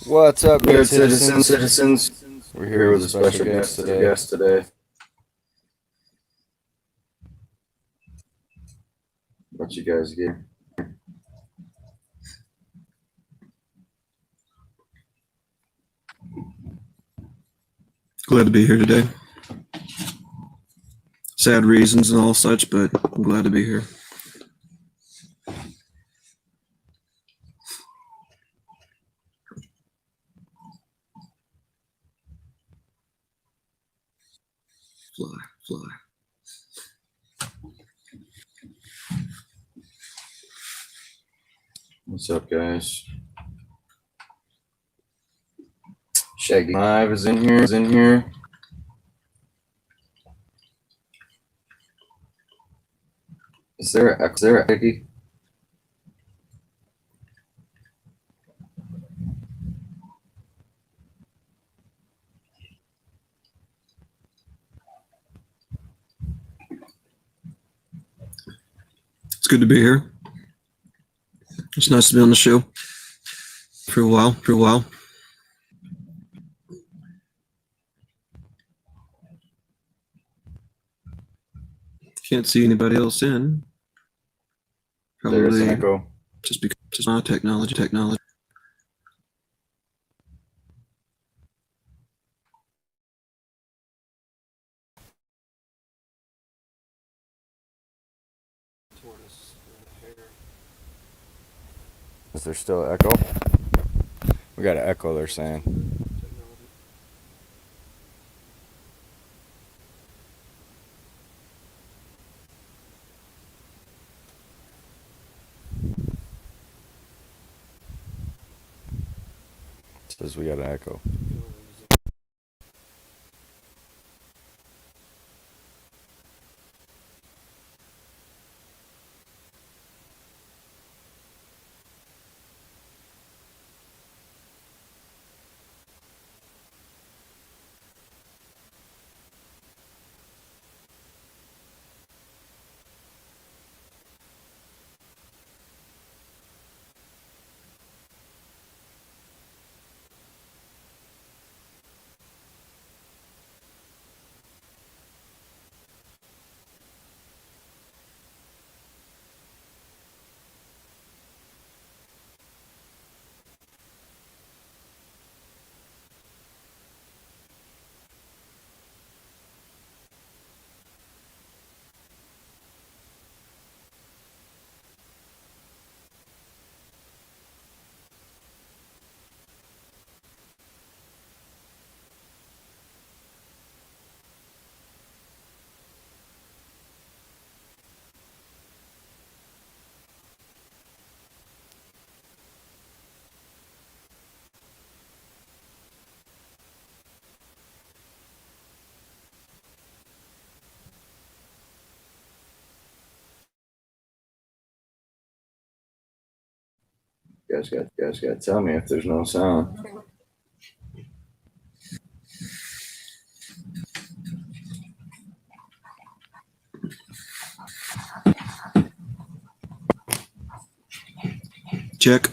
What's up, Good citizens. We're Here with a special guest today. Let you guys get. Glad to be here today. Sad reasons and all such, but I'm glad to be here. Fly. What's up, guys? Shaggy Live is in here. Is there a Shaggy? It's good to be here. It's nice to be on the show for a while. Can't see anybody else in. There's an Probably echo. just because it's not technology. Is there still an echo? We got an echo, they're saying. It says we got an echo. You guys got to tell me if there's no sound. Check.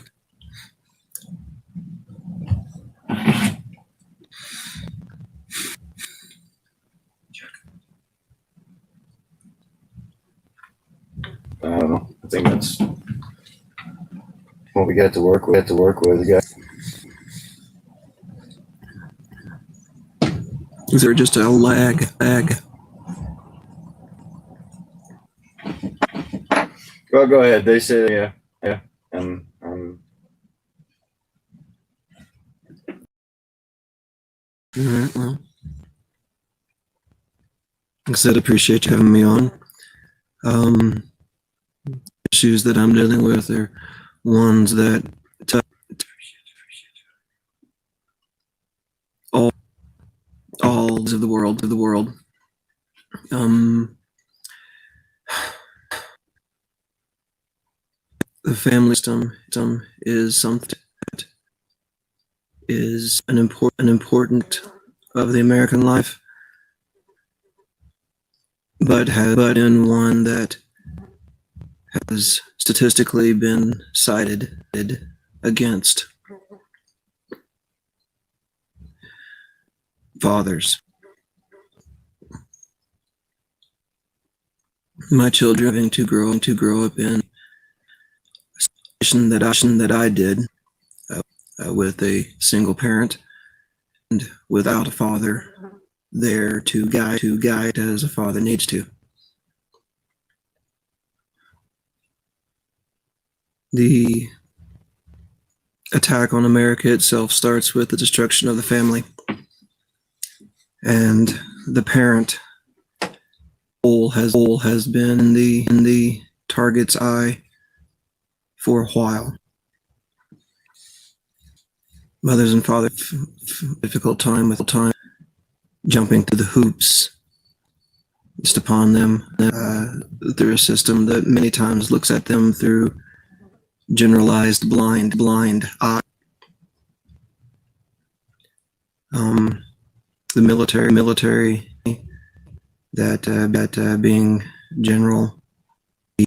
I don't know. I think that's what we got to work with. Guys. Is there just a lag? Well, go ahead. They say yeah. All right, well, like I said, appreciate you having me on. Issues that I'm dealing with are ones that all of the world. The family system is something that is an important of the American life, but in one that has statistically been cited against. fathers. My children having to grow up in a situation that I did, with a single parent and without a father there to guide as a father needs to. The attack on America itself starts with the destruction of the family, and the parent has been in the target's eye for a while. Mothers and fathers difficult time jumping through the hoops just upon them through a system that many times looks at them through generalized blind eye. The military that being general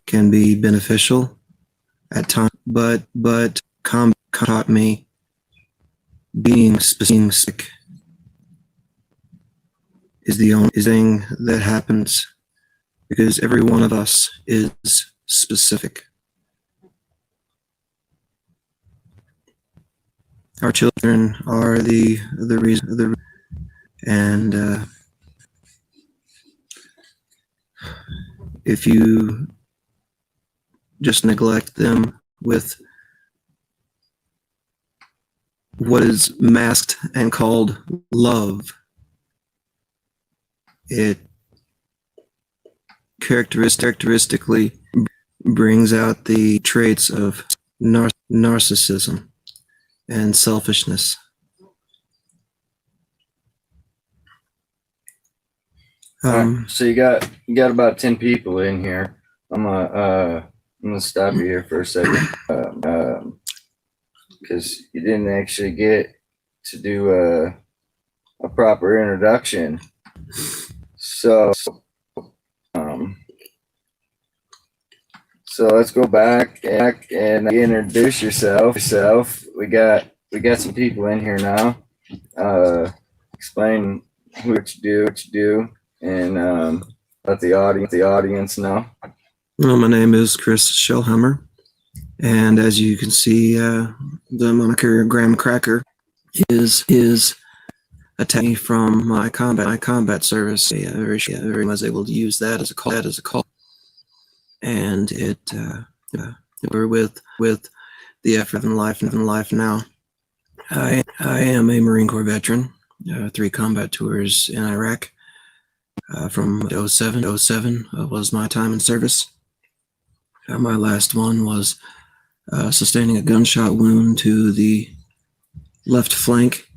can be beneficial at times, but combat taught me being sick is the only thing that happens, because every one of us is specific. Our children are the reason, and if you just neglect them with what is masked and called love, it characteristically brings out the traits of narcissism and selfishness. Alright, so you got about 10 people in here. I'm gonna stop you here for a second, because you didn't actually get to do a proper introduction. So let's go back and introduce yourself. We got some people in here now. Explain what you do, and let the audience know. Well, my name is Chris Shellhammer, and as you can see, the moniker Graham Cracker is attacking from my combat service. I was able to use that as a call, and we're with the effort in life now. I am a Marine Corps veteran, 3 combat tours in Iraq. From 07 was my time in service. My last one was sustaining a gunshot wound to the left flank,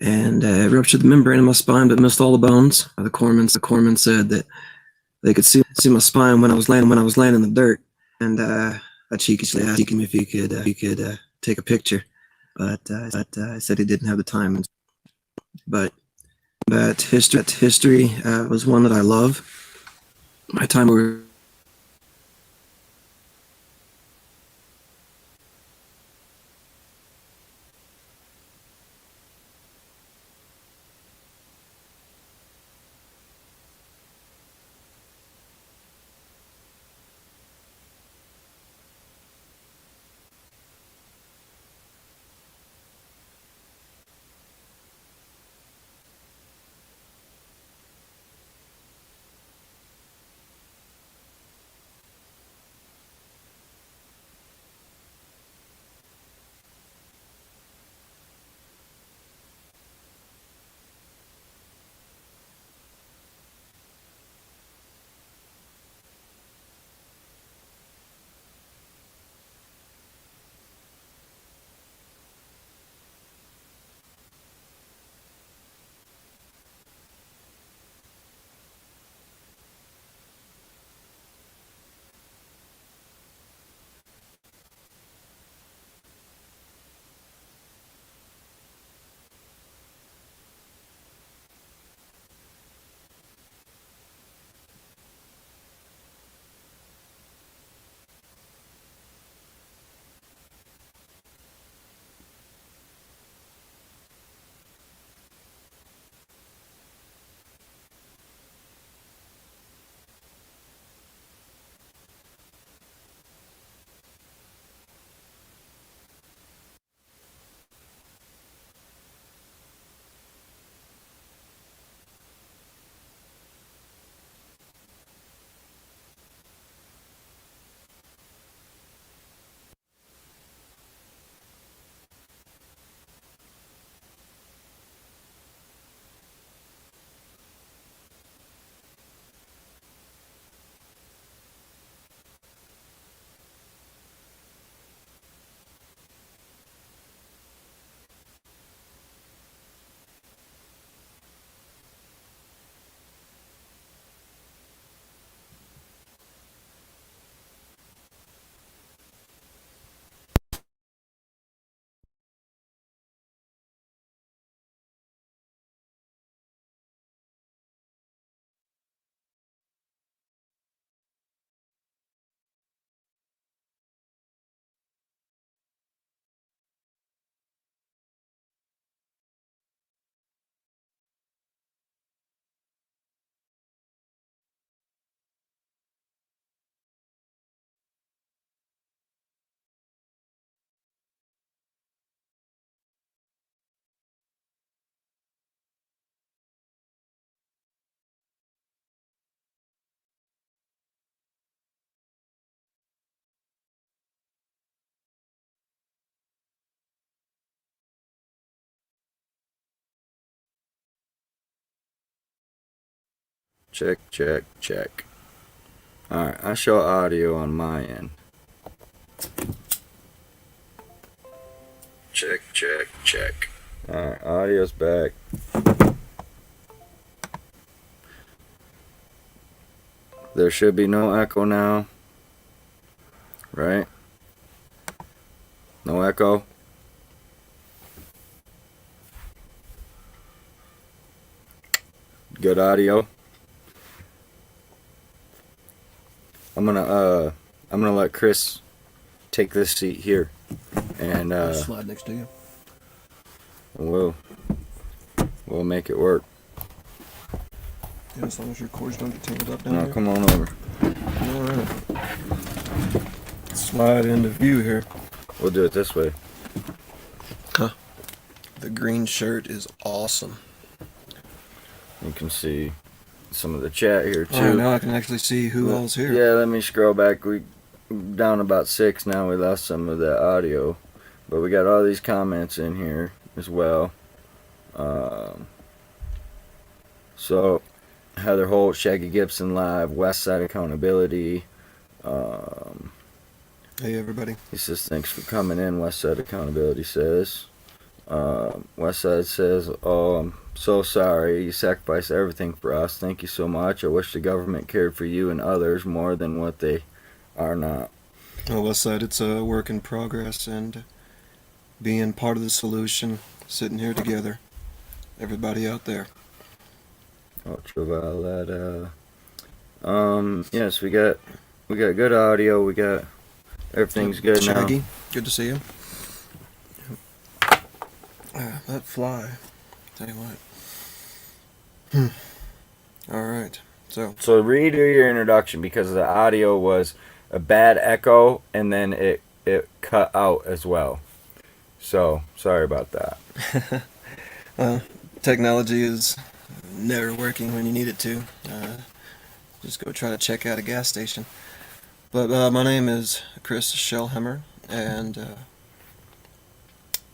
and it ruptured the membrane in my spine, but missed all the bones. The corpsman said that they could see my spine when I was laying in the dirt, and I cheekily asked him if he could take a picture, but I said he didn't have the time. But that history was one that I love. My time over. Check, check, check. Alright, I show audio on my end. Check, check, check. Alright, audio's back. There should be no echo now. Right? No echo. Good audio. I'm gonna let Chris take this seat here, and Slide next to you. we'll make it work. Yeah, as long as your cords don't get tangled up down No, here. come on over. All right. Slide into view here. We'll do it this way. The green shirt is awesome. You can see some of the chat here too. All right, now I can actually see who all's here. Yeah, let me scroll back. We down about 6 now. We lost some of the audio, but we got all these comments in here as well. So Heather Holt, Shaggy Gibson Live, West Side Accountability. Hey, everybody. He says thanks for coming in. West Side Accountability says. West Side says, oh, I'm so sorry. You sacrificed everything for us. Thank you so much. I wish the government cared for you and others more than what they are not. Well, West Side, it's a work in progress, and being part of the solution, sitting here together, everybody out there. Ultraviolet. Yes, we got good audio. We got everything's good now. Shaggy, good to see you. That fly. Tell you what. All right. So redo your introduction because the audio was a bad echo and then it cut out as well. So sorry about that. well, technology is never working when you need it to. Just go try to check out a gas station. But my name is Chris Shellhammer, and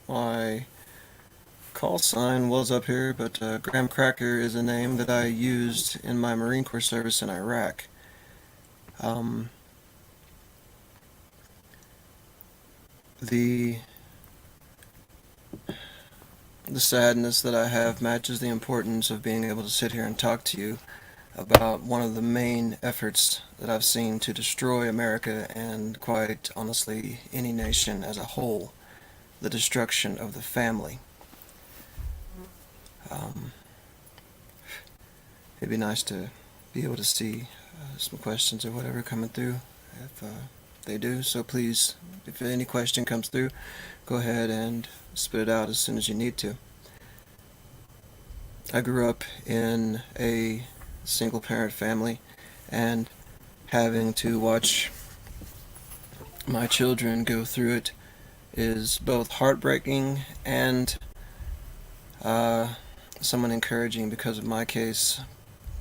my call sign was up here, but Graham Cracker is a name that I used in my Marine Corps service in Iraq. The sadness that I have matches the importance of being able to sit here and talk to you about one of the main efforts that I've seen to destroy America and, quite honestly, any nation as a whole, the destruction of the family. It'd be nice to be able to see some questions or whatever coming through if they do, so please, if any question comes through, go ahead and spit it out as soon as you need to. I grew up in a single parent family, and having to watch my children go through it is both heartbreaking and somewhat encouraging, because of my case,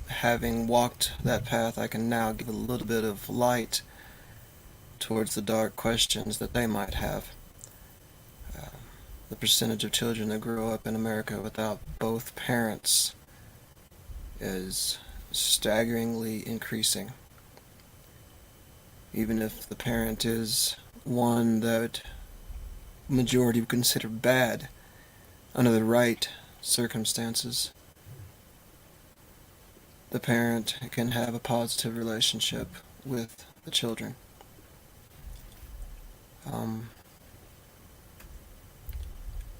having walked that path, I can now give a little bit of light towards the dark questions that they might have. The percentage of children that grow up in America without both parents is staggeringly increasing. Even if the parent is one that majority would consider bad under the right circumstances, the parent can have a positive relationship with the children.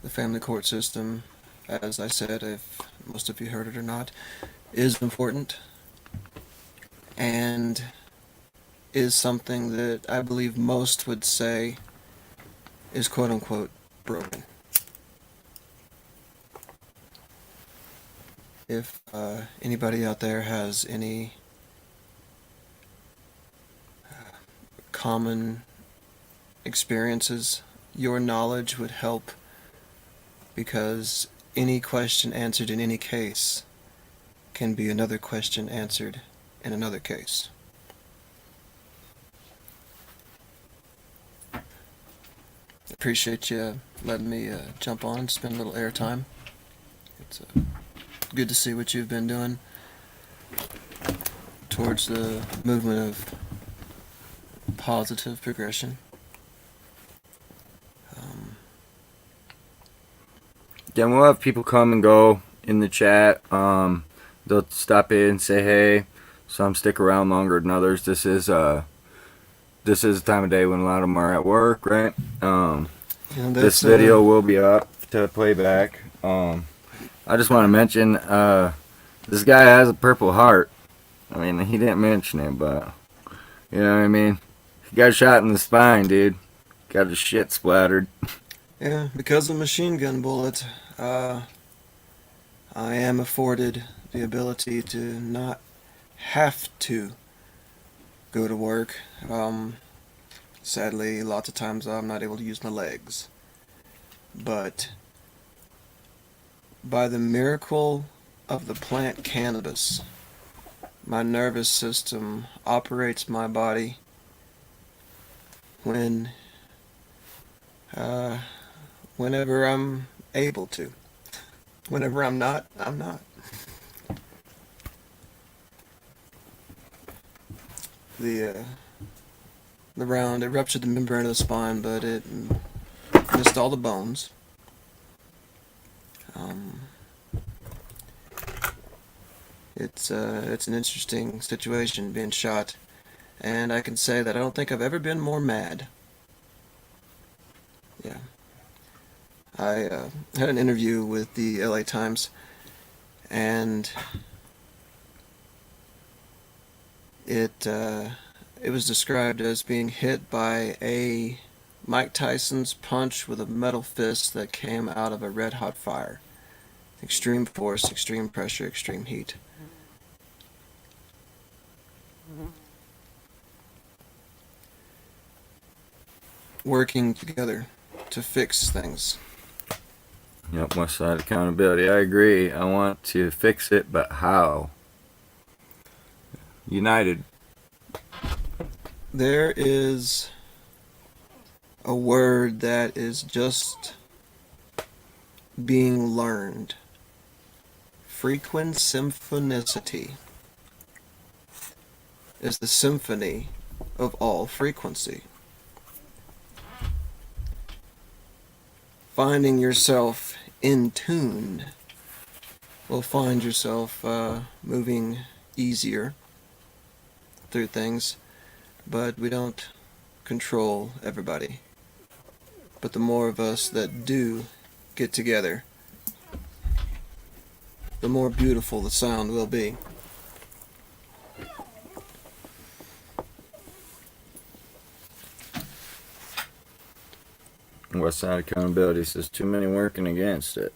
The family court system, as I said, if most of you heard it or not, is important and is something that I believe most would say is quote-unquote broken. If anybody out there has any common experiences, your knowledge would help, because any question answered in any case can be another question answered in another case. Appreciate you letting me jump on, spend a little airtime. It's good to see what you've been doing. towards the movement of positive progression. Yeah, we'll have people come and go in the chat. They'll stop in and say hey. Some stick around longer than others. This is a time of day when a lot of them are at work, right? And This that's, video will be up to playback. I just want to mention this guy has a Purple Heart. I mean, he didn't mention it, but you know what I mean. He got shot in the spine, dude. Got his shit splattered. Yeah, because of machine gun bullets, I am afforded the ability to not have to go to work. Sadly, lots of times I'm not able to use my legs. But by the miracle of the plant cannabis, my nervous system operates my body whenever I'm able to. Whenever I'm not, I'm not. The round, it ruptured the membrane of the spine, but it missed all the bones. It's an interesting situation being shot, and I can say that I don't think I've ever been more mad. Yeah. I had an interview with the LA Times, and it was described as being hit by a Mike Tyson's punch with a metal fist that came out of a red-hot fire. Extreme force, extreme pressure, extreme heat. Working together to fix things. Yep, Westside accountability. I agree. I want to fix it, but how? United. There is a word that is just being learned. Frequent symphonicity is the symphony of all frequency. Finding yourself in tune will find yourself moving easier through things, but we don't control everybody. But the more of us that do get together, the more beautiful the sound will be. Westside accountability says too many working against it.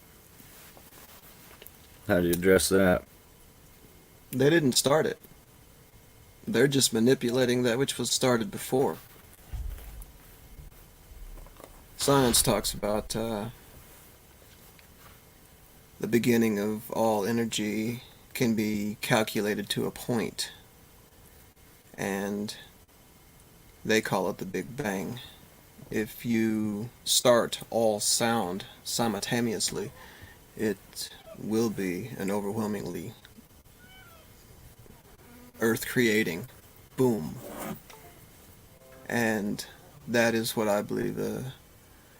How do you address that? They didn't start it. They're just manipulating that which was started before. Science talks about the beginning of all energy can be calculated to a point, and they call it the Big Bang. If you start all sound simultaneously, it will be an overwhelmingly earth-creating boom. And that is what I believe the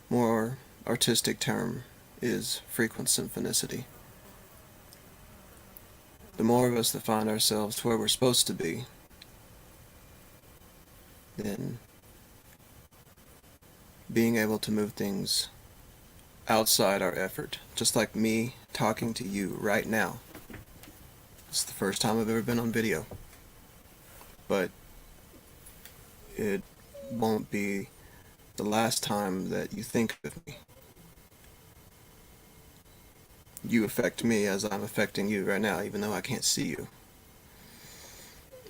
more artistic term is, frequent symphonicity. The more of us that find ourselves to where we're supposed to be, then being able to move things outside our effort, just like me talking to you right now. It's the first time I've ever been on video, but it won't be the last time that you think of me. You affect me as I'm affecting you right now, even though I can't see you.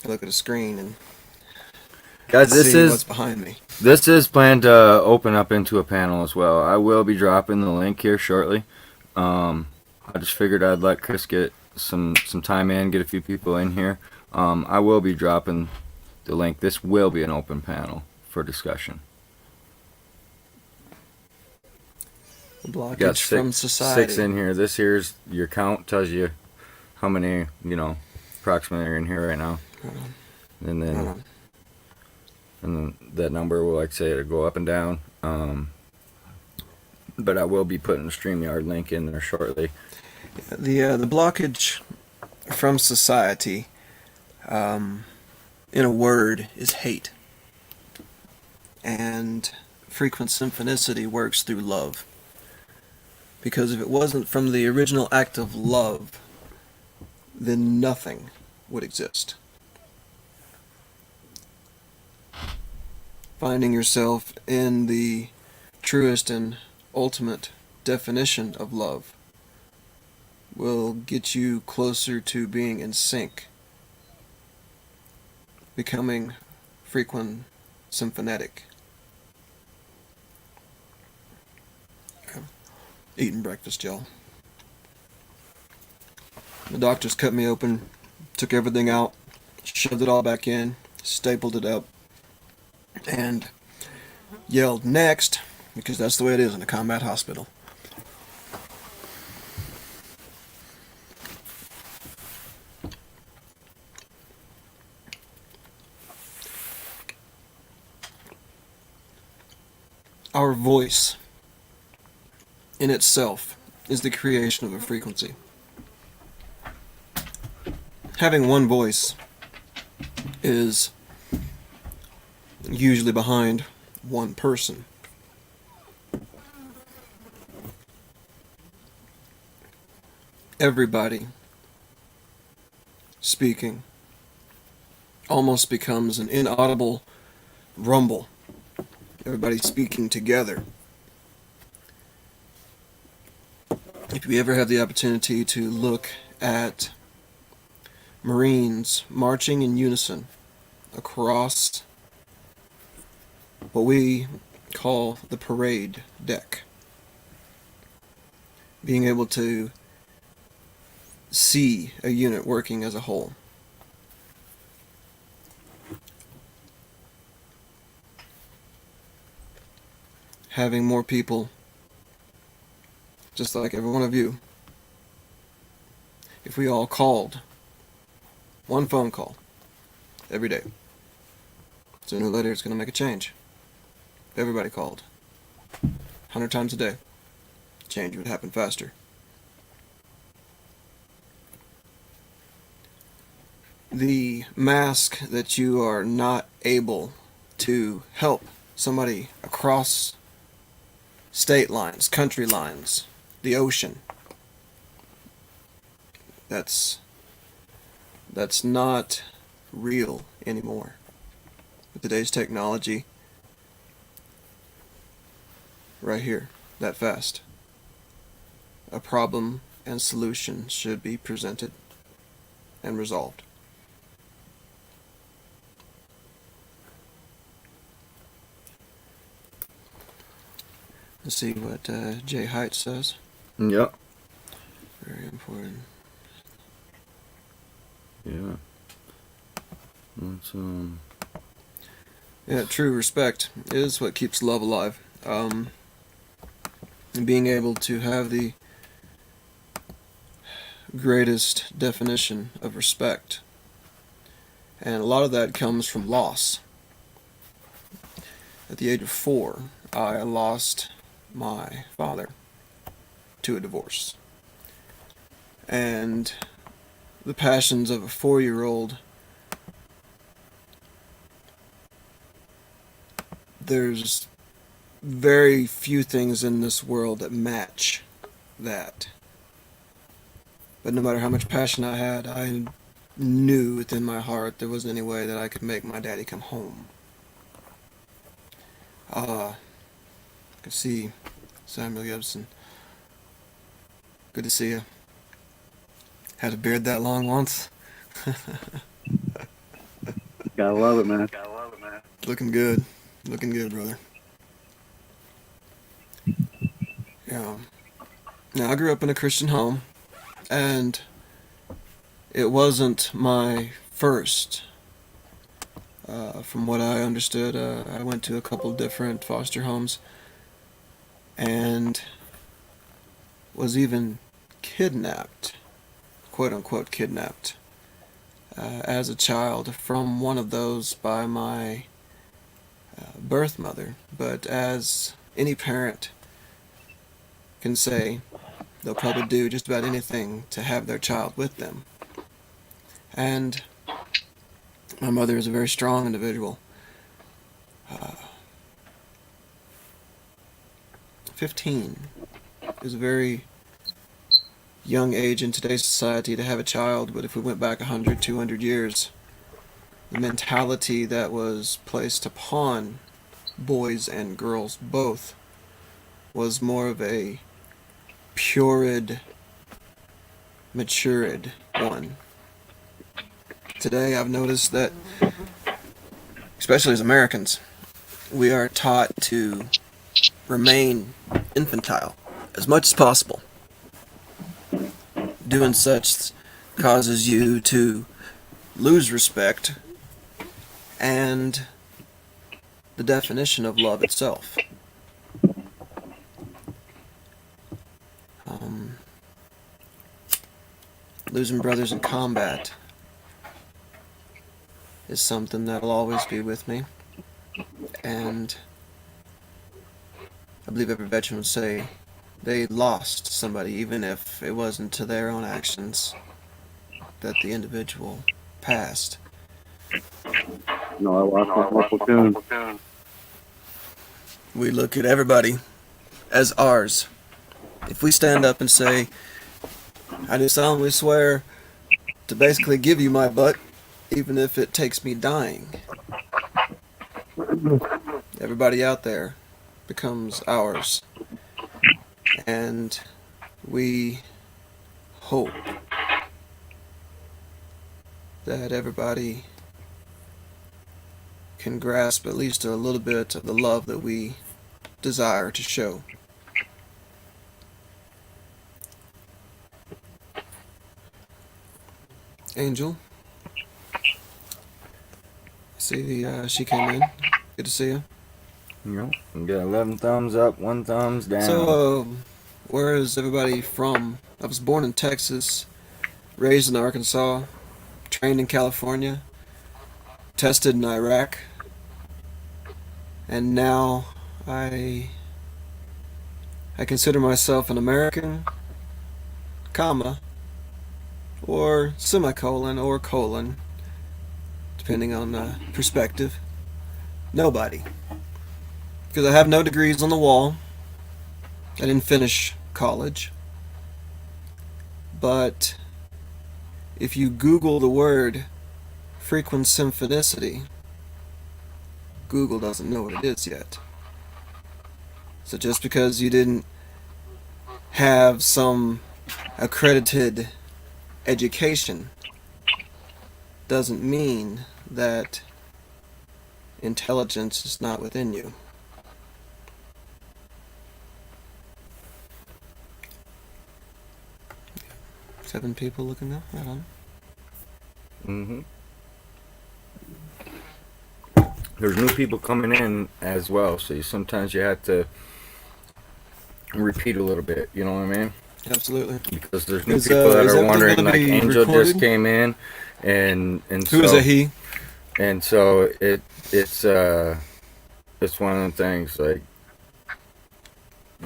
I look at a screen and Guys, see what's behind me. This is planned to open up into a panel as well. I will be dropping the link here shortly. I just figured I'd let Chris get some time in, get a few people in here. I will be dropping the link. This will be an open panel for discussion. The blockage Got from society. 6 in here. This here's your count. Tells you how many, approximately are in here right now. and then Um, that number will, like I say, it'll go up and down. But I will be putting a StreamYard link in there shortly. the blockage from society, in a word, is hate. And frequent symphonicity works through love. Because if it wasn't from the original act of love, then nothing would exist. Finding yourself in the truest and ultimate definition of love will get you closer to being in sync, becoming frequent symphonetic. Eating breakfast, y'all. The doctors cut me open, took everything out, shoved it all back in, stapled it up, and yelled, "Next!" because that's the way it is in a combat hospital. Our voice in itself is the creation of a frequency. Having one voice is usually behind one person. Everybody speaking almost becomes an inaudible rumble. Everybody speaking together. If you ever have the opportunity to look at Marines marching in unison across what we call the parade deck, being able to see a unit working as a whole. Having more people, just like every one of you, if we all called one phone call every day, sooner or later it's going to make a change. If everybody called 100 times a day, change would happen faster. The mask that you are not able to help somebody across state lines, country lines, the ocean, that's not real anymore. With today's technology, right here, that fast, a problem and solution should be presented and resolved. Let's see what Jay Height says. Yep. Very important. Yeah. That's Yeah, true respect is what keeps love alive. And being able to have the greatest definition of respect. And a lot of that comes from loss. At the age of 4, I lost my father to a divorce. And the passions of a 4-year-old, there's very few things in this world that match that. But no matter how much passion I had, I knew within my heart there wasn't any way that I could make my daddy come home. I could see Samuel Gibson. Good to see you. Had a beard that long once. Gotta love it, man. Looking good. Looking good, brother. Yeah. Now, I grew up in a Christian home, and it wasn't my first. From what I understood, I went to a couple different foster homes, and was even kidnapped, quote unquote kidnapped, as a child from one of those by my birth mother, but as any parent can say, they'll probably do just about anything to have their child with them. And my mother is a very strong individual. 15 is a very young age in today's society to have a child, but if we went back 100, 200 years, the mentality that was placed upon boys and girls both was more of a purid, matured one. Today I've noticed that, especially as Americans, we are taught to remain infantile as much as possible. Doing such causes you to lose respect and the definition of love itself. Losing brothers in combat is something that'll always be with me, and I believe every veteran would say they lost somebody, even if it wasn't to their own actions that the individual passed. No, I lost my platoon. We look at everybody as ours. If we stand up and say, I do solemnly swear to basically give you my butt, even if it takes me dying, everybody out there becomes ours. And we hope that everybody can grasp at least a little bit of the love that we desire to show. Angel, see she came in. Good to see you. Yep. You got 11 thumbs up, 1 thumbs down. So, where is everybody from? I was born in Texas, raised in Arkansas, trained in California, tested in Iraq, and now I consider myself an American, comma, or semicolon, or colon, depending on the perspective. Nobody. Because I have no degrees on the wall. I didn't finish college. But if you Google the word frequent symphonicity, Google doesn't know what it is yet. So just because you didn't have some accredited education doesn't mean that intelligence is not within you. Seven people looking now? Right on. Mm-hmm. There's new people coming in as well, so sometimes you have to repeat a little bit, you know what I mean? Absolutely. Because there's new Is, people that is are everything wondering, gonna like be Angel just recorded? came in, and Who is so a he? and so it's one of the things, like,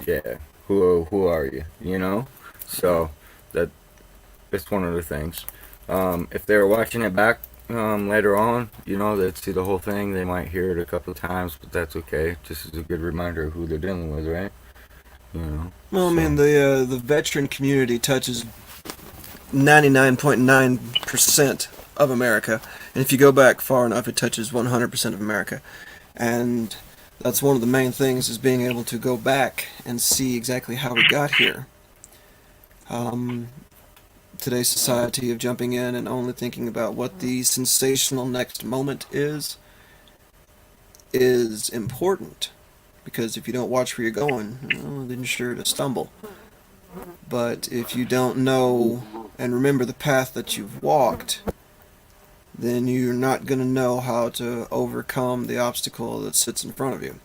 yeah, who are you, you know? So that it's one of the things. If they're watching it back later on, you know, they'd see the whole thing. They might hear it a couple of times, but that's okay. Just as a good reminder of who they're dealing with, right? You know. Well, I mean, the veteran community touches 99.9% of America, and if you go back far enough, it touches 100% of America. And that's one of the main things, is being able to go back and see exactly how we got here. Today's society of jumping in and only thinking about what the sensational next moment is important, because if you don't watch where you're going, well, then you're sure to stumble. But if you don't know and remember the path that you've walked, then you're not going to know how to overcome the obstacle that sits in front of you.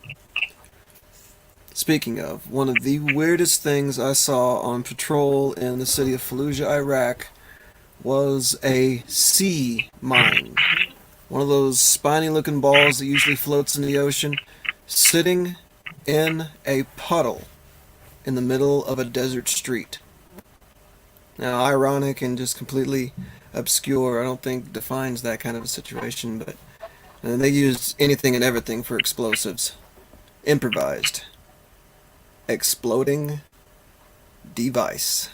Speaking of, one of the weirdest things I saw on patrol in the city of Fallujah, Iraq, was a sea mine. One of those spiny looking balls that usually floats in the ocean, sitting in a puddle in the middle of a desert street. Now, ironic and just completely obscure, I don't think defines that kind of a situation, but they used anything and everything for explosives. Improvised. Exploding device.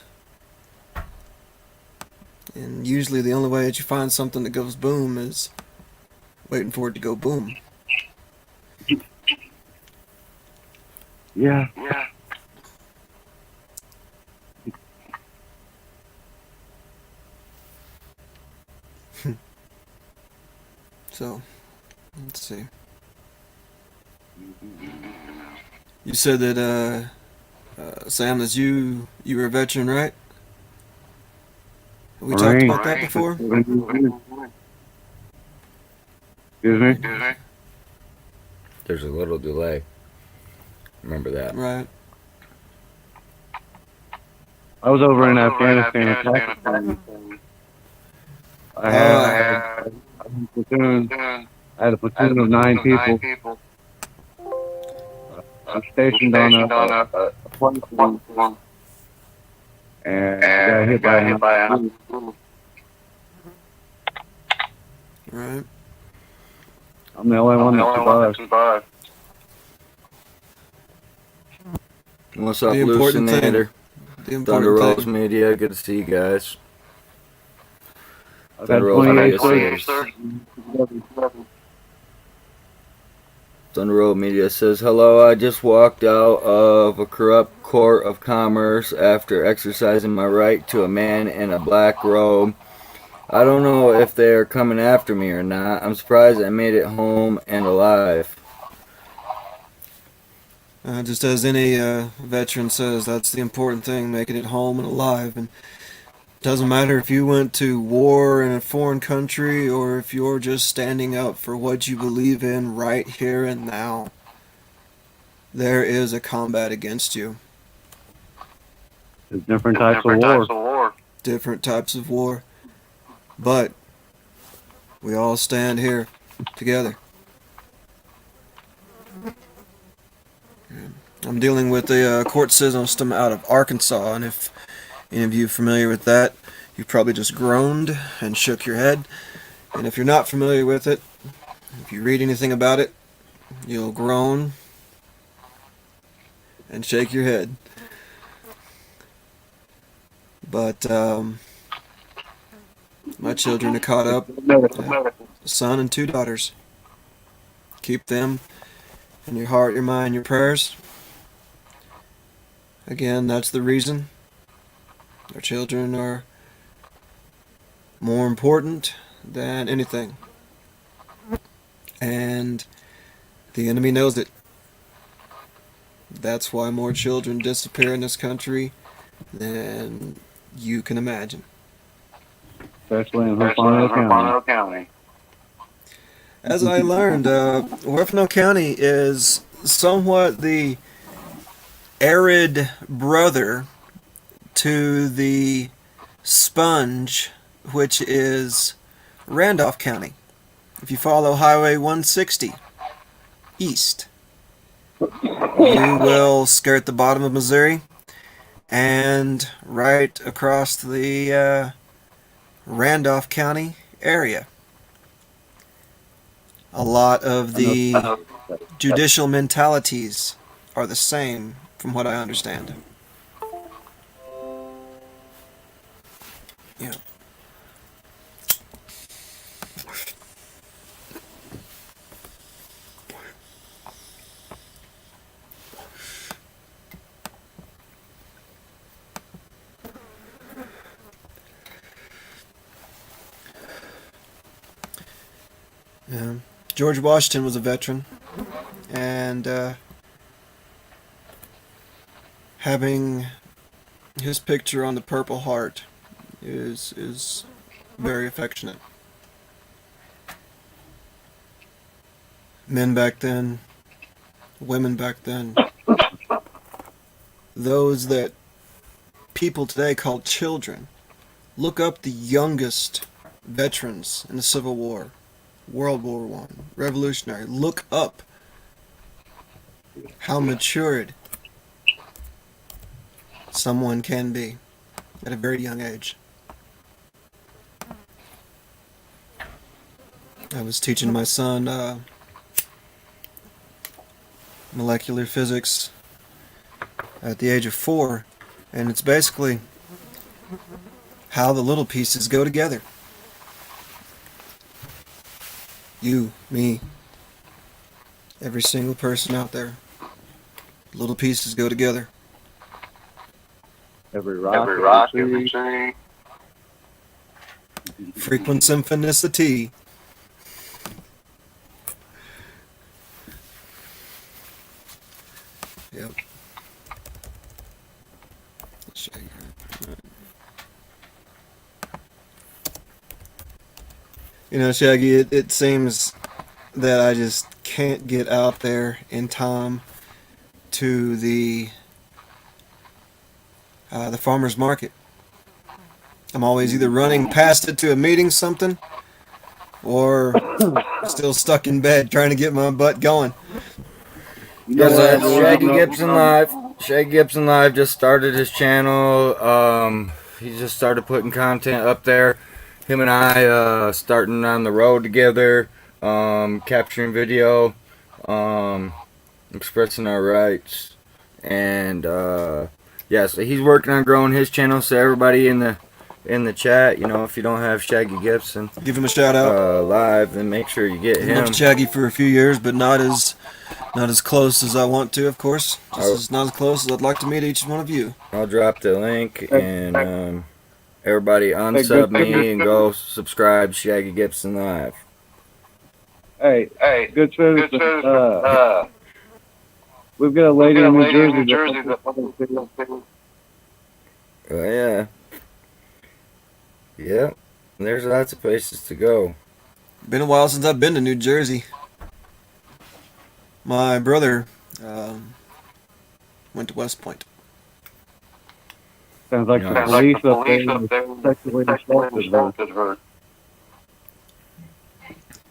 And usually the only way that you find something that goes boom is waiting for it to go boom. Yeah. So, let's see. You said that, Sam, that you were a veteran, right? Have we talked about that before? Excuse me? There's a little delay. Remember that. Right. I was over in Afghanistan and Pakistan. I had a platoon. I had a platoon of 9 people. I was stationed on a platform and got hit by an Right. I'm the only one that survived. What's up, The important thing. Lucinator? The Thunder important Rose thing. Media, good to see you guys. I've had Thunder Rose 28 Media soldiers. says, Thunder Road Media says, hello, I just walked out of a corrupt court of commerce after exercising my right to a man in a black robe. I don't know if they're coming after me or not. I'm surprised I made it home and alive. Just as any veteran says, that's the important thing, making it home and alive. And it doesn't matter if you went to war in a foreign country or if you're just standing up for what you believe in right here and now. There is a combat against you. There's different types of war. Different types of war. But we all stand here together. I'm dealing with a court system out of Arkansas, and if any of you are familiar with that, you probably just groaned and shook your head. And if you're not familiar with it, if you read anything about it, you'll groan and shake your head. But my children are caught up. A son and 2 daughters. Keep them in your heart, your mind, your prayers. Again, that's the reason. Our children are more important than anything. And the enemy knows it. That's why more children disappear in this country than you can imagine. Especially in Huffano County. As I learned, Huerfano County is somewhat the arid brother to the Sponge, which is Randolph County. If you follow Highway 160 east, you will skirt the bottom of Missouri, and right across the Randolph County area. A lot of the judicial mentalities are the same, from what I understand. Yeah. Yeah. George Washington was a veteran, and having his picture on the Purple Heart is very affectionate. Men back then, women back then, those that people today call children, Look up the youngest veterans in the Civil War, World War One, Revolutionary. Look up how matured someone can be at a very young age. I was teaching my son molecular physics at the age of 4, and it's basically how the little pieces go together. You, me, every single person out there. Little pieces go together. Every rock, every tree. Frequent symphonicity. Yep. You know, Shaggy, it seems that I just can't get out there in time to the farmer's market. I'm always either running past it to a meeting something, or still stuck in bed trying to get my butt going. Because Shaggy Gibson Live. Shaggy Gibson Live just started his channel. He just started putting content up there. Him and I starting on the road together, capturing video, expressing our rights, and yeah. So he's working on growing his channel. So everybody in the chat, you know, if you don't have Shaggy Gibson, Give him a shout out. live, then make sure you get I've him. known Shaggy for a few years, but not as close as I want to, of course. Just not as close as I'd like to meet each one of you. I'll drop the link, and everybody unsub me and go subscribe Shaggy Gibson Live. Hey, good citizen. We've got a lady in New Jersey that Oh yeah. Yep. There's lots of places to go. Been a while since I've been to New Jersey. My brother went to West Point. sounds like the police up there sexually assaulted her.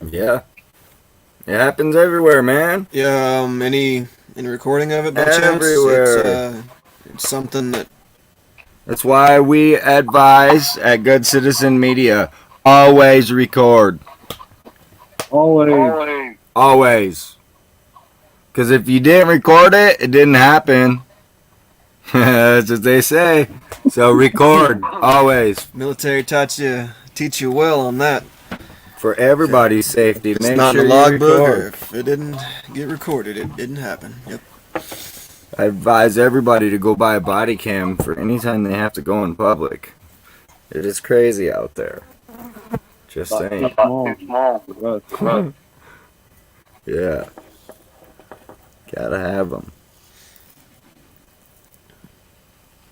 Yeah. It happens everywhere, man. Yeah, any recording of it by chance? Everywhere. It's something that That's why we advise at Good Citizen Media, always record. Always. Always. Because if you didn't record it, it didn't happen. That's what they say. So record, always. military teach you well on that. For everybody's safety. It's Make not sure in the you logbook, or record. if it didn't get recorded, it didn't happen. Yep. I advise everybody to go buy a body cam for any time they have to go in public. It is crazy out there. Just saying. Small. Yeah. Gotta have them.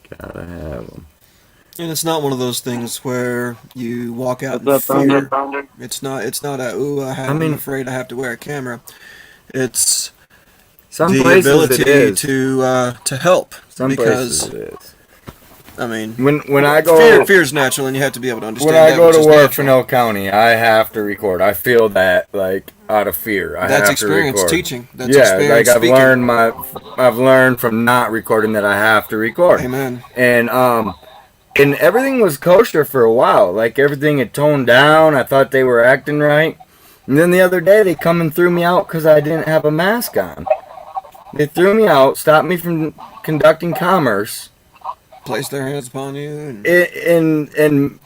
Gotta have them. And it's not one of those things where you walk out in What's up, fear. Thunder? It's not a ooh, I'm afraid I have to wear a camera. It's Some the places ability it is. to help. Some because places it is. I mean, When I go fear's natural, and you have to be able to understand. when I that, go which to is work natural. for No County, I have to record. I feel that like out of fear. I That's have experience to record. teaching. That's Yeah, experience like speaking. I've learned from not recording that I have to record. Amen. And everything was kosher for a while. Like everything had toned down. I thought they were acting right. And then the other day they come and threw me out because I didn't have a mask on. They threw me out, stopped me from conducting commerce. Place their hands upon you.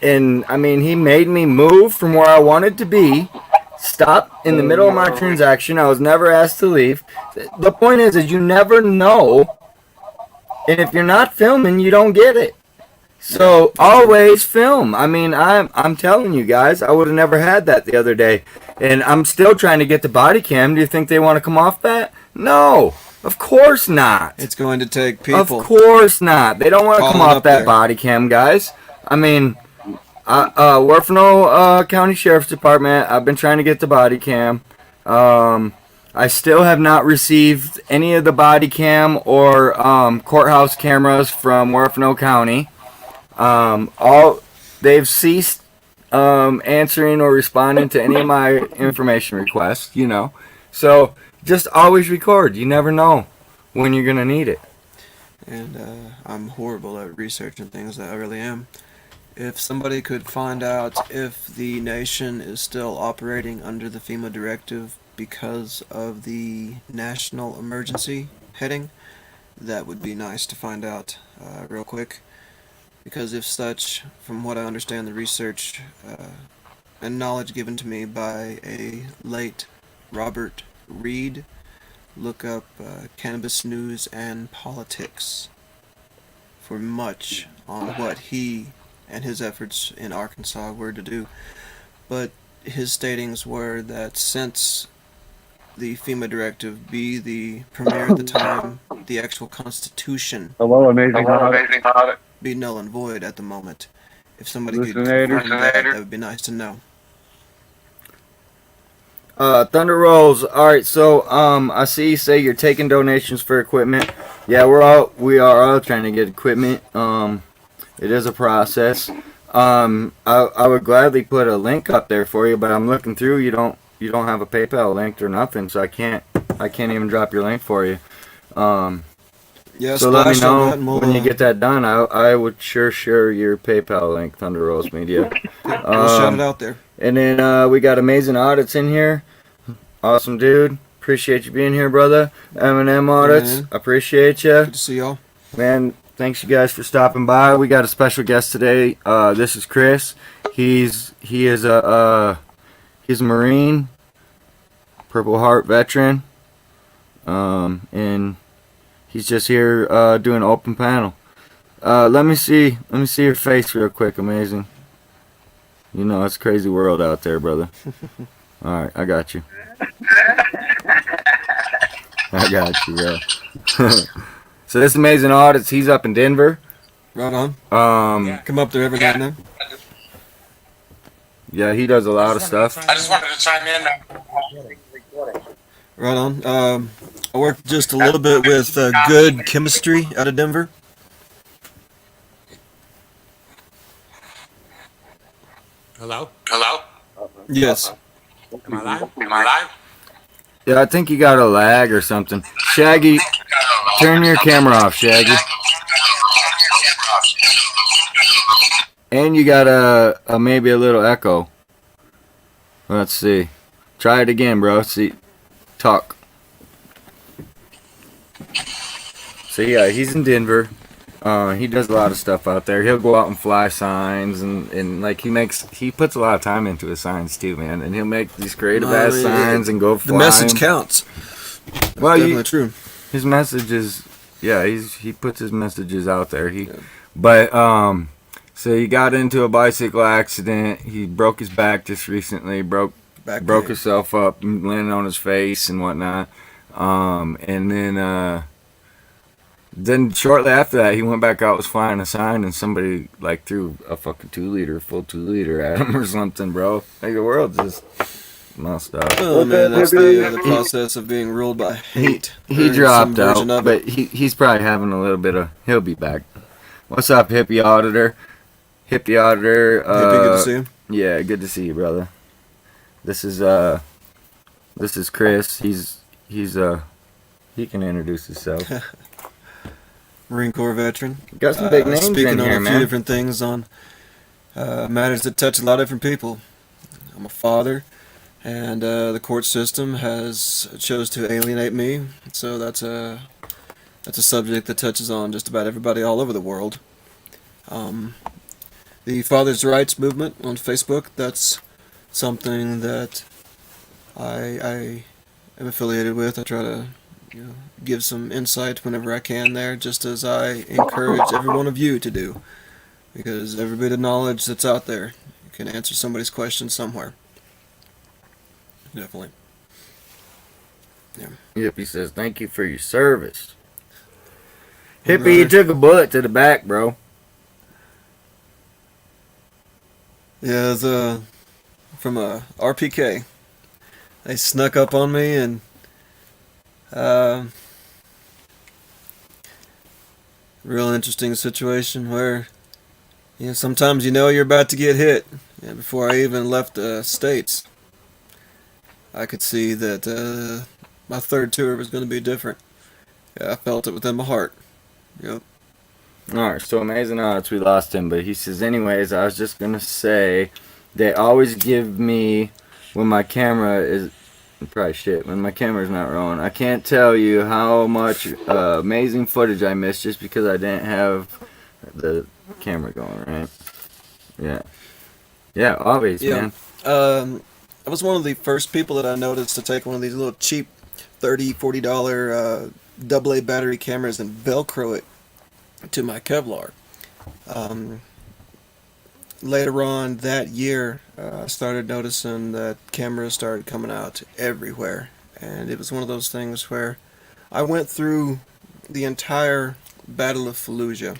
And I mean, he made me move from where I wanted to be. Stop in the middle of my transaction. I was never asked to leave. The point is you never know. And if you're not filming, you don't get it. So always film. I mean, I'm telling you guys, I would have never had that the other day. And I'm still trying to get the body cam. Do you think they want to come off that? No. Of course not. It's going to take people. Of course not. They don't want to come Calling off up that there. body cam, guys. I mean, Werfenau County Sheriff's Department, I've been trying to get the body cam. I still have not received any of the body cam or courthouse cameras from Werfenau County. they've ceased answering or responding to any of my information requests. So just always record. You never know when you're gonna need it. And I'm horrible at researching things. I really am. If somebody could find out if the nation is still operating under the FEMA directive because of the national emergency heading, that would be nice to find out real quick. Because if such, from what I understand, the research and knowledge given to me by a late Robert Reed, look up Cannabis News and Politics for much on what he and his efforts in Arkansas were to do. But his statings were that since the FEMA directive be the premier at the time, the actual Constitution Hello, amazing audit. be null and void at the moment. If somebody could Listenator. confirm that would be nice to know. Thunder Rolls. All right, so I see you say you're taking donations for equipment. Yeah, we are all trying to get equipment. It is a process. I would gladly put a link up there for you, but I'm looking through. You don't have a PayPal link or nothing, so I can't even drop your link for you. Yeah, So let me splash on know that and we'll, when you get that done. I would sure share your PayPal link, Thunder Rolls Media. we'll shout it out there. And then we got Amazing Audits in here. Awesome dude. Appreciate you being here, brother. M&M Audits. Man. Good Appreciate you. to see y'all. Man, thanks you guys for stopping by. We got a special guest today. This is Chris. He is a Marine, Purple Heart veteran. And he's just here doing an open panel. Let me see your face real quick. Amazing. It's a crazy world out there, brother. All right, I got you. I got you, bro. So this Amazing Audits, he's up in Denver. Right on. Come up there every now and then. Yeah, he does a lot of stuff. I just wanted to chime in. Right on. I worked just a little bit with Good Chemistry out of Denver. Hello? Hello? Yes. Am I live? Am I live? Yeah, I think you got a lag or something. Shaggy, turn your camera off, Shaggy. And you got a maybe a little echo. Let's see. Try it again, bro. See, talk. So yeah, he's in Denver. He does a lot of stuff out there. He'll go out and fly signs and like he puts a lot of time into his signs too, man. And he'll make these creative ass signs and go fly. The message counts. Well, Definitely true. his message is, yeah, he puts his messages out there. So he got into a bicycle accident. He broke his back just recently. Broke himself up, landed on his face and whatnot. And then shortly after that, he went back out, was flying a sign, and somebody like threw a fucking full 2 liter at him or something, bro. Like the world's just messed up. Oh man, that's the process of being ruled by hate. He or dropped some version out, of it. but he's probably having a little bit of. He'll be back. What's up, Hippie Auditor? Hippie Auditor. Hippie, good to see you. Yeah, good to see you, brother. This is Chris. He can introduce himself. Marine Corps veteran. Got some big names Speaking in on here, a few man. different things on matters that touch a lot of different people. I'm a father, and the court system has chose to alienate me. So that's a subject that touches on just about everybody all over the world. The Father's Rights movement on Facebook, that's something that I am affiliated with. I try to give some insight whenever I can there, just as I encourage every one of you to do. Because every bit of knowledge that's out there can answer somebody's question somewhere. Definitely. Hippie says, thank you for your service. Well, Hippie, you brother. took a bullet to the back, bro. Yeah, it was from a RPK. They snuck up on me and real interesting situation where You know, sometimes you know you're about to get hit. Yeah, before I even left the States, I could see that my third tour was going to be different. Yeah, I felt it within my heart. Yep. Alright, so Amazing Odds, we lost him, but he says, anyways, I was just gonna say, they always give me, when my camera is, probably shit, when my camera's not rolling, I can't tell you how much amazing footage I missed just because I didn't have the camera going, right? Yeah. Yeah, always, Yeah. man. I was one of the first people that I noticed to take one of these little cheap $30, $40 AA battery cameras and Velcro it to my Kevlar. Later on that year, I started noticing that cameras started coming out everywhere. And it was one of those things where I went through the entire Battle of Fallujah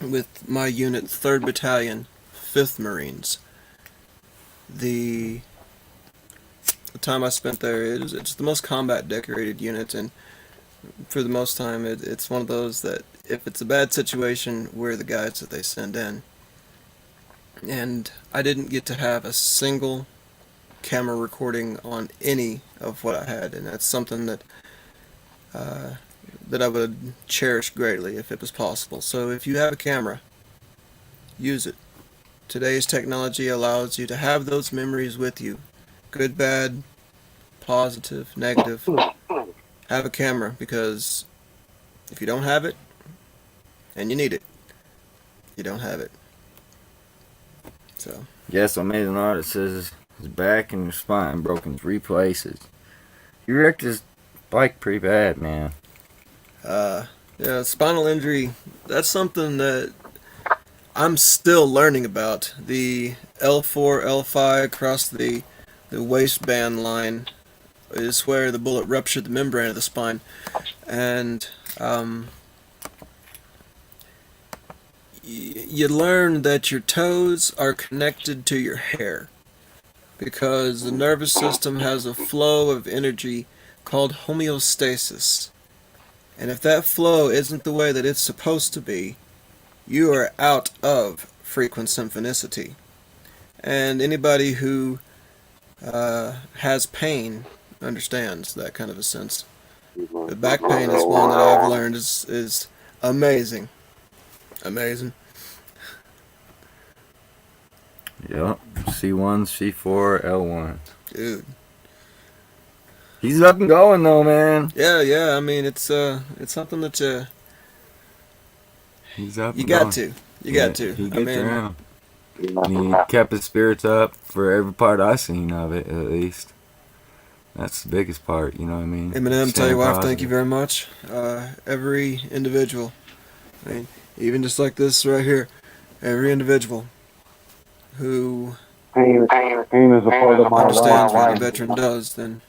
with my unit, 3rd Battalion, 5th Marines. The time I spent there, it's the most combat decorated unit, and for the most time it's one of those that if it's a bad situation, we're the guys that they send in. And I didn't get to have a single camera recording on any of what I had, and that's something that that I would cherish greatly if it was possible. So if you have a camera, use it. Today's technology allows you to have those memories with you. Good, bad, positive, negative. Have a camera, because if you don't have it, and you need it, you don't have it. So, Yes, Amazing Odds says his back and his spine broken 3 places. He wrecked his bike pretty bad, man. yeah, spinal injury, that's something that I'm still learning about. The L4, L5 across the waistband line is where the bullet ruptured the membrane of the spine. And you learn that your toes are connected to your hair, because the nervous system has a flow of energy called homeostasis. And if that flow isn't the way that it's supposed to be, you are out of frequent symphonicity. And anybody who has pain understands that kind of a sense. The back pain is one that I've learned is amazing. Amazing. Yep. C1, C4, L1. Dude. He's up and going though, man. Yeah, I mean it's something that He's up you and got going. to. You got to. He I gets mean, around. And he kept his spirits up for every part I seen of it, at least. That's the biggest part, you know what I mean? Eminem, tell your Staying wife thank positive. you very much. Every individual, I mean, even just like this right here, every individual who Pain is a part of my understands what a life. veteran does, then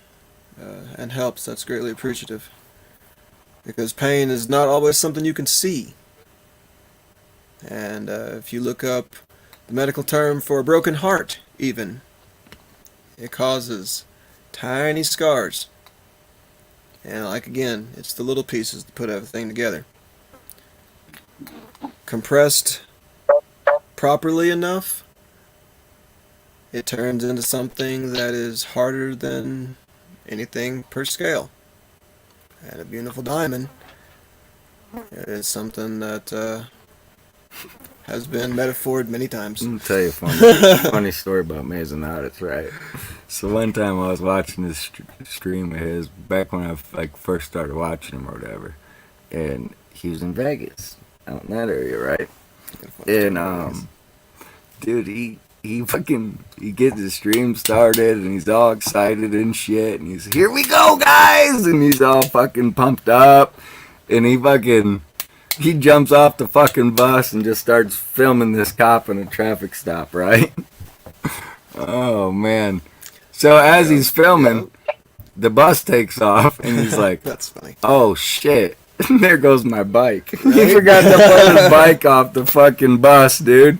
and helps, that's greatly appreciative. Because pain is not always something you can see. And if you look up the medical term for a broken heart, even, it causes tiny scars. And like again, it's the little pieces that put everything together. Compressed properly enough, it turns into something that is harder than anything per scale. And a beautiful diamond is something that has been metaphored many times. I'm gonna tell you a funny story about Amazing Odds, right? So one time I was watching this stream of his back when I first started watching him or whatever, and he was in Vegas, out in that area, right? And dude, he gets his stream started and he's all excited and shit, and he's, here we go guys, and he's all fucking pumped up, and he jumps off the fucking bus and just starts filming this cop in a traffic stop, right? Oh man. So as he's filming, the bus takes off and he's like, That's funny. oh shit. There goes my bike. He forgot to put his bike off the fucking bus, dude.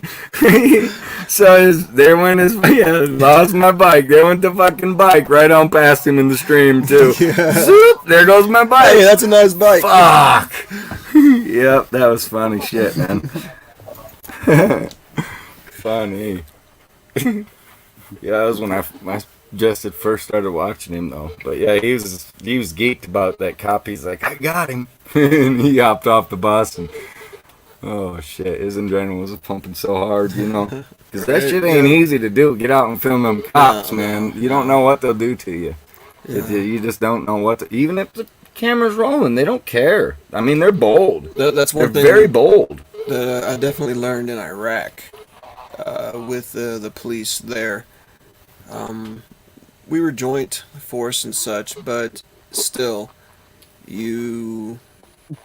So lost my bike. There went the fucking bike right on past him in the stream too. Zoop, there goes my bike. Hey, that's a nice bike. Fuck. Yep, that was funny shit, man. funny. Yeah, that was when I just at first started watching him though. But yeah, he was geeked about that cop. He's like, I got him, and he hopped off the bus and oh shit, his adrenaline was pumping so hard, you know, because that shit ain't easy to do. Get out and film them cops, man. You don't know what they'll do to you. You just don't know what. Even if the camera's rolling, they don't care. I mean, they're bold. That's one They're thing very bold. that I definitely learned in Iraq with the police there. We were joint force and such, but still, you,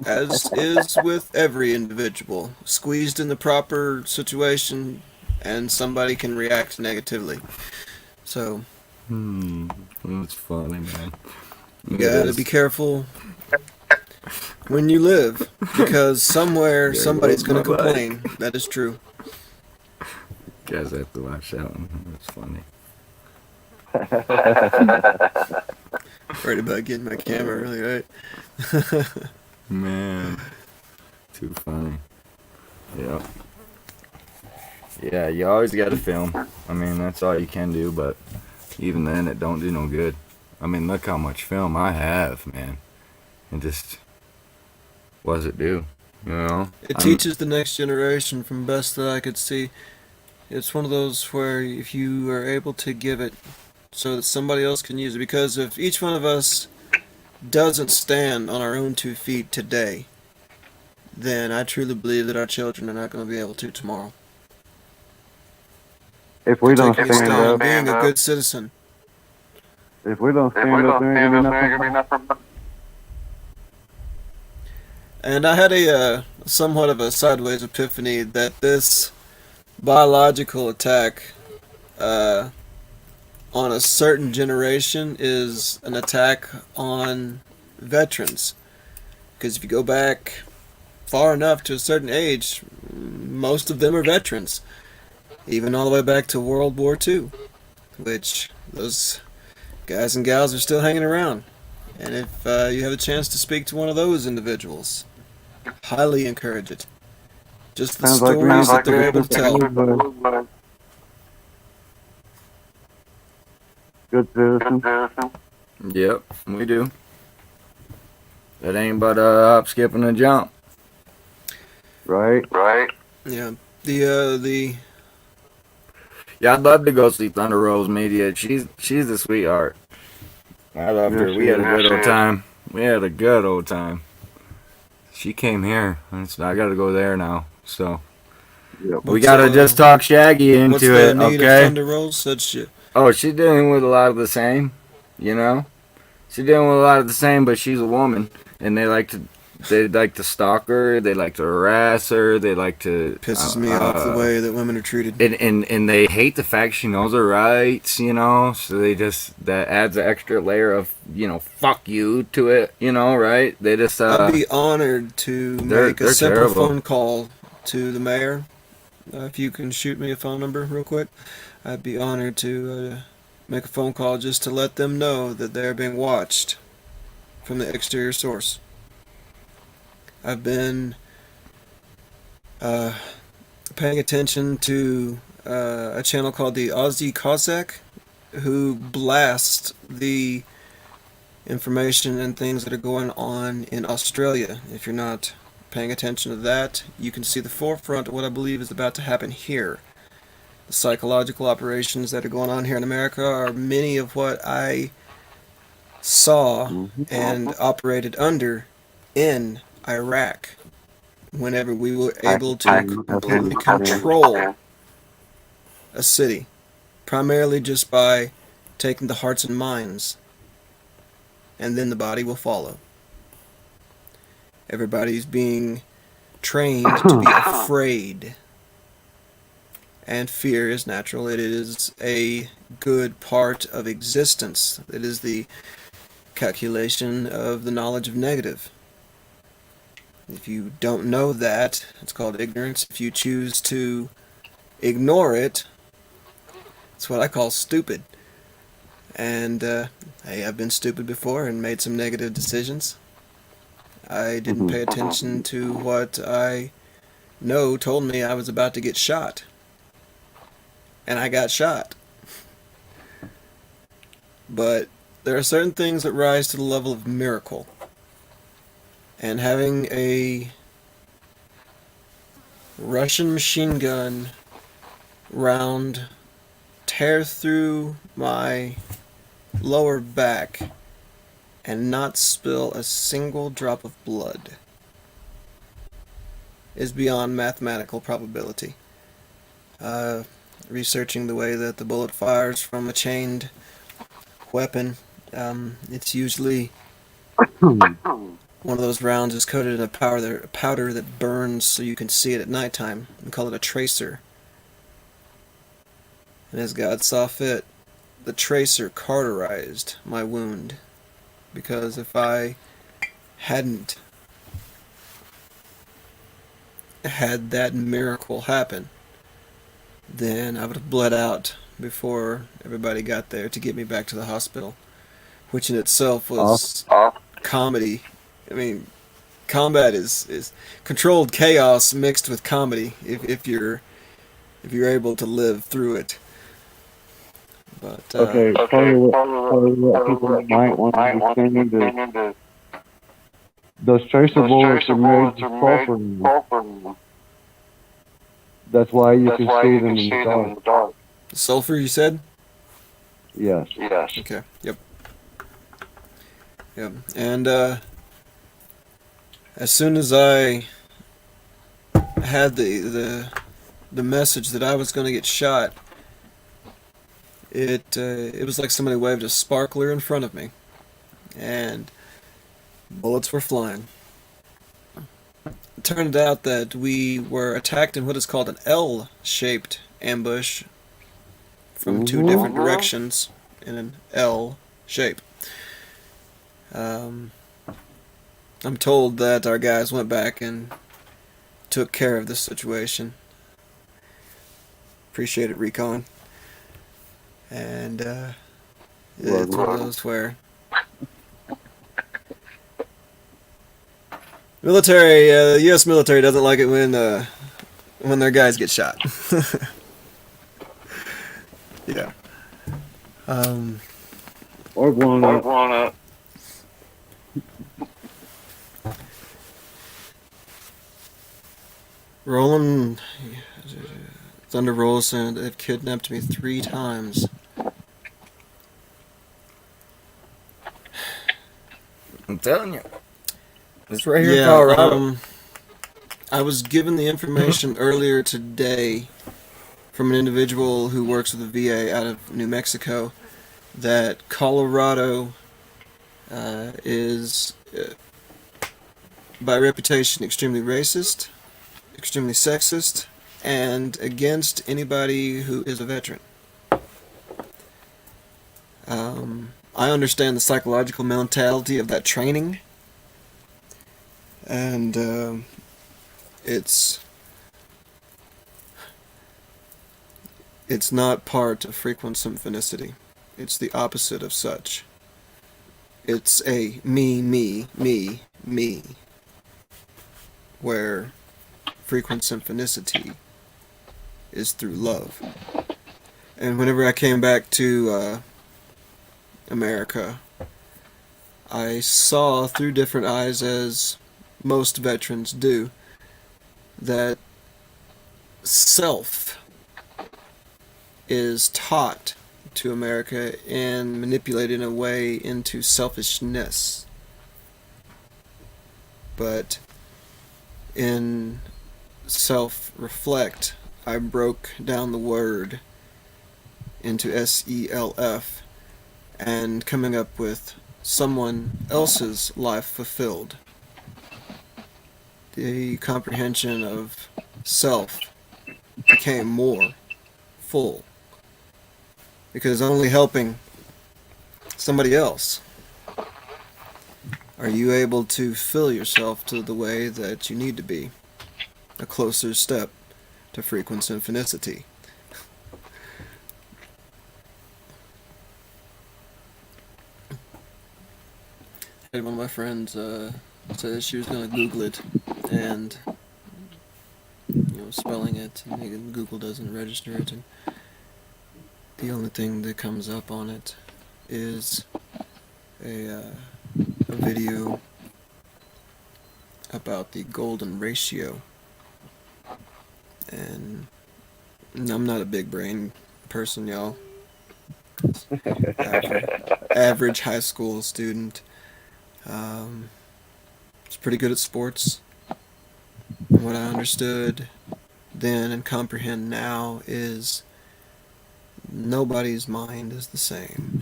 as is with every individual, squeezed in the proper situation, and somebody can react negatively. So That's funny, man. you gotta be careful when you live, because somewhere somebody's gonna complain. That is true. Guys have to watch that one. That's funny. Worried about getting my camera really right. Man, too funny. Yeah. Yeah, you always got to film. I mean, that's all you can do, but even then, it don't do no good. I mean, look how much film I have, man. And just, what does it do? You know? It teaches the next generation from best that I could see. It's one of those where if you are able to give it so that somebody else can use it, because if each one of us doesn't stand on our own 2 feet today, then I truly believe that our children are not going to be able to tomorrow. If we don't Taking a stand stand, up, being a good citizen. if we don't stand up, there ain't gonna be nothing. And I had a somewhat of a sideways epiphany that this biological attack on a certain generation is an attack on veterans. Because if you go back far enough to a certain age, most of them are veterans. Even all the way back to World War II, which those guys and gals are still hanging around. And if you have a chance to speak to one of those individuals, highly encourage it. Just the stories that they're able to tell. Good citizen. Yep, we do. It ain't but a hop, skip, and a jump. Right. Yeah, the Yeah, I'd love to go see Thunder Rose Media. She's a sweetheart. I loved her. We had a good old time. We had a good old time. She came here. I gotta go there now. So Yep. we gotta just talk Shaggy what's into the it, need of okay? Thunder Rolls? Such shit. Oh, she's dealing with a lot of the same, you know. She's dealing with a lot of the same, but she's a woman, and they like to stalk her. They like to harass her. They like to Pisses me off the way that women are treated. and they hate the fact she knows her rights, you know. So that adds an extra layer of fuck you to it, right? They just I'd be honored to make a they're simple terrible. phone call to the mayor. If you can shoot me a phone number real quick, I'd be honored to make a phone call just to let them know that they're being watched from the exterior source. I've been paying attention to a channel called the Aussie Cossack, who blasts the information and things that are going on in Australia. If you're not paying attention to that, you can see the forefront of what I believe is about to happen here. The psychological operations that are going on here in America are many of what I saw and operated under in Iraq whenever we were able to completely control a city, primarily just by taking the hearts and minds, and then the body will follow. Everybody's being trained to be afraid, and fear is natural. It is a good part of existence. It is the calculation of the knowledge of negative. If you don't know that, it's called ignorance. If you choose to ignore it, it's what I call stupid. And, hey, I've been stupid before and made some negative decisions. I didn't pay attention to what I know told me I was about to get shot. and I got shot. But there are certain things that rise to the level of miracle. And having a Russian machine gun round tear through my lower back and not spill a single drop of blood is beyond mathematical probability. Researching the way that the bullet fires from a chained weapon, it's usually one of those rounds is coated in a powder that burns so you can see it at nighttime. We call it a tracer. And as God saw fit, the tracer cauterized my wound. Because if I hadn't had that miracle happen, then I would have bled out before everybody got there to get me back to the hospital. Which in itself was comedy. I mean, combat is controlled chaos mixed with comedy if you're able to live through it. But Okay, part of what people might want to understand is those tracer bullets are made to sulfur. That's why you can see them in the dark. sulfur, you said? Yes. Okay. Yep. And as soon as I had the message that I was going to get shot, it was like somebody waved a sparkler in front of me, and bullets were flying. It turned out that we were attacked in what is called an L-shaped ambush from two different directions in an L shape. I'm told that our guys went back and took care of this situation. Appreciate it, Recon. And it's one of those where military, the U.S. military doesn't like it when their guys get shot. Yeah. Or blown up. Roland, Thunder Rolls said they've kidnapped me 3 times. I'm telling you. It's right here in Yeah, Colorado. I was given the information earlier today from an individual who works with the VA out of New Mexico that Colorado is, by reputation, extremely racist, extremely sexist, and against anybody who is a veteran. I understand the psychological mentality of that training, and it's not part of frequent symphonicity. It's the opposite of such. It's a me, where frequent symphonicity is through love. And whenever I came back to America, I saw through different eyes, as most veterans do, that self is taught to America and manipulated in a way into selfishness. But in self-reflect, I broke down the word into SELF and coming up with someone else's life fulfilled. The comprehension of self became more full because only helping somebody else are you able to fill yourself to the way that you need to be, a closer step to frequent symphonicity. One of my friends said she was going to Google it, and spelling it, and Google doesn't register it, and The only thing that comes up on it is a video about the golden ratio. And I'm not a big brain person, y'all. Average high school student. It's pretty good at sports. What I understood then and comprehend now is nobody's mind is the same.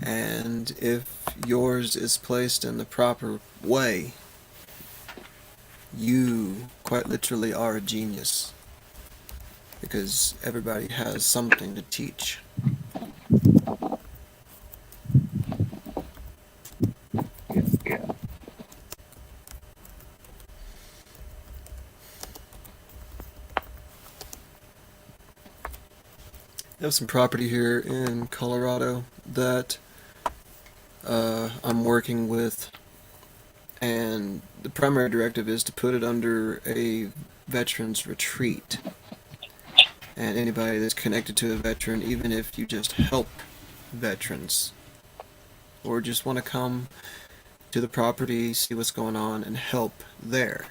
And if yours is placed in the proper way, you quite literally are a genius. Because everybody has something to teach. I have some property here in Colorado that I'm working with, and the primary directive is to put it under a veterans retreat. And anybody that's connected to a veteran, even if you just help veterans, or just want to come to the property, see what's going on, and help there.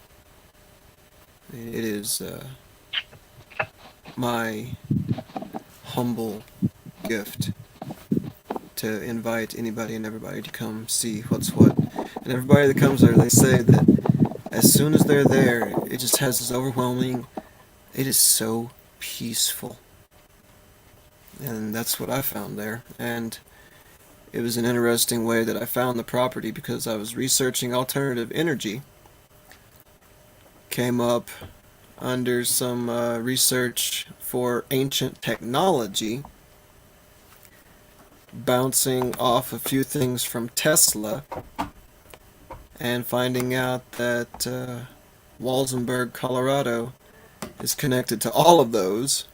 It is my humble gift to invite anybody and everybody to come see what's what. And everybody that comes there, they say that as soon as they're there, it just has this overwhelming, it is so peaceful. And that's what I found there. And it was an interesting way that I found the property, because I was researching alternative energy. Came up under some research for ancient technology, bouncing off a few things from Tesla, and finding out that Walsenburg, Colorado is connected to all of those.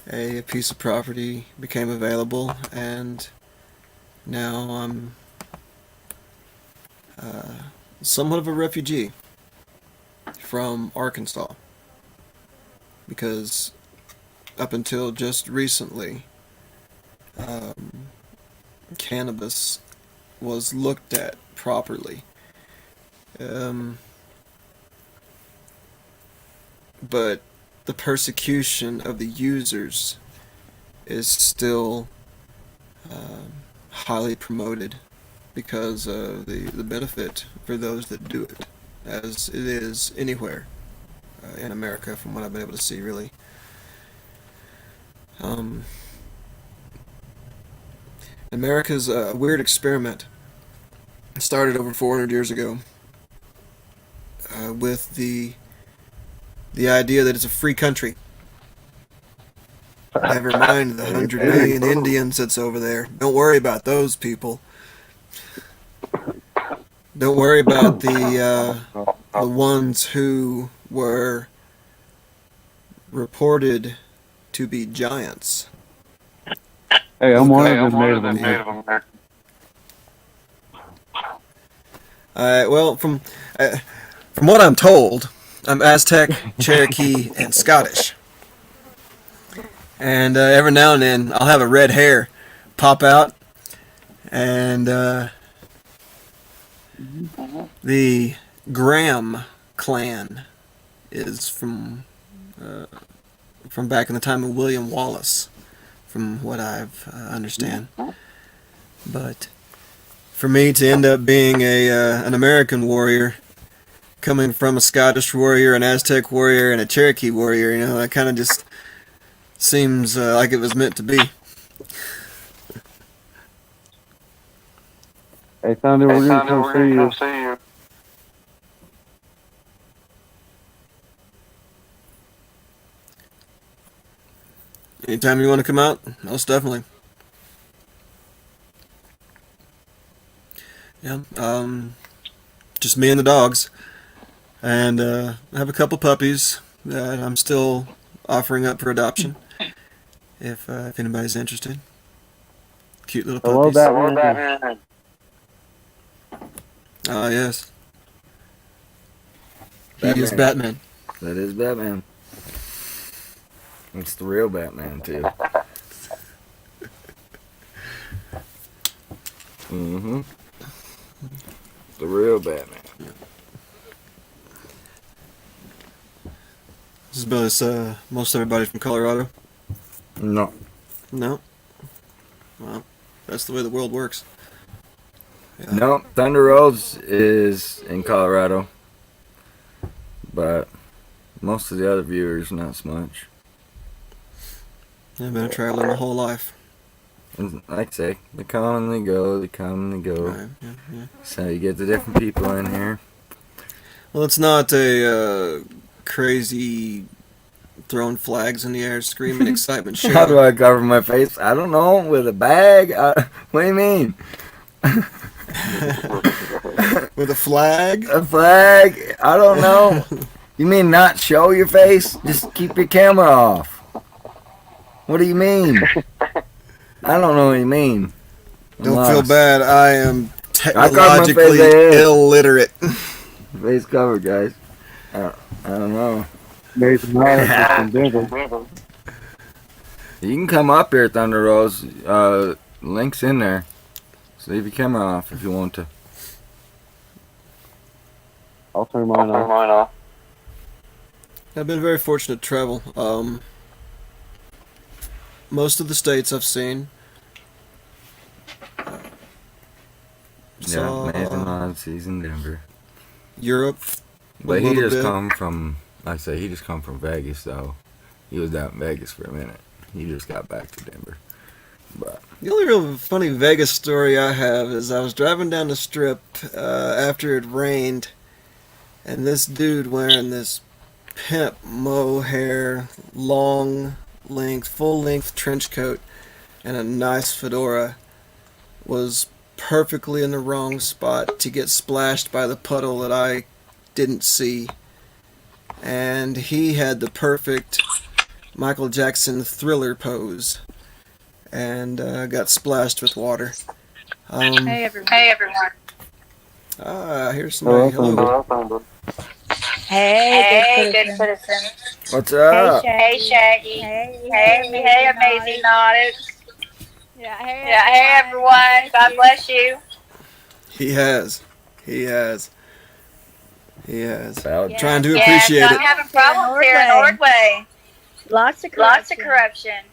A piece of property became available, and now I'm somewhat of a refugee from Arkansas, because up until just recently, cannabis was looked at properly. But the persecution of the users is still highly promoted because of the benefit for those that do it, as it is anywhere in America, from what I've been able to see, really. America's a weird experiment. It started over 400 years ago with the idea that it's a free country. Never mind the 100 million Indians that's over there. Don't worry about those people. Don't worry about the ones who were reported to be giants. Hey, I'm one of them Native Americans. Well, from what I'm told, I'm Aztec, Cherokee, and Scottish. And every now and then, I'll have a red hair pop out, and the Graham clan is from back in the time of William Wallace, from what I've understand. But for me to end up being an American warrior, coming from a Scottish warrior, an Aztec warrior, and a Cherokee warrior, you know, that kind of just seems like it was meant to be. Hey, Thunder, we're gonna come see you. Anytime you want to come out, most definitely. Yeah, just me and the dogs. And I have a couple puppies that I'm still offering up for adoption, if anybody's interested. Cute little puppies. Hello, Batman. Ah, yes. He is Batman. That is Batman. It's the real Batman too. Mm-hmm. The real Batman. This is about most everybody from Colorado. No. No. Well, that's the way the world works. Yeah. No, Thunder Roads is in Colorado. But most of the other viewers, not so much. I've been a traveler my whole life. And like I say, they come and they go, they come and they go. Right. Yeah. So you get the different people in here. Well, it's not a crazy throwing flags in the air, screaming excitement show. How do I cover my face? I don't know. With a bag? What do you mean? With a flag? A flag? I don't know. You mean not show your face? Just keep your camera off. What do you mean? I don't know what you mean. I'm Don't feel lost. bad. I am I covered my technologically face ahead. illiterate. Face covered, guys. I don't know. Nathan Myers from Denver. You can come up here, Thunder Rose. Link's in there. So leave your camera off if you want to. I'll turn mine off. I've been very fortunate to travel. Most of the states I've seen. Yeah, Nathan Odyssey's in Denver. Europe. But A he little just bit. come from, like I say, he just come from Vegas, though. He was down in Vegas for a minute. He just got back to Denver. But The only real funny Vegas story I have is I was driving down the strip after it rained, and this dude wearing this pimp mohair, long length, full length trench coat, and a nice fedora was perfectly in the wrong spot to get splashed by the puddle that I didn't see. And he had the perfect Michael Jackson Thriller pose and got splashed with water. Hey everyone. Here's somebody. Hello. Hey, good citizen. what's up? Hey, Shaggy. Hey, amazing audits. Yeah, Hey, everyone. God bless you. He has. Proud. Yeah. Trying to Yeah, appreciate so it. I'm having problems here in Ordway. Lots of Corruption.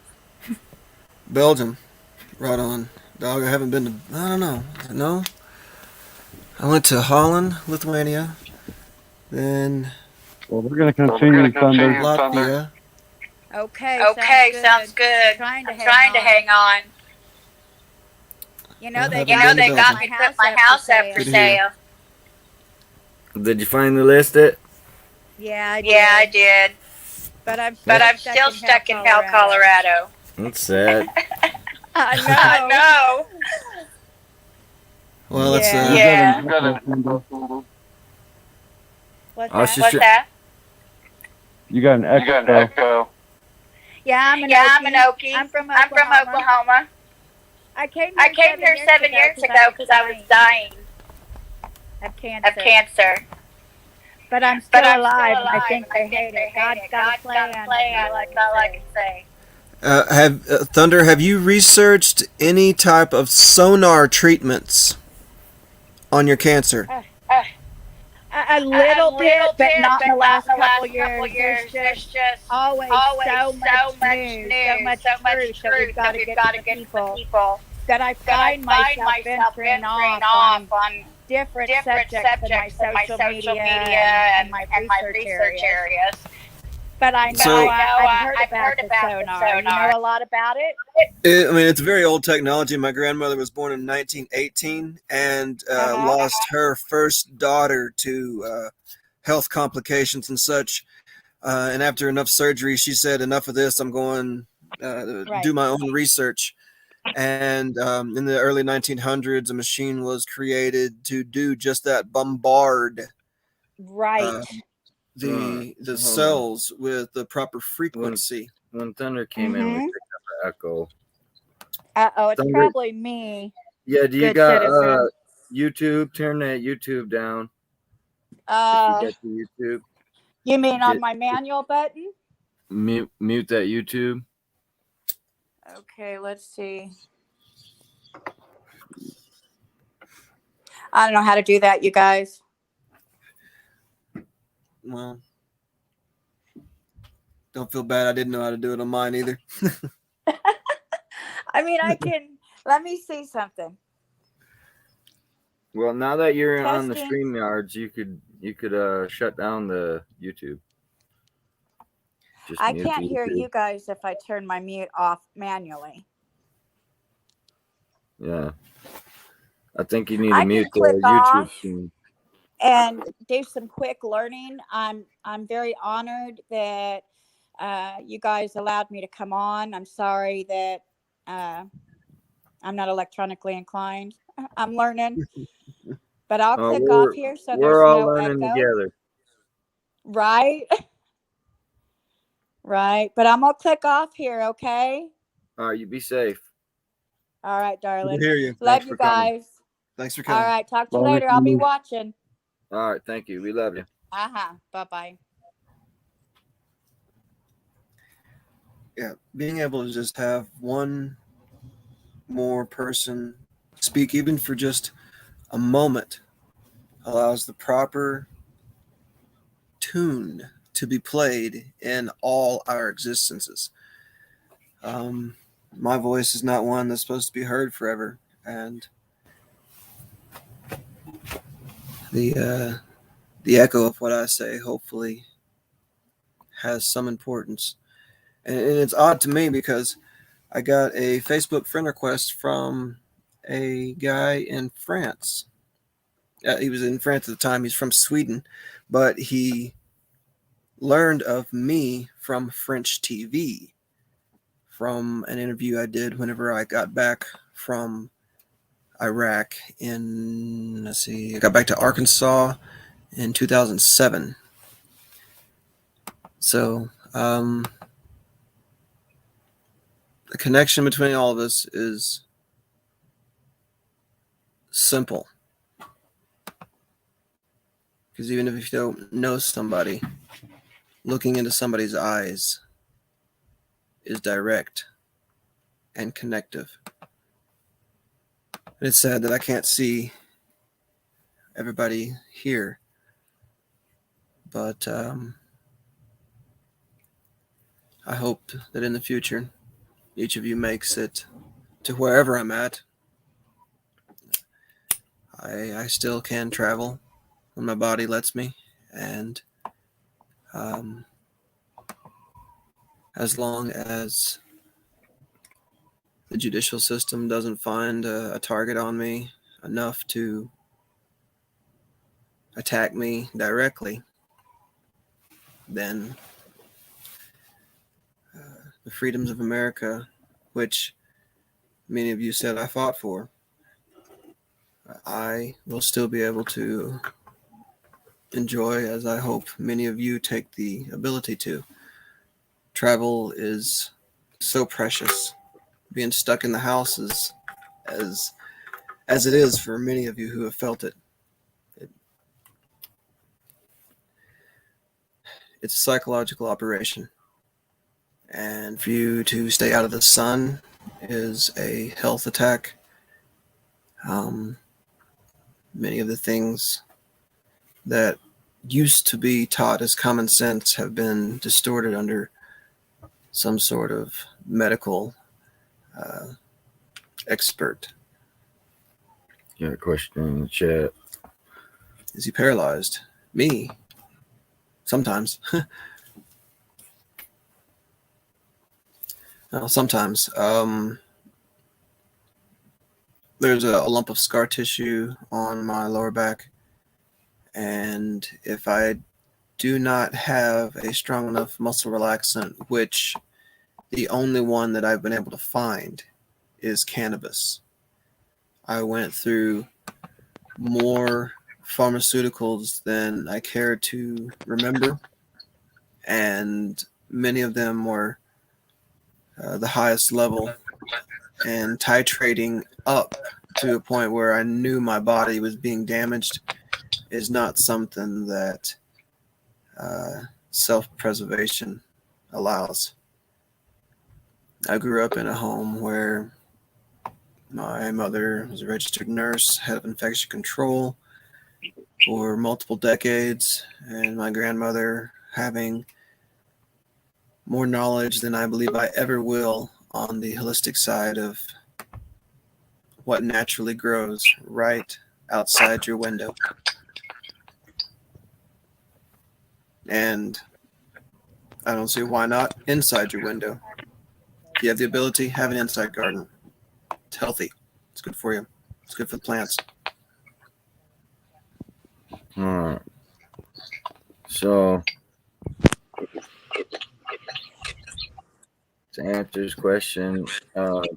Belgium. Right on. Dog, I haven't been to. I don't know. No. I went to Holland, Lithuania, then Well, we're gonna continue Thunder. Latvia. Okay, sounds good. Trying to I'm trying to hang on. You know they You know, they got me to put my house up for Good to hear. sale. Did you finally list it? Yeah, I did. Yeah, I did. But I'm still stuck in Hell, Colorado. That's sad. I know. No. Well, that's Yeah. What's I was that? just What's that? You got an echo. Yeah, I'm an Okie. I'm from Oklahoma. I came here 7 years ago because I was dying of cancer. of cancer. But I'm still alive. And I think they hate it. God's got a plan. That's all I can say. Thunder, have you researched any type of sonar treatments on your cancer? A little bit, but not in the last couple years. There's just always so much news, so much truth that we've got to get to the people. That I find myself venturing off on different subjects in my social media and my research areas. But I know So- I've heard about the sonar. You know a lot about it? It's very old technology. My grandmother was born in 1918 and lost her first daughter to health complications and such. And after enough surgery, she said, "Enough of this. I'm going do my own research." And in the early 1900s, a machine was created to do just that: bombard Right. the Hold on. cells with the proper frequency. When Thunder came in, we picked up an echo. It's Thunder- probably me. Yeah, do you Good got citizen. YouTube? Turn that YouTube down. If you get to YouTube. You mean on Get- my manual button? mute that YouTube. Okay, let's see. I don't know how to do that, you guys. Well, don't feel bad. I didn't know how to do it on mine either. I mean, I can. Let me see something. Well, now that you're on the Testing. StreamYards, you could shut down the YouTube. Just I mute can't the hear YouTube. you guys if I turn my mute off manually. Yeah. I think you need I to can mute the click YouTube off. stream. And do some quick learning. I'm very honored that you guys allowed me to come on. I'm sorry that I'm not electronically inclined. I'm learning, but I'll click off here so there's We're all no learning echo. together. Right, right. But I'm gonna click off here. Okay. All right, you be safe. All right, Good to darling. hear you. Love Thanks you for coming. guys. Thanks for All coming. right. Talk to you Love you later. I'll be too. watching. All right, thank you. We love you. Bye bye. Yeah, being able to just have one more person speak, even for just a moment, allows the proper tune to be played in all our existences. My voice is not one that's supposed to be heard forever, and the echo of what I say hopefully has some importance. And it's odd to me because I got a Facebook friend request from a guy in France. He was in France at the time. He's from Sweden, but he learned of me from French TV, from an interview I did whenever I got back from Iraq I got back to Arkansas in 2007. So, the connection between all of us is simple. Because even if you don't know somebody, looking into somebody's eyes is direct and connective. And it's sad that I can't see everybody here, but I hope that in the future, each of you makes it to wherever I'm at. I still can travel when my body lets me, and as long as the judicial system doesn't find a target on me enough to attack me directly, then the freedoms of America, which many of you said I fought for, I will still be able to enjoy, as I hope many of you take the ability to. Travel is so precious. Being stuck in the house is as it is for many of you who have felt it. It's a psychological operation. And for you to stay out of the sun is a health attack. Many of the things that used to be taught as common sense have been distorted under some sort of medical expert. Got a question in the chat. Is he paralyzed? Me. Sometimes. Well, sometimes. There's a lump of scar tissue on my lower back, and if I do not have a strong enough muscle relaxant, which the only one that I've been able to find is cannabis. I went through more pharmaceuticals than I care to remember, and many of them were the highest level, and titrating up to a point where I knew my body was being damaged is not something that self-preservation allows. I grew up in a home where my mother was a registered nurse, head of infection control for multiple decades, and my grandmother having more knowledge than I believe I ever will on the holistic side of what naturally grows right outside your window. And I don't see why not inside your window. If you have the ability, have an inside garden. It's healthy. It's good for you. It's good for the plants. All right. So, to answer his question,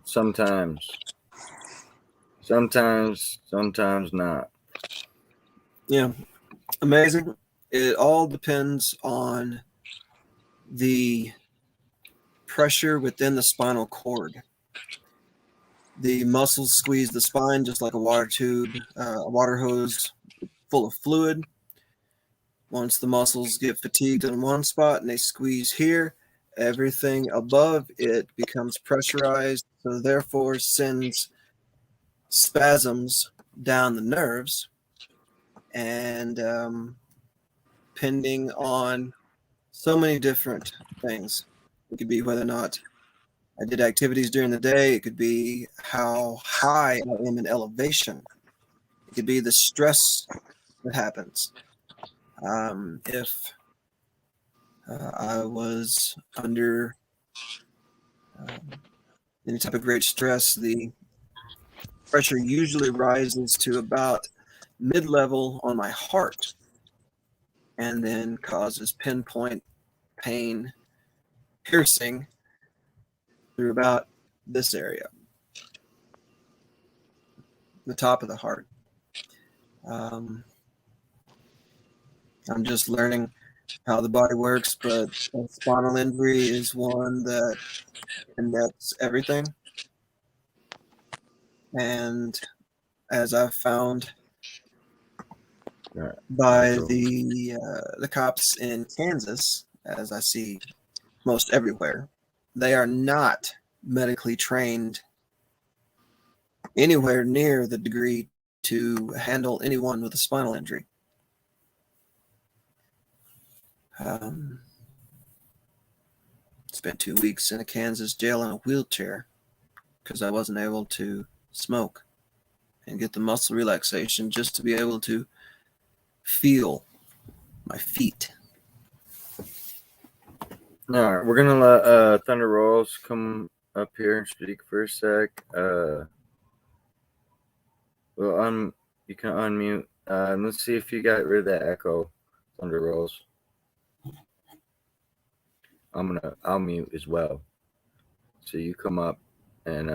sometimes not. Yeah. Amazing. It all depends on the pressure within the spinal cord. The muscles squeeze the spine just like a water tube, a water hose full of fluid. Once the muscles get fatigued in one spot and they squeeze here, everything above it becomes pressurized, so therefore sends spasms down the nerves. And depending on so many different things, it could be whether or not I did activities during the day. It could be how high I am in elevation. It could be the stress that happens. If I was under any type of great stress, the pressure usually rises to about mid-level on my heart and then causes pinpoint pain, piercing through about this area, the top of the heart. I'm just learning how the body works, but a spinal injury is one that connects everything. And as I've found Right. by the cops in Kansas, as I see most everywhere, they are not medically trained anywhere near the degree to handle anyone with a spinal injury. Spent 2 weeks in a Kansas jail in a wheelchair because I wasn't able to smoke and get the muscle relaxation just to be able to feel my feet. All right, we're gonna let Thunder Rolls come up here and speak for a sec. Well, you can unmute. And let's see if you got rid of that echo, Thunder Rolls. I'll mute as well. So you come up and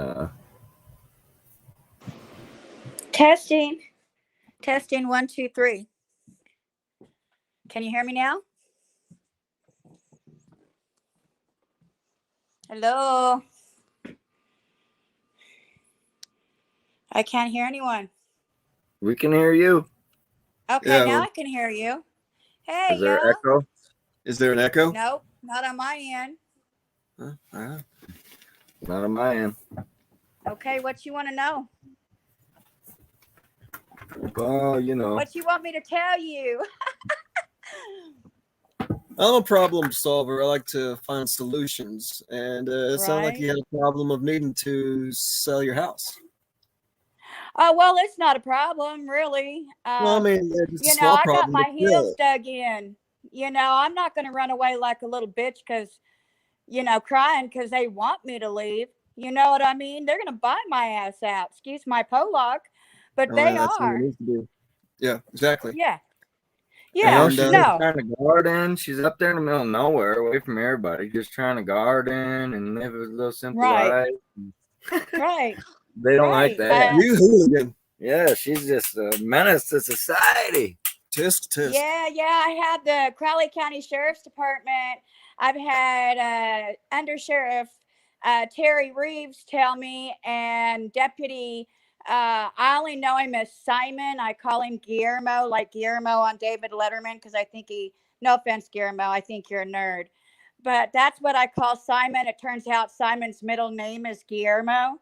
Testing. 1, 2, 3. Can you hear me now? Hello. I can't hear anyone. we can hear you. Okay, Yeah, now well- I can hear you. Hey, Is there y'all. echo? Is there an echo? Nope, not on my end. Huh? All right. Not on my end. Okay, what you want to know? Well, you know. What you want me to tell you? I'm a problem solver. I like to find solutions, and it sounded like you had a problem of needing to sell your house. Oh, well, it's not a problem, really. Well, I mean, it's a You know, small I got problem. my but still. heels dug in. You know, I'm not going to run away like a little bitch because, you know, crying because they want me to leave. You know what I mean? They're going to buy my ass out. Excuse my Pollock, but Oh, they yeah, that's what it are. needs to do. Yeah, exactly. Yeah. You Yeah. know, And, she's No. trying to garden. She's up there in the middle of nowhere, away from everybody, just trying to garden and live a little simple Right. life. Right. They don't like Right, that. You hooligan. Yeah, she's just a menace to society. Tisk, tisk. Yeah. I had the Crowley County Sheriff's Department. I've had Undersheriff Terry Reeves tell me, and Deputy, I only know him as Simon. I call him Guillermo, like Guillermo on David Letterman, because I think no offense, Guillermo, I think you're a nerd. but that's what I call Simon. It turns out Simon's middle name is Guillermo.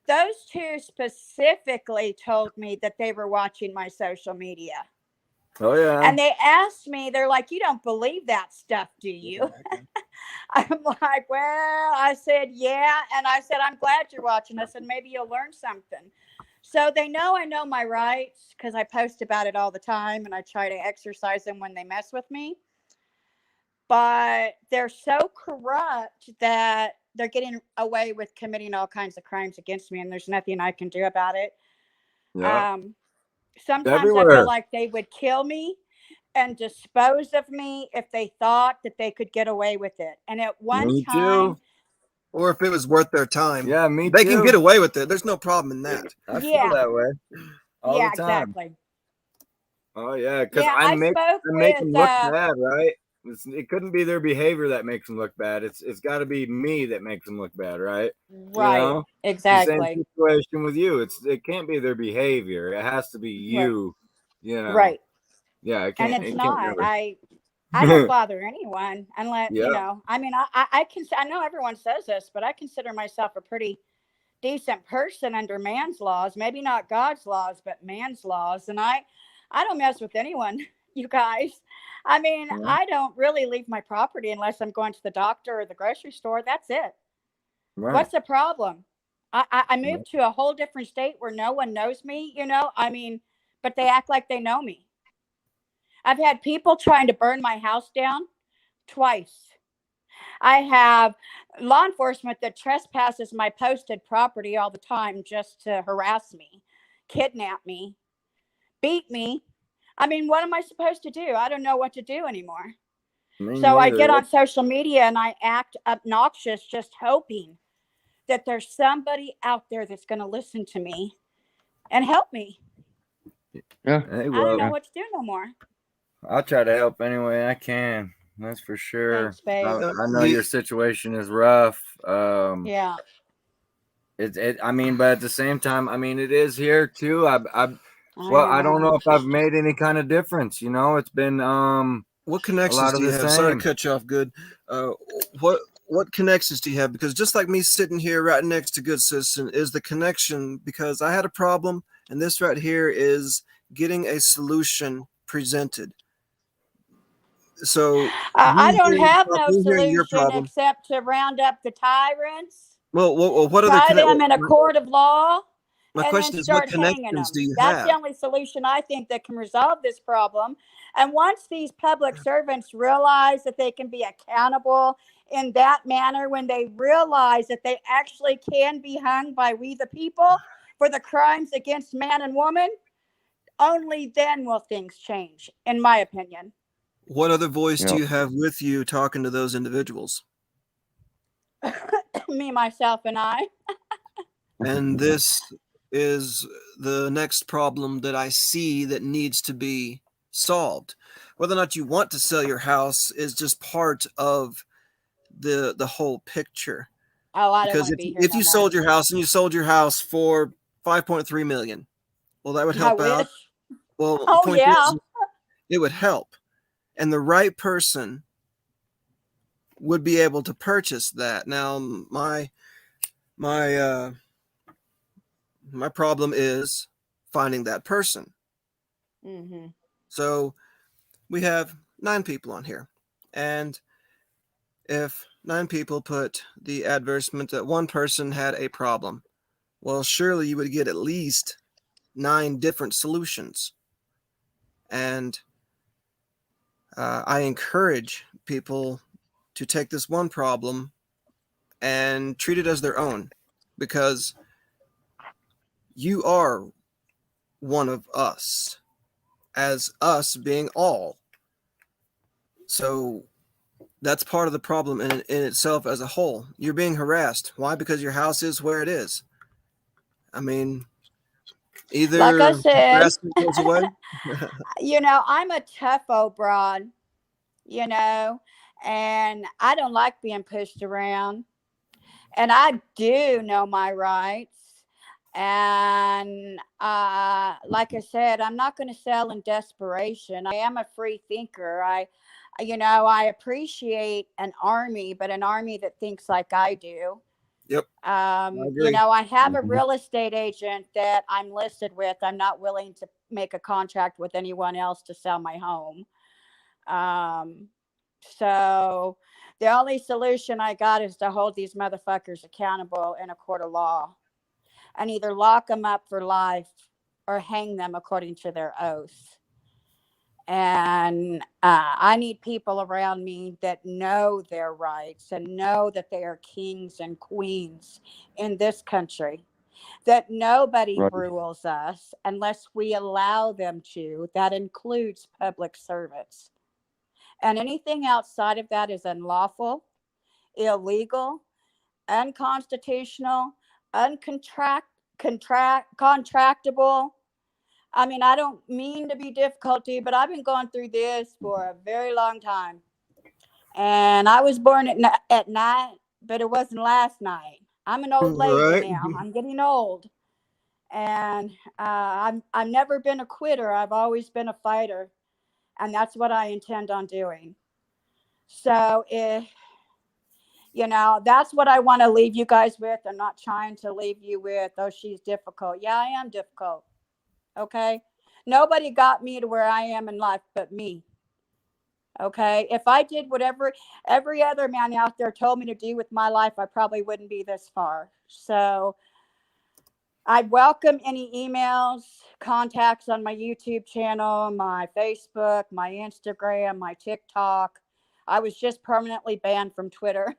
Those two specifically told me that they were watching my social media. Oh yeah. And they asked me, they're like, you don't believe that stuff, do you? I'm like, well, I said, yeah. And I said, I'm glad you're watching us and maybe you'll learn something. So they know I know my rights because I post about it all the time and I try to exercise them when they mess with me. But they're so corrupt that they're getting away with committing all kinds of crimes against me and there's nothing I can do about it. Yeah. Sometimes I Everywhere. feel like they would kill me and dispose of me if they thought that they could get away with it. And at one Me time, too. Or if it was worth their time. Yeah, me They too. can get away with it. There's no problem in that. I feel yeah, that way all yeah, the time. exactly. Oh yeah, because Yeah, I I make spoke them make them with, look bad, right? It couldn't be their behavior that makes them look bad. It's got to be me that makes them look bad, right? right, You know, the exactly, same situation with you. It can't be their behavior. It has to be you. You know, right. yeah. It And can't. it's It can't not. never. I don't bother anyone unless, you Yeah. know, I mean, I know everyone says this, but I consider myself a pretty decent person under man's laws, maybe not God's laws, but man's laws. And I don't mess with anyone, you guys. I mean, Yeah. I don't really leave my property unless I'm going to the doctor or the grocery store. That's it. Right. What's the problem? I moved to a whole different state where no one knows me, you know, I mean, but they act like they know me. I've had people trying to burn my house down twice. I have law enforcement that trespasses my posted property all the time just to harass me, kidnap me, beat me. I mean, what am I supposed to do? I don't know what to do anymore. Me So I neither. get on social media and I act obnoxious, just hoping that there's somebody out there that's going to listen to me and help me. Yeah. Hey, I don't well, know what to do no more. I'll try to help any way I can. That's for sure. Thanks, babe. I know your situation is rough. Yeah. I mean, but at the same time, I mean, it is here too. Well, I don't know. know if I've made any kind of difference. You know, it's been What a connections lot of do you the have? Sorry to same. cut you off, Good. What connections do you have? Because just like me sitting here right next to Good Citizen is the connection, because I had a problem, and this right here is getting a solution presented. So I you don't hearing have stuff, no you hearing your solution problem. except to round up the tyrants, Well, what other try them in a court of law, My and question then is, what start hanging them. connections do you That's have? the only solution I think that can resolve this problem. And once these public servants realize that they can be accountable in that manner, when they realize that they actually can be hung by we the people for the crimes against man and woman, only then will things change, in my opinion. What other voice do Yeah. you have with you talking to those individuals? Me, myself, and I. And this is the next problem that I see that needs to be solved. Whether or not you want to sell your house is just part of the whole picture. Oh, I don't Because want to be here. if no you more. sold your house and you sold your house for 5.3 million, well, that would I help out. wish. Well, the Oh, point yeah. is, it would help, and the right person would be able to purchase that. Now, my problem is finding that person. Mm-hmm. So we have 9 people on here, and if 9 people put the advertisement that one person had a problem, well, surely you would get at least 9 different solutions. And I encourage people to take this one problem and treat it as their own, because you are one of us, as us being all. So that's part of the problem in itself as a whole. You're being harassed. Why? Because your house is where it is. I mean, either Like I said, harassment goes away. you know, I'm a tough old broad, you know, and I don't like being pushed around. And I do know my rights. And like I said, I'm not going to sell in desperation. I am a free thinker. I appreciate an army, but an army that thinks like I do. Yep. agree. I have a real estate agent that I'm listed with. I'm not willing to make a contract with anyone else to sell my home. So the only solution I got is to hold these motherfuckers accountable in a court of law and either lock them up for life or hang them according to their oath. And I need people around me that know their rights and know that they are kings and queens in this country, that nobody Right. rules us unless we allow them to. That includes public servants. And anything outside of that is unlawful, illegal, unconstitutional, contractable. I mean, I don't mean to be difficulty, but I've been going through this for a very long time. And I was born at night, but it wasn't last night. I'm an old lady Right. now. I'm getting old. And I've never been a quitter. I've always been a fighter. And that's what I intend on doing. So that's what I want to leave you guys with. I'm not trying to leave you with, oh, she's difficult. Yeah, I am difficult. Okay. Nobody got me to where I am in life but me. Okay. If I did whatever every other man out there told me to do with my life, I probably wouldn't be this far. So I welcome any emails, contacts on my YouTube channel, my Facebook, my Instagram, my TikTok. I was just permanently banned from Twitter.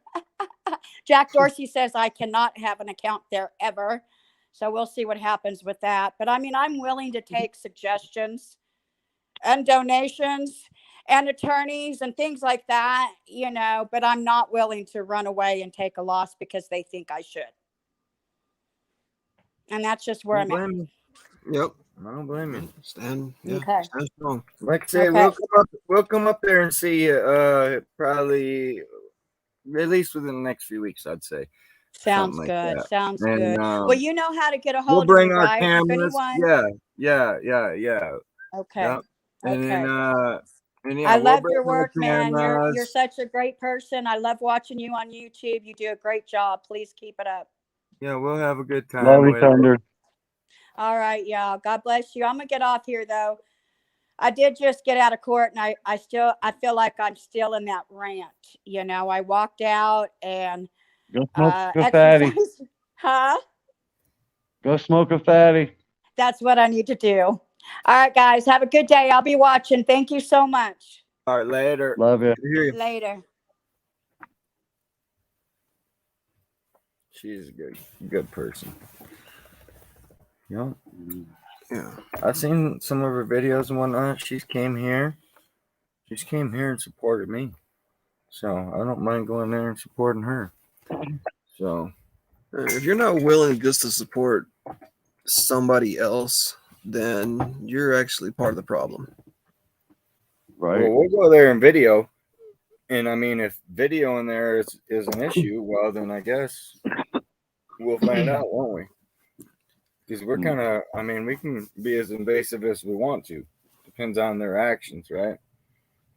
Jack Dorsey says I cannot have an account there ever. So we'll see what happens with that. But I mean, I'm willing to take suggestions and donations and attorneys and things like that, but I'm not willing to run away and take a loss because they think I should. And that's just where I'm at. Yep. I don't blame you. Stand Okay. strong. Like I say, Okay. we'll come up there and see you probably at least within the next few weeks, I'd say. Sounds Something like good. that. Sounds And, good. Well, you know how to get a we'll hold bring of me, our right? If cameras. anyone. Yeah. Okay. Yep. And Okay. then I we'll love bring your our work, man. You're cameras. such a great person. I love watching you on YouTube. You do a great job. Please keep it up. Yeah, we'll have a good time. Love you, with it. Thunder. All right, y'all. God bless you. I'm gonna get off here though. I did just get out of court, and I feel like I'm still in that rant. I walked out and Go smoke a fatty. exercised. Huh? Go smoke a fatty. That's what I need to do. All right, guys. Have a good day. I'll be watching. Thank you so much. All right, later. Love you. Good to hear you. Later. She's a good person. Yeah. Yeah. I've seen some of her videos and whatnot. She came here and supported me. So I don't mind going there and supporting her. So If you're not willing just to support somebody else, then you're actually part of the problem. Right. well, we'll go there and video. And I mean, if video in there is an issue, well, then I guess we'll find out, won't we? Because we're kind of, I mean, we can be as invasive as we want to. Depends on their actions, right?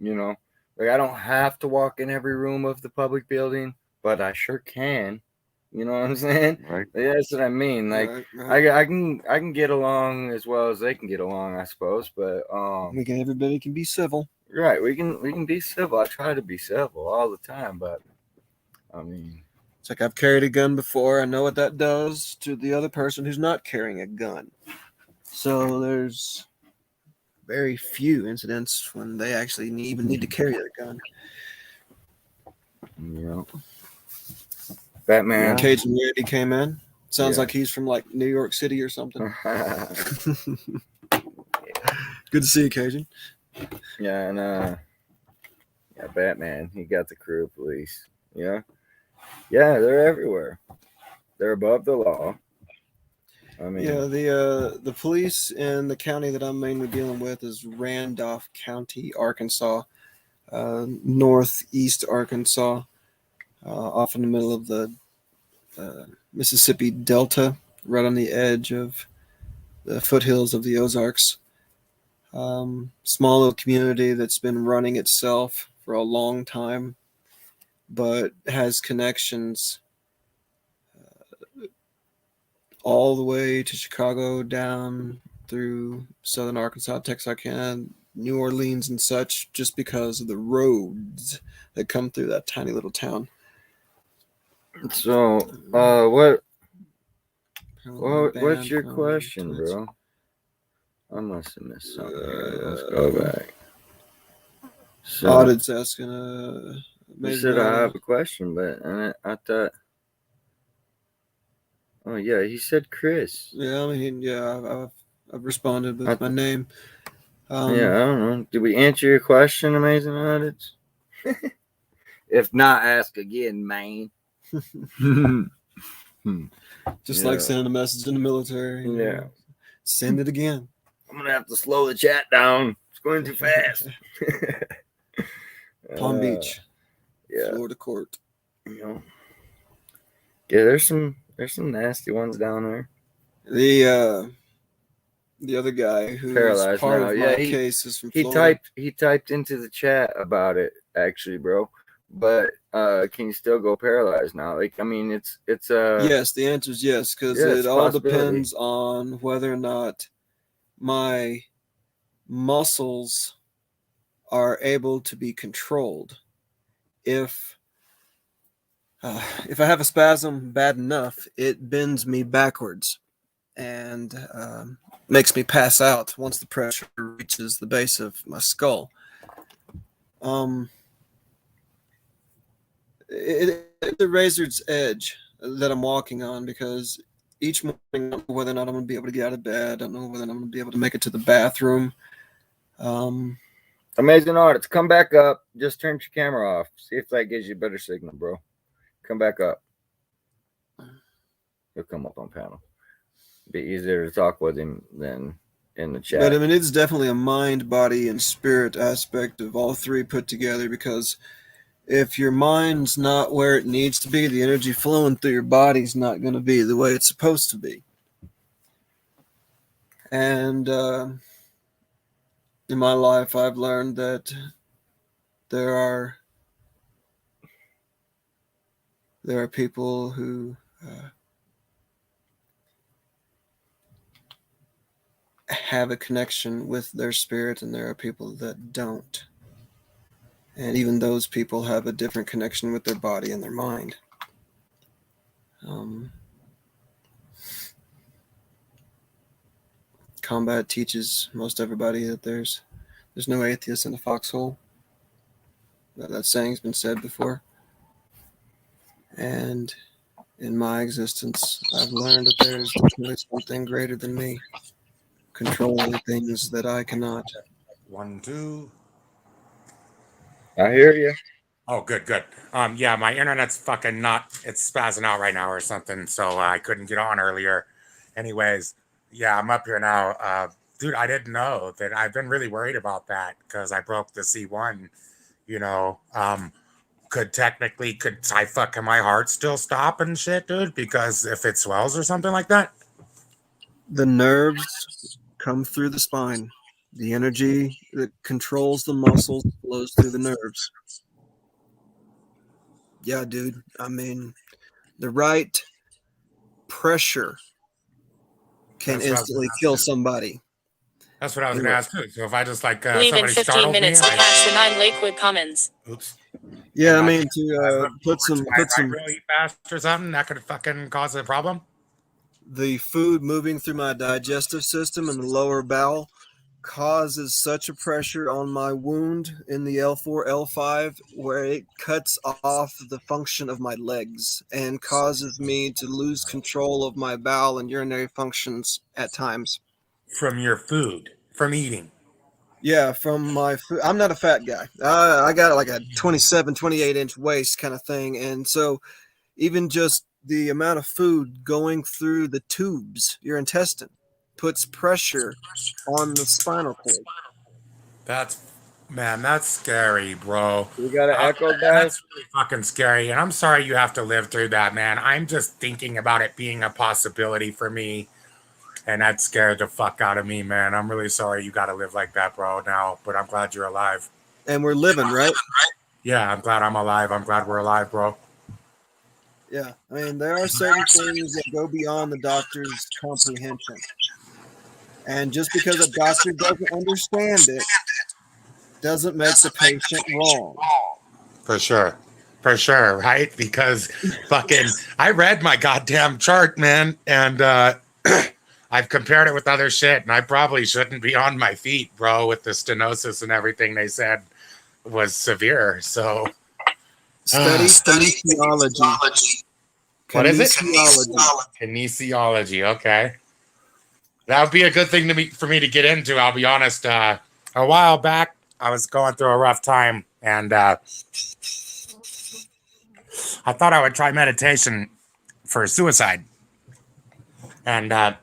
Like I don't have to walk in every room of the public building, but I sure can. You know what I'm saying? Right. Yeah, that's what I mean. Like Right. I can get along as well as they can get along, I suppose. But Everybody can be civil. right, we can be civil. I try to be civil all the time, but I mean, It's like I've carried a gun before. I know what that does to the other person who's not carrying a gun. So there's very few incidents when they actually even need to carry a gun. Batman. Cajun Randy came in. Sounds Yeah. like he's from like New York City or something. Good to see you, Cajun. Yeah, and Batman. He got the crew of police. Yeah, they're everywhere. They're above the law. I mean, Yeah, the police in the county that I'm mainly dealing with is Randolph County, Arkansas, northeast Arkansas, off in the middle of the Mississippi Delta. right on the edge of the foothills of the Ozarks. Small little community that's been running itself for a long time, but has connections all the way to Chicago, down through southern Arkansas, Texarkana, New Orleans, and such, just because of the roads that come through that tiny little town. So, what's your question, bro? I must have missed something here. Let's go back. So, Audit's asking, you said I have a question, but I thought. Oh yeah, he said Chris. Yeah, I mean, yeah, I've responded with my name. Yeah, I don't know. Did we answer your question, Amazing Audits? If not, ask again, man. Just like sending a message in the military. Yeah. Send it again. I'm gonna have to slow the chat down. It's going too fast. Palm Beach, yeah, Florida court. You know, yeah. There's some nasty ones down there. The other guy who Paralyzed is part now. of my case is from Florida. He typed into the chat about it actually, bro. But can you still go paralyzed now? Like, I mean, it's yes. The answer is yes, because it all depends on whether or not my muscles are able to be controlled. If I have a spasm bad enough, it bends me backwards and makes me pass out once the pressure reaches the base of my skull. It's a razor's edge that I'm walking on, because each morning I don't know whether or not I'm going to be able to get out of bed. I don't know whether or not I'm going to be able to make it to the bathroom. Amazing Audits, come back up. Just turn your camera off. See if that gives you a better signal, bro. Come back up. He'll come up on panel. Be easier to talk with him than in the chat. But I mean, it's definitely a mind, body, and spirit aspect of all three put together, because if your mind's not where it needs to be, the energy flowing through your body's not going to be the way it's supposed to be. And in my life, I've learned that there are people who have a connection with their spirit, and there are people that don't. And even those people have a different connection with their body and their mind. Combat teaches most everybody that there's no atheist in a foxhole. That saying's been said before. And in my existence, I've learned that there's definitely something greater than me, controlling things that I cannot. 1, 2. I hear you. Oh, good. Yeah, my internet's fucking it's spazzing out right now or something, so I couldn't get on earlier. Anyways, yeah, I'm up here now. Dude, I didn't know that. I've been really worried about that because I broke the C1, you know. Could my heart still stop and shit, dude? Because if it swells or something like that? The nerves come through the spine. The energy that controls the muscles flows through the nerves. Yeah, dude. I mean, the right pressure can instantly kill somebody. That's what I was going to ask too. So if I just like leave in 15 minutes to catch the 9 Lakewood Commons. Oops. Yeah, I mean, to put some really fast or something that could fucking cause a problem. The food moving through my digestive system and the lower bowel causes such a pressure on my wound in the L4, L5, where it cuts off the function of my legs and causes me to lose control of my bowel and urinary functions at times. From your food, from eating. Yeah, from my food. I'm not a fat guy. I got like a 27, 28-inch waist kind of thing. And so even just the amount of food going through the tubes, your intestine, puts pressure on the spinal cord. That's Man, that's scary, bro. We got an echo, guys. That's really fucking scary. And I'm sorry you have to live through that, man. I'm just thinking about it being a possibility for me. And that scared the fuck out of me, man. I'm really sorry you got to live like that, bro, now. But I'm glad you're alive. And we're living, right? Yeah, I'm glad I'm alive. I'm glad we're alive, bro. Yeah. I mean, there are certain things that go beyond the doctor's comprehension. And just because a doctor doesn't understand it doesn't make the patient wrong. For sure. For sure, right? Because fucking, I read my goddamn chart, man, and I've compared it with other shit, and I probably shouldn't be on my feet, bro, with the stenosis and everything they said was severe. So, Study kinesiology. what is it? Kinesiology. Kinesiology. Okay, that would be a good thing for me to get into. I'll be honest. A while back, I was going through a rough time, and I thought I would try meditation for suicide, and I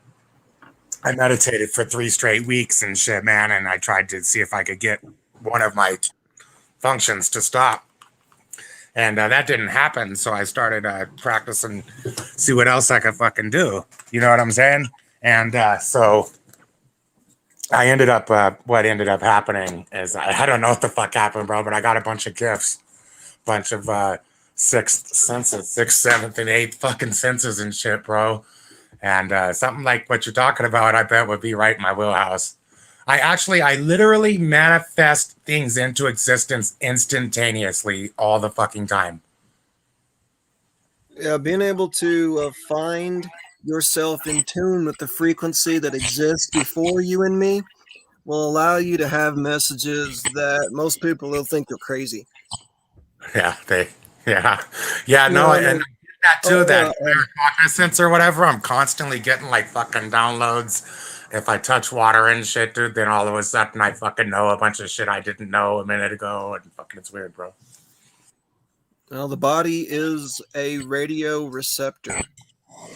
meditated for 3 straight weeks and shit, man. And I tried to see if I could get one of my functions to stop, and that didn't happen. So I started practicing, see what else I could fucking do. You know what I'm saying? And so I ended up, what ended up happening is I don't know what the fuck happened, bro, but I got a bunch of gifts, bunch of sixth senses, sixth, seventh, and eighth fucking senses and shit, bro. And something like what you're talking about, I bet would be right in my wheelhouse. I literally manifest things into existence instantaneously all the fucking time. Yeah, being able to find yourself in tune with the frequency that exists before you and me will allow you to have messages that most people will think you're crazy. Yeah, no, and that too, that cognizance or whatever, I'm constantly getting like fucking downloads. If I touch water and shit, dude, then all of a sudden I fucking know a bunch of shit I didn't know a minute ago, and fucking it's weird, bro. Well, the body is a radio receptor,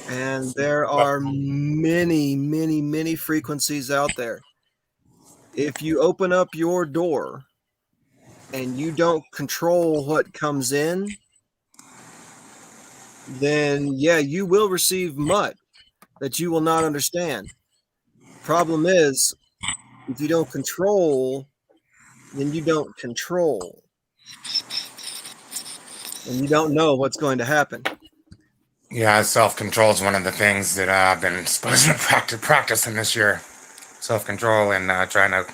and there are many, many, many frequencies out there. If you open up your door and you don't control what comes in, then yeah, you will receive much that you will not understand. Problem is, if you don't control, then you don't control. And you don't know what's going to happen. Yeah, self-control is one of the things that I've been supposed to practicing this year. Self-control and trying to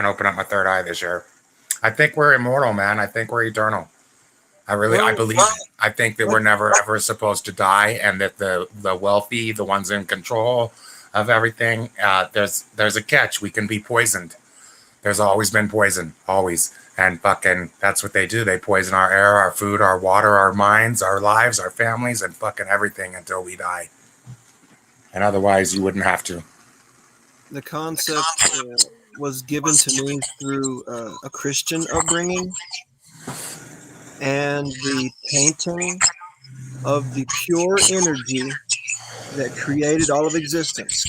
open up my third eye this year. I think we're immortal, man. I think we're eternal. I believe it. I think that we're never ever supposed to die, and that the wealthy, the ones in control of everything, there's a catch. We can be poisoned. There's always been poison, always. And fucking, that's what they do. They poison our air, our food, our water, our minds, our lives, our families, and fucking everything until we die. And otherwise, you wouldn't have to. The concept was given to me through a Christian upbringing, and the painting of the pure energy that created all of existence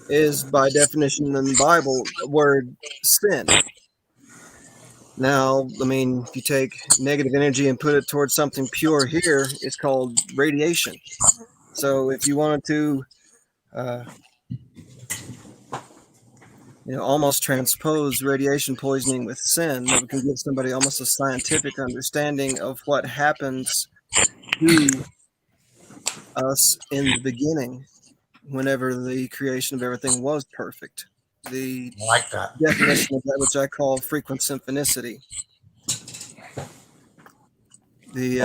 is, by definition in the Bible, the word sin. Now, I mean, if you take negative energy and put it towards something pure here, it's called radiation. So if you wanted to, almost transpose radiation poisoning with sin, we can give somebody almost a scientific understanding of what happens to us in the beginning, whenever the creation of everything was perfect. The I like that definition of that, which I call frequent symphonicity. Go,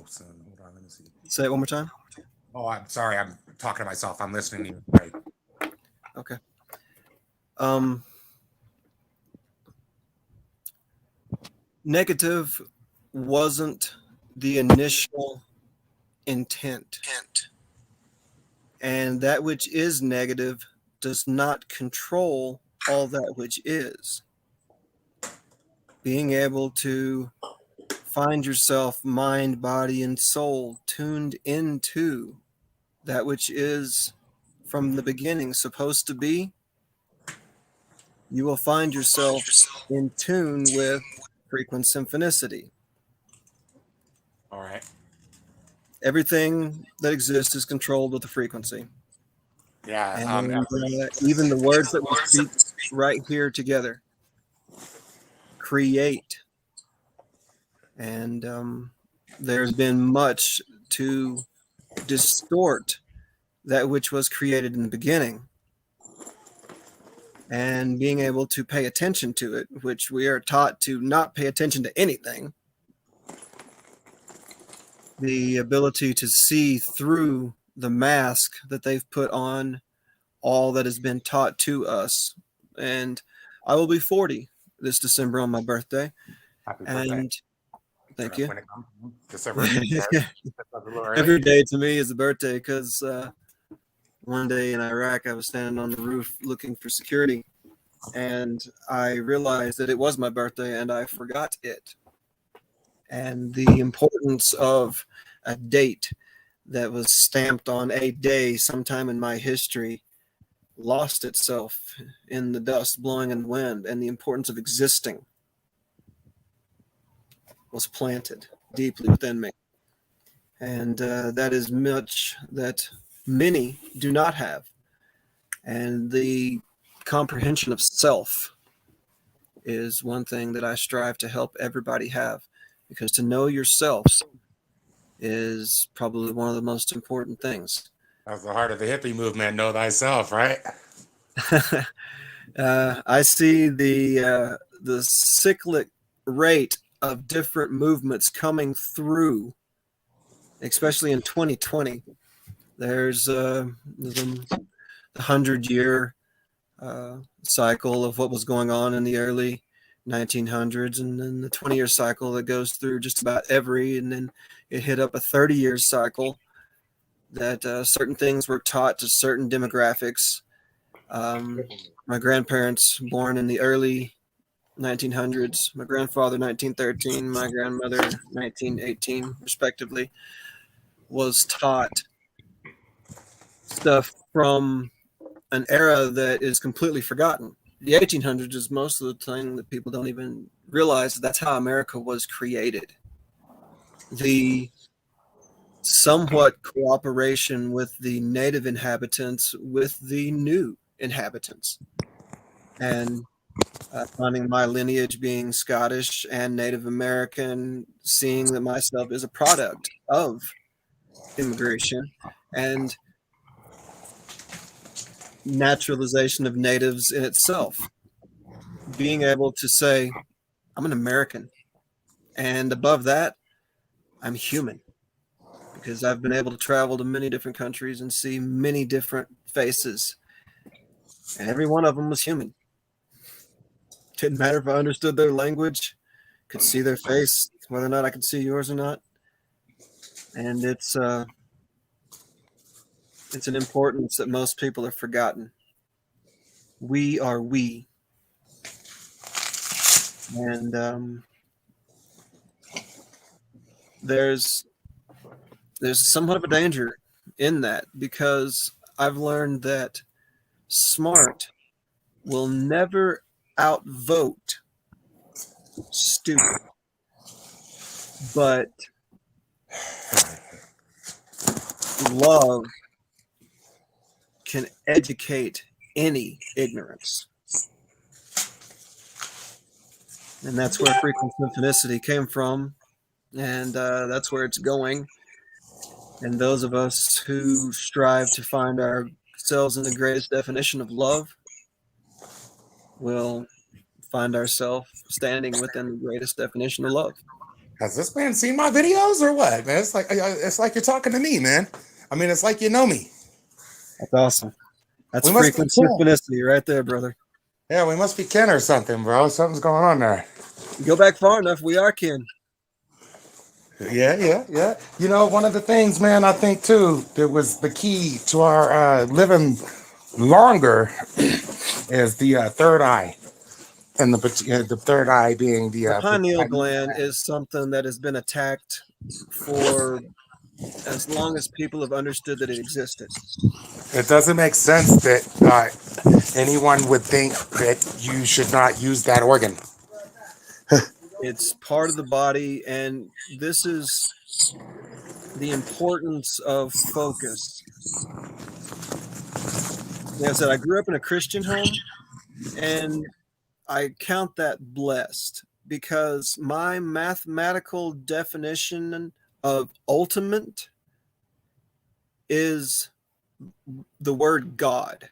son. Hold on, let me see. Say it one more time. Oh, I'm sorry. I'm talking to myself. I'm listening to you. Right. Okay. Negative wasn't the initial intent, and that which is negative does not control all that which is. Being able to find yourself, mind, body, and soul tuned into that which is from the beginning supposed to be, you will find yourself in tune with frequent symphonicity. All right. Everything that exists is controlled with a frequency. Yeah. And even the words that we speak right here together create. And there's been much to distort that which was created in the beginning. And being able to pay attention to it, which we are taught to not pay attention to anything. The ability to see through the mask that they've put on all that has been taught to us. And I will be 40 this December on my birthday. Happy birthday. And thank you. When it comes December. December. Every day to me is a birthday because one day in Iraq, I was standing on the roof looking for security, and I realized that it was my birthday, and I forgot it. And the importance of a date that was stamped on a day sometime in my history lost itself in the dust blowing in the wind, and the importance of existing was planted deeply within me. And that is much that many do not have. And the comprehension of self is one thing that I strive to help everybody have, because to know yourself is probably one of the most important things. That's the heart of the hippie movement. Know thyself, right? I see the cyclic rate of different movements coming through, especially in 2020. There's the 100-year cycle of what was going on in the early 1900s, and then the 20-year cycle that goes through just about every, and then it hit up a 30-year cycle that certain things were taught to certain demographics. My grandparents born in the early 1900s, my grandfather 1913, my grandmother 1918, respectively, was taught stuff from an era that is completely forgotten. The 1800s is most of the thing that people don't even realize. That's how America was created. The somewhat cooperation with the native inhabitants with the new inhabitants, and finding my lineage being Scottish and Native American, seeing that myself is a product of immigration and naturalization of natives in itself. Being able to say, I'm an American, and above that, I'm human, because I've been able to travel to many different countries and see many different faces, and every one of them was human. Didn't matter if I understood their language, could see their face, whether or not I could see yours or not. And it's an importance that most people have forgotten. We are we. And there's somewhat of a danger in that, because I've learned that smart will never outvote stupid, but love can educate any ignorance. And that's where frequent symphonicity came from, and that's where it's going. And those of us who strive to find ourselves in the greatest definition of love will find ourselves standing within the greatest definition of love. Has this man seen my videos or what, man? It's like you're talking to me, man. I mean, it's like you know me. That's awesome. That's We must frequent be cool. synchronicity right there, brother. Yeah, we must be kin or something, bro. Something's going on there. You go back far enough, we are kin. Yeah. You know, one of the things, man, I think too, that was the key to our living longer is the third eye, and the third eye being the The pineal gland is something that has been attacked for as long as people have understood that it existed. It doesn't make sense that anyone would think that you should not use that organ. It's part of the body, and this is the importance of focus. Like I said, I grew up in a Christian home, and I count that blessed because my mathematical definition of ultimate is the word God.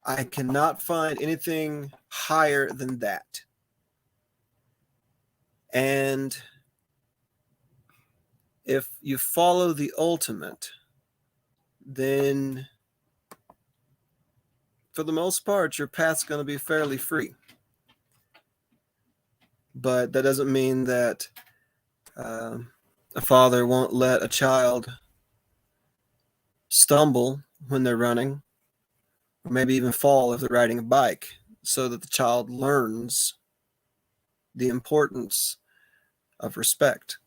I cannot find anything higher than that. And if you follow the ultimate, then for the most part, your path's going to be fairly free. But that doesn't mean that a father won't let a child stumble when they're running, or maybe even fall if they're riding a bike, so that the child learns the importance of respect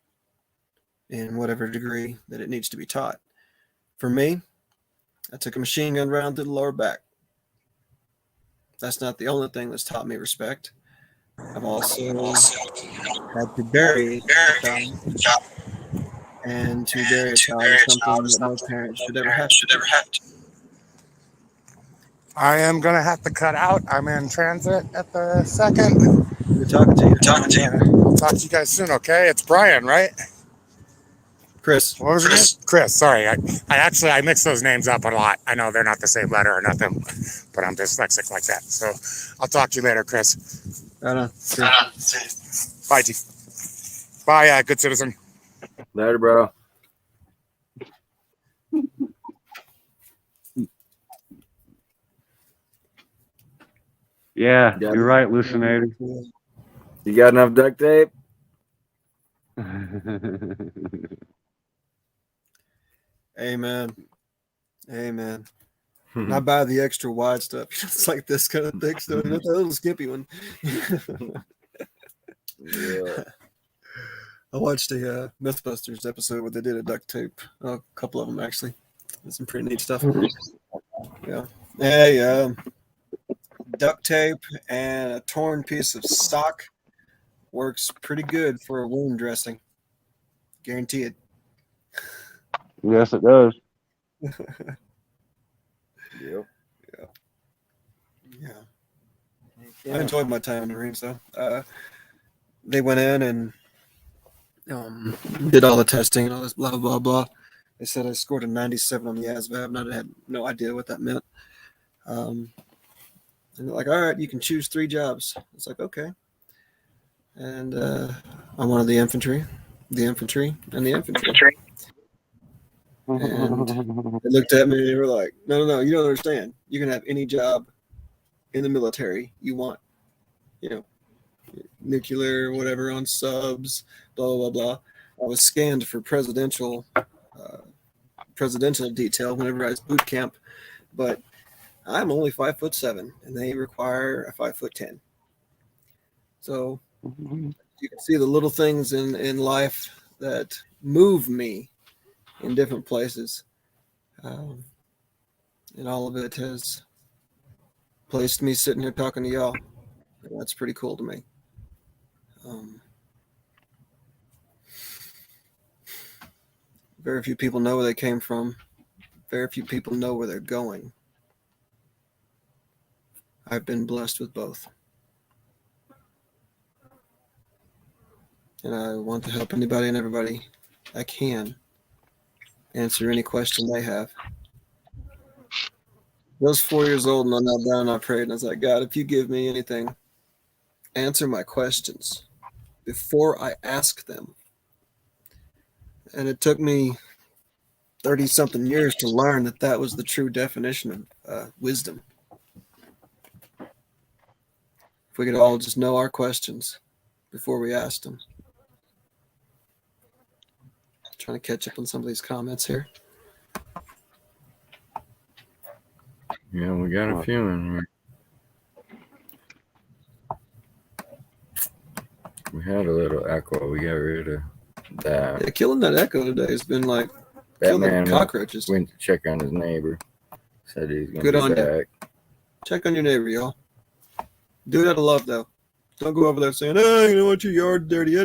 in whatever degree that it needs to be taught. For me, I took a machine gun round to the lower back. That's not the only thing that's taught me respect. I've also had to bury a child, and to bury a child is something that no parent should ever have to. I am going to have to cut out. I'm in transit at the second. Good talking to you. I'll talk to you guys soon, okay? It's Brian, right? Chris. What was your name? Chris, sorry. I mix those names up a lot. I know they're not the same letter or nothing, but I'm dyslexic like that. So I'll talk to you later, Chris. Right on. Bye, G. Bye, good citizen. Later, bro. Yeah, you're right, Lucinator. You got enough duct tape? Amen. Amen. And I buy the extra wide stuff. It's like this kind of thick stuff, not that little skimpy one. Yeah. I watched a Mythbusters episode where they did a duct tape. A couple of them, actually. There's some pretty neat stuff. Yeah. Hey, duct tape and a torn piece of stock works pretty good for a wound dressing. Guarantee it. Yes, it does. Yep. Yeah. I enjoyed my time in the Marines, though. They went in and did all the testing and all this blah, blah, blah. They said I scored a 97 on the ASVAB, and I had no idea what that meant. And they're like, all right, you can choose 3 jobs. It's like, okay. And I wanted the infantry, and the infantry. And they looked at me and they were like, no, you don't understand. You can have any job in the military you want. You know, nuclear, whatever, on subs, blah, blah, blah. I was scanned for presidential detail whenever I was boot camp, but I'm only 5'7", and they require a 5'10". So you can see the little things in life that move me in different places. And all of it has placed me sitting here talking to y'all. And that's pretty cool to me. Very few people know where they came from. Very few people know where they're going. I've been blessed with both. And I want to help anybody and everybody I can answer any question they have. I was 4 years old and I knelt down and I prayed and I was like, God, if you give me anything, answer my questions before I ask them. And it took me 30-something years to learn that that was the true definition of wisdom. If we could all just know our questions before we asked them. Trying to catch up on some of these comments here. Yeah, we got a few in here. We had a little echo we got rid of. That Yeah, killing that echo today has been like that killing man cockroaches. went to check on his neighbor. Said he's gonna Good be on ya. back. Check on your neighbor, y'all. Do it out of love, though. Don't go over there saying, "Oh, you know what? Your yard's dirty." You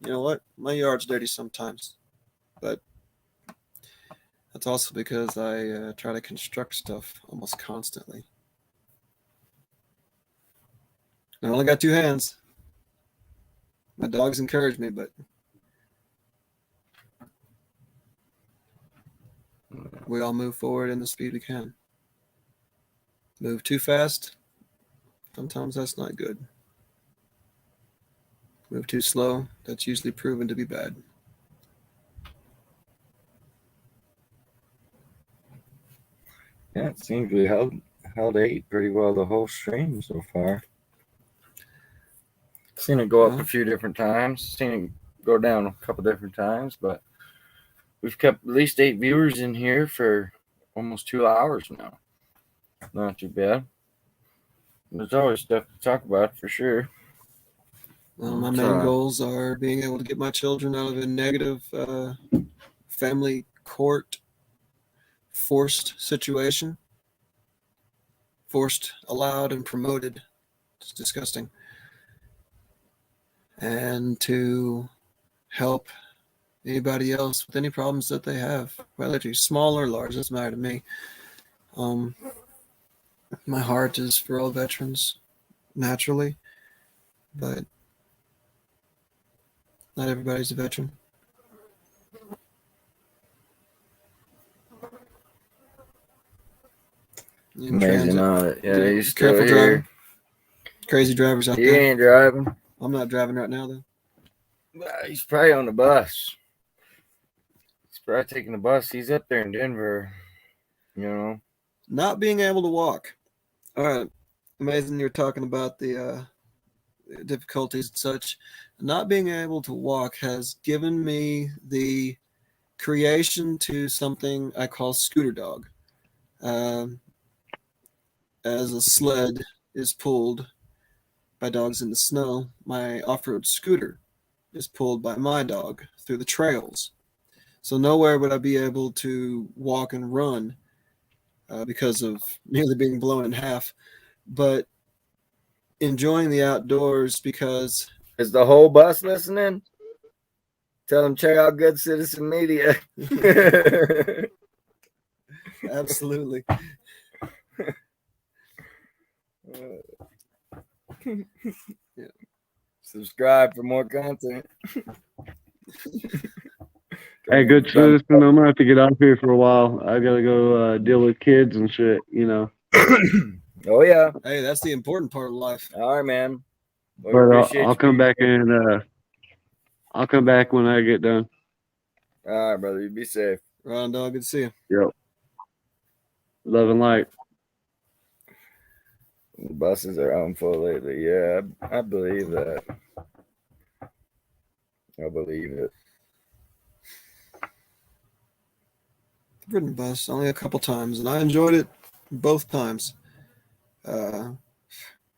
know what? My yard's dirty sometimes, but that's also because I try to construct stuff almost constantly. I only got 2 hands. My dogs encourage me, but we all move forward in the speed we can. Move too fast, sometimes that's not good. Move too slow, that's usually proven to be bad. Yeah, it seems we held 8 pretty well the whole stream so far. Seen it go up a few different times. Seen it go down a couple different times, but we've kept at least 8 viewers in here for almost 2 hours now. Not too bad. There's always stuff to talk about for sure. Well, my main goals are being able to get my children out of a negative family court forced situation. Forced, allowed, and promoted. It's disgusting. And to help anybody else with any problems that they have, whether it's small or large, doesn't matter to me. My heart is for all veterans, naturally, but not everybody's a veteran. Amazing on it. Yeah, he's still Careful here. driving. Crazy drivers out He there. ain't driving. I'm not driving right now, though. He's probably on the bus. He's probably taking the bus. He's up there in Denver, you know. Not being able to walk. All right. Amazing you're talking about the difficulties and such. Not being able to walk has given me the creation to something I call Scooter Dog. As a sled is pulled by dogs in the snow, my off-road scooter is pulled by my dog through the trails. So nowhere would I be able to walk and run because of nearly being blown in half, but enjoying the outdoors because... Is the whole bus listening? Tell them check out Good Citizen Media. Absolutely. Yeah. Subscribe for more content. Hey, Good Citizen, I'm gonna have to get off here for a while. I gotta go deal with kids and shit, you know. Oh yeah. Hey, that's the important part of life. All right, man. We But appreciate I'll you come being back and I'll come back when I get done. All right, brother. You be safe. Ron, dog, good to see you. Yep. Love and light. The buses are on full lately. Yeah, I believe that. I believe it. I've ridden bus only a couple times, and I enjoyed it both times. I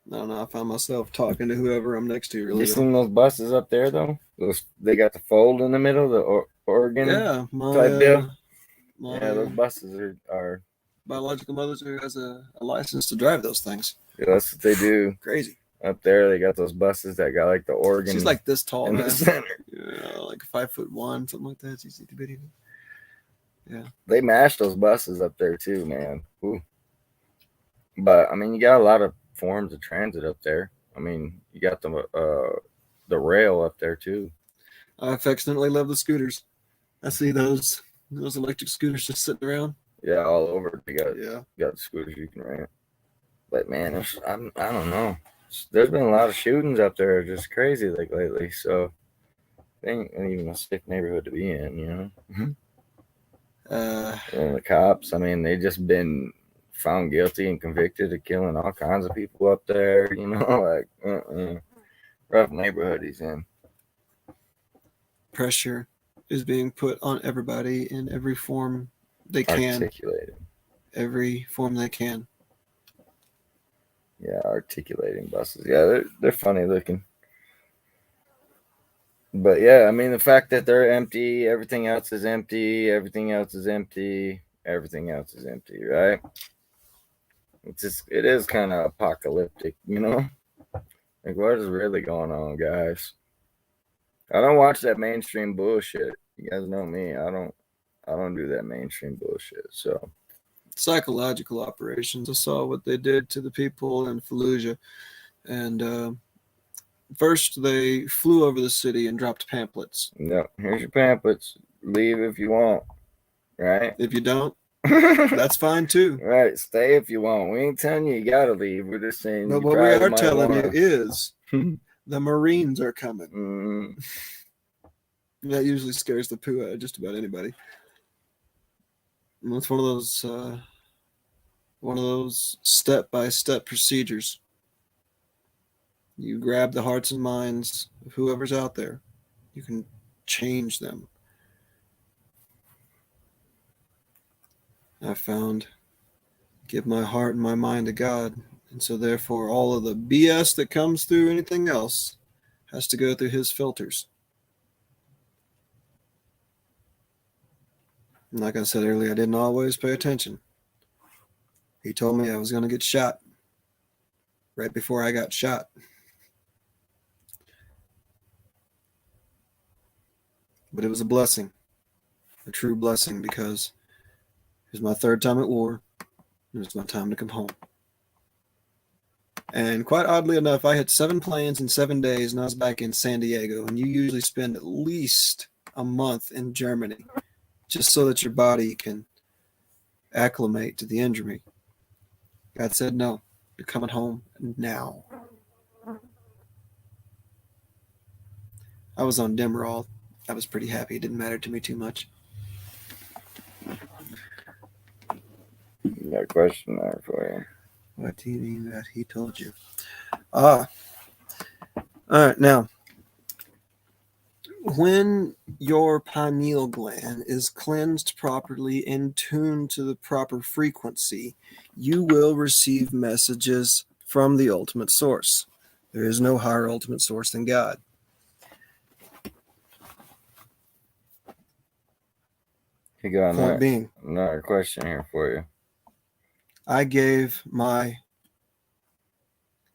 don't know. I found myself talking to whoever I'm next to. Really, You seen those buses up there though? They got the fold in the middle, the Oregon yeah, type deal. My Yeah, those buses are biological mother who has a license to drive those things. Yeah, that's what they do Crazy. up there. They got those buses that got like the Oregon. She's like this tall, in man. the center. Yeah, like 5'1", something like that. She's itty bitty. Yeah. They mash those buses up there too, man. Ooh. But I mean, you got a lot of forms of transit up there. I mean, you got the rail up there too. I affectionately love the scooters. I see those electric scooters just sitting around. Yeah, all over. They got Yeah. got scooters you can rent. But man, I don't know. There's been a lot of shootings up there, just crazy like lately. So they ain't even a safe neighborhood to be in, you know. And the cops, I mean, they just been found guilty and convicted of killing all kinds of people up there, you know, like rough neighborhood he's in. Pressure is being put on everybody in every form they can. Articulated. Every form they can. Yeah, articulating buses. Yeah, they're funny looking. But yeah, I mean, the fact that they're empty, everything else is empty, everything else is empty, everything else is empty, right? It is kind of apocalyptic, you know? Like, what is really going on, guys? I don't watch that mainstream bullshit. You guys know me. I don't do that mainstream bullshit. So Psychological operations. I saw what they did to the people in Fallujah, and first they flew over the city and dropped pamphlets. no, here's your pamphlets. Leave if you want, right? If you don't, that's fine too. Right, stay if you want. We ain't telling you gotta leave. We're just saying. But you what we probably are might telling wanna- you is the Marines are coming. Mm, That usually scares the poo out of just about anybody. And it's one of those step-by-step procedures. You grab the hearts and minds of whoever's out there. You can change them. I found, give my heart and my mind to God, and so therefore all of the BS that comes through anything else has to go through His filters. And like I said earlier, I didn't always pay attention. He told me I was going to get shot right before I got shot. But it was a blessing, a true blessing, because it was my third time at war. It was my time to come home. And quite oddly enough, I had 7 planes in 7 days, and I was back in San Diego. And you usually spend at least a month in Germany just so that your body can acclimate to the injury. God said, no, you're coming home now. I was on Demerol. I was pretty happy. It didn't matter to me too much. got a question there for you. What do you mean that he told you? All right. Now, when your pineal gland is cleansed properly and tuned to the proper frequency, you will receive messages from the ultimate source. There is no higher ultimate source than God. You got Point being, another question here for you. I gave my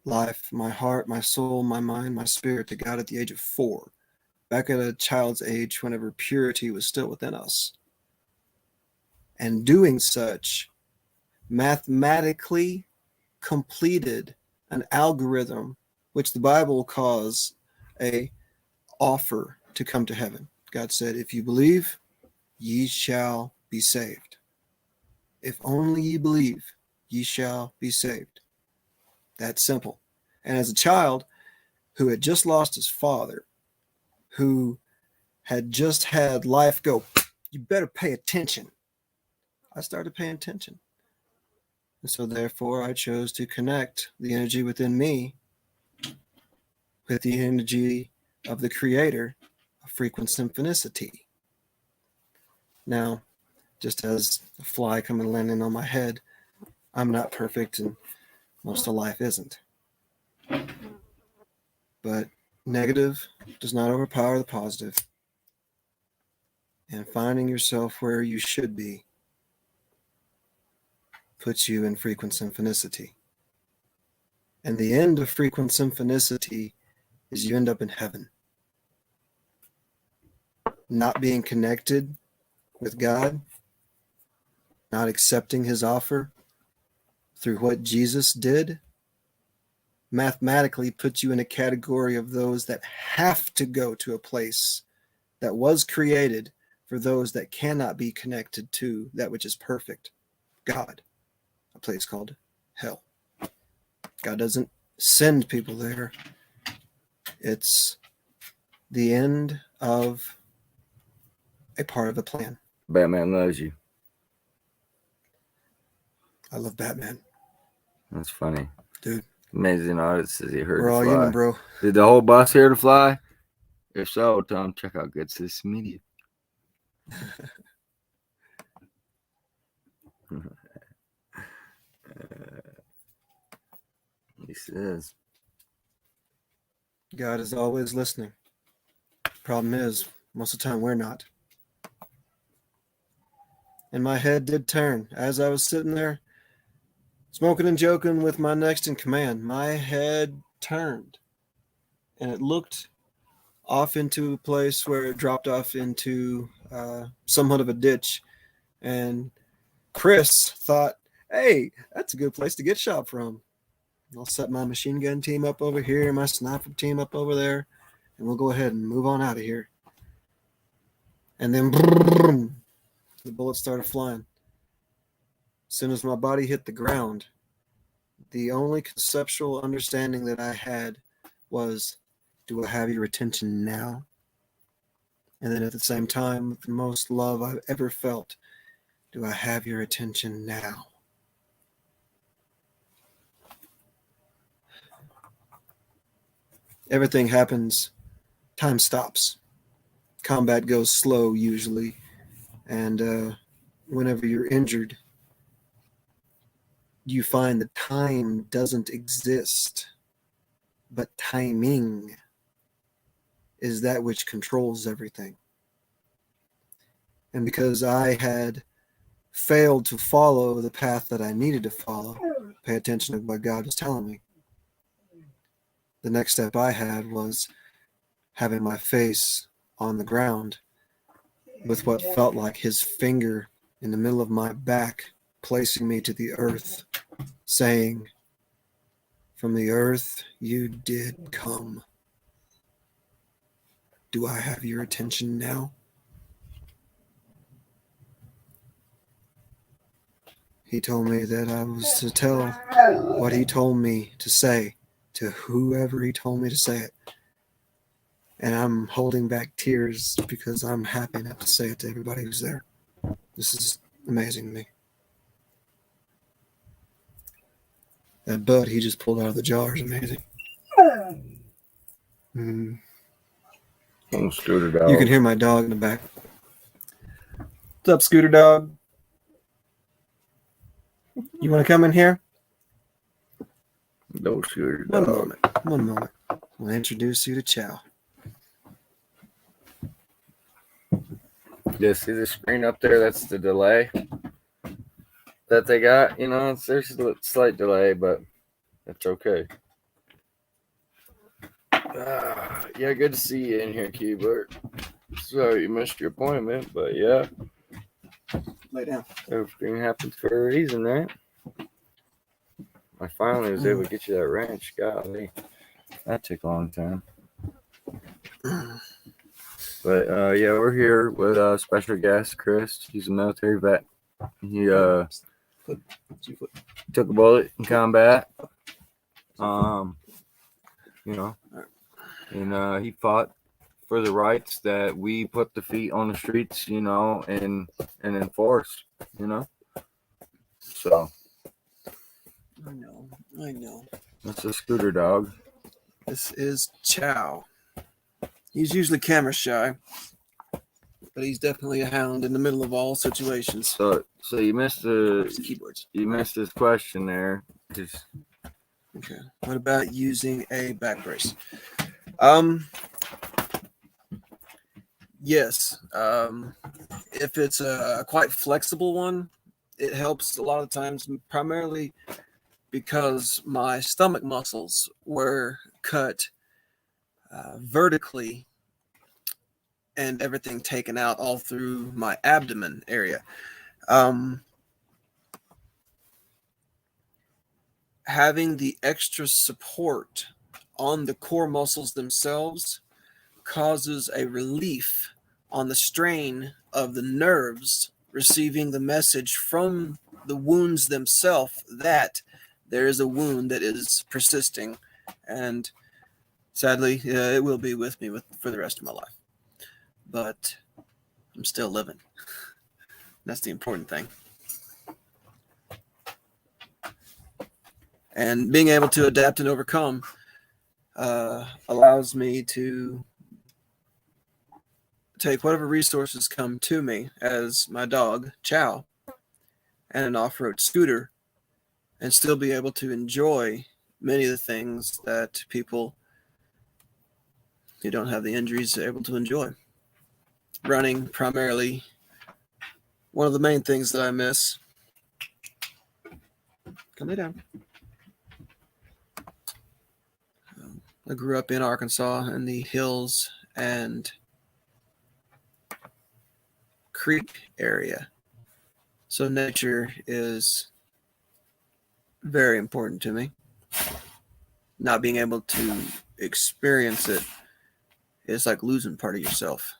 life, my heart, my soul, my mind, my spirit to God at the age of 4, back at a child's age whenever purity was still within us. And doing such mathematically completed an algorithm which the Bible calls a offer to come to heaven. God said, if you believe, ye shall be saved. If only ye believe, ye shall be saved. That's simple. And as a child who had just lost his father, who had just had life go, you better pay attention, I started paying attention. And so therefore I chose to connect the energy within me with the energy of the Creator of frequent symphonicity. Now, just as a fly coming and landing on my head, I'm not perfect, and most of life isn't. But negative does not overpower the positive. And finding yourself where you should be puts you in frequent symphonicity. And the end of frequent symphonicity is you end up in heaven. Not being connected with God, not accepting His offer through what Jesus did, mathematically puts you in a category of those that have to go to a place that was created for those that cannot be connected to that which is perfect, God, a place called hell. God doesn't send people there. It's the end of a part of the plan. Batman loves you. I love Batman. That's funny. Dude. Amazing audit says he heard We're to all fly. human, bro. Did the whole bus hear to fly? If so, tell him check out Good Citizen Media. He says. God is always listening. Problem is, most of the time we're not. And my head did turn as I was sitting there smoking and joking with my next in command. My head turned and it looked off into a place where it dropped off into somewhat of a ditch. And Chris thought, hey, that's a good place to get shot from. I'll set my machine gun team up over here, my sniper team up over there, and we'll go ahead and move on out of here. And then brrrr, the bullets started flying. As soon as my body hit the ground, the only conceptual understanding that I had was, do I have your attention now? And then at the same time, with the most love I've ever felt, do I have your attention now? Everything happens, time stops. Combat goes slow usually, and whenever you're injured, you find that time doesn't exist, but timing is that which controls everything. And because I had failed to follow the path that I needed to follow, pay attention to what God was telling me, the next step I had was having my face on the ground with what felt like his finger in the middle of my back, placing me to the earth, saying, from the earth you did come. Do I have your attention now? He told me that I was to tell what he told me to say to whoever he told me to say it. And I'm holding back tears because I'm happy enough to say it to everybody who's there. This is amazing to me. That bud he just pulled out of the jar is amazing. Oh, Scooter Dog. You can hear my dog in the back. What's up, Scooter Dog? You want to come in here? No, Scooter One Dog. moment. One moment. We'll introduce you to Chow. Yeah, see the screen up there? That's the delay that they got. You know, there's a slight delay, but it's okay. Yeah, good to see you in here, Keybert. Sorry you missed your appointment, but yeah, Lay down. everything happens for a reason, right? I finally was able to get you that ranch. Golly, that took a long time. But yeah, we're here with special guest Chris. He's a military vet. He took a bullet in combat. You know, and he fought for the rights that we put the feet on the streets, you know, and enforce, you know. So I know. that's a Scooter Dog. This is Chow. He's usually camera shy, but he's definitely a hound in the middle of all situations. So you missed It's keyboards. you missed this question there. Just Okay. What about using a back brace? Yes. If it's a quite flexible one, it helps a lot of times, primarily because my stomach muscles were cut vertically and everything taken out all through my abdomen area. Having the extra support on the core muscles themselves causes a relief on the strain of the nerves receiving the message from the wounds themselves that there is a wound that is persisting, and sadly it will be with me for the rest of my life, but I'm still living. That's the important thing. And being able to adapt and overcome allows me to take whatever resources come to me as my dog, Chow, and an off-road scooter, and still be able to enjoy many of the things that people who don't have the injuries are able to enjoy. Running, primarily, one of the main things that I miss. Come lay down. I grew up in Arkansas in the hills and creek area. So nature is very important to me. Not being able to experience it is like losing part of yourself.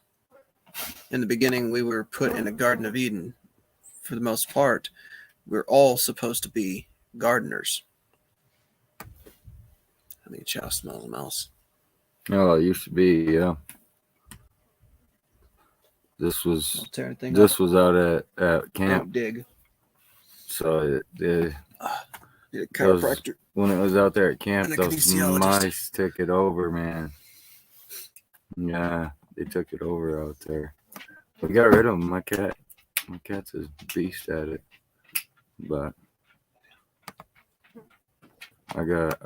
In the beginning, we were put in a Garden of Eden. For the most part, we're all supposed to be gardeners. I think Chow smells a mouse. Oh, it used to be, yeah. This was I'll tear the thing this up. was out at Don't camp, dig. so Need a those- chiropractor. when it was out there at camp, And a those kinesiologist. mice took it over, man. Yeah, they took it over out there. We got rid of them. My cat's a beast at it, but I got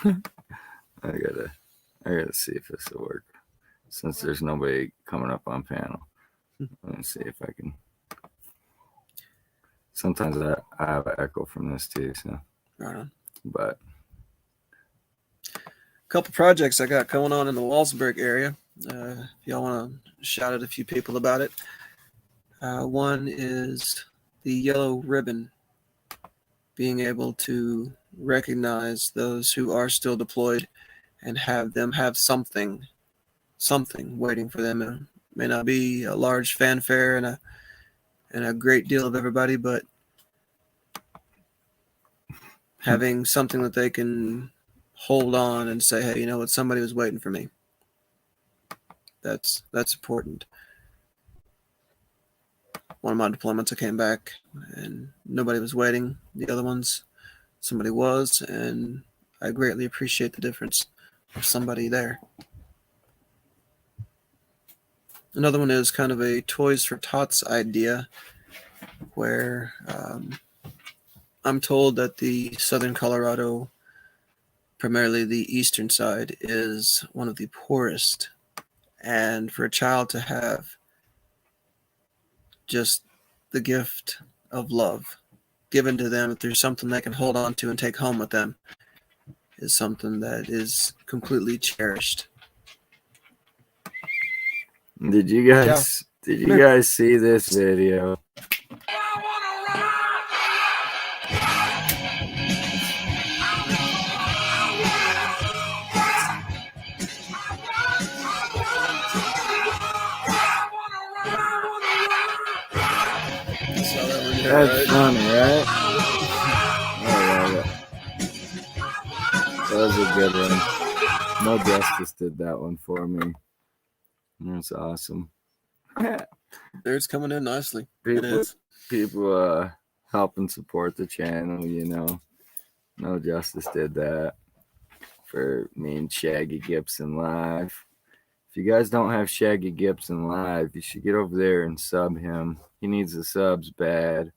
I gotta see if this will work since there's nobody coming up on panel. Let me see if I can. Sometimes I have an echo from this too, so Right on. but Couple projects I got going on in the Walsenburg area. If y'all want to shout at a few people about it. One is the yellow ribbon, being able to recognize those who are still deployed and have them have something waiting for them. It may not be a large fanfare and a great deal of everybody, but having something that they can hold on and say, hey, you know what, somebody was waiting for me. That's important. One of my deployments, I came back and nobody was waiting. The other ones, somebody was, and I greatly appreciate the difference of somebody there. Another one is kind of a Toys for Tots idea where I'm told that the southern Colorado, primarily the eastern side, is one of the poorest. And for a child to have just the gift of love given to them, if there's something they can hold on to and take home with them, is something that is completely cherished. did you guys see this video? That's funny, right? I love it. That was a good one. No Justice did that one for me. That's awesome. It's coming in nicely. It People, is. people help and support the channel, you know. No Justice did that for me and Shaggy Gibson live. If you guys don't have Shaggy Gibson live, you should get over there and sub him. He needs the subs bad.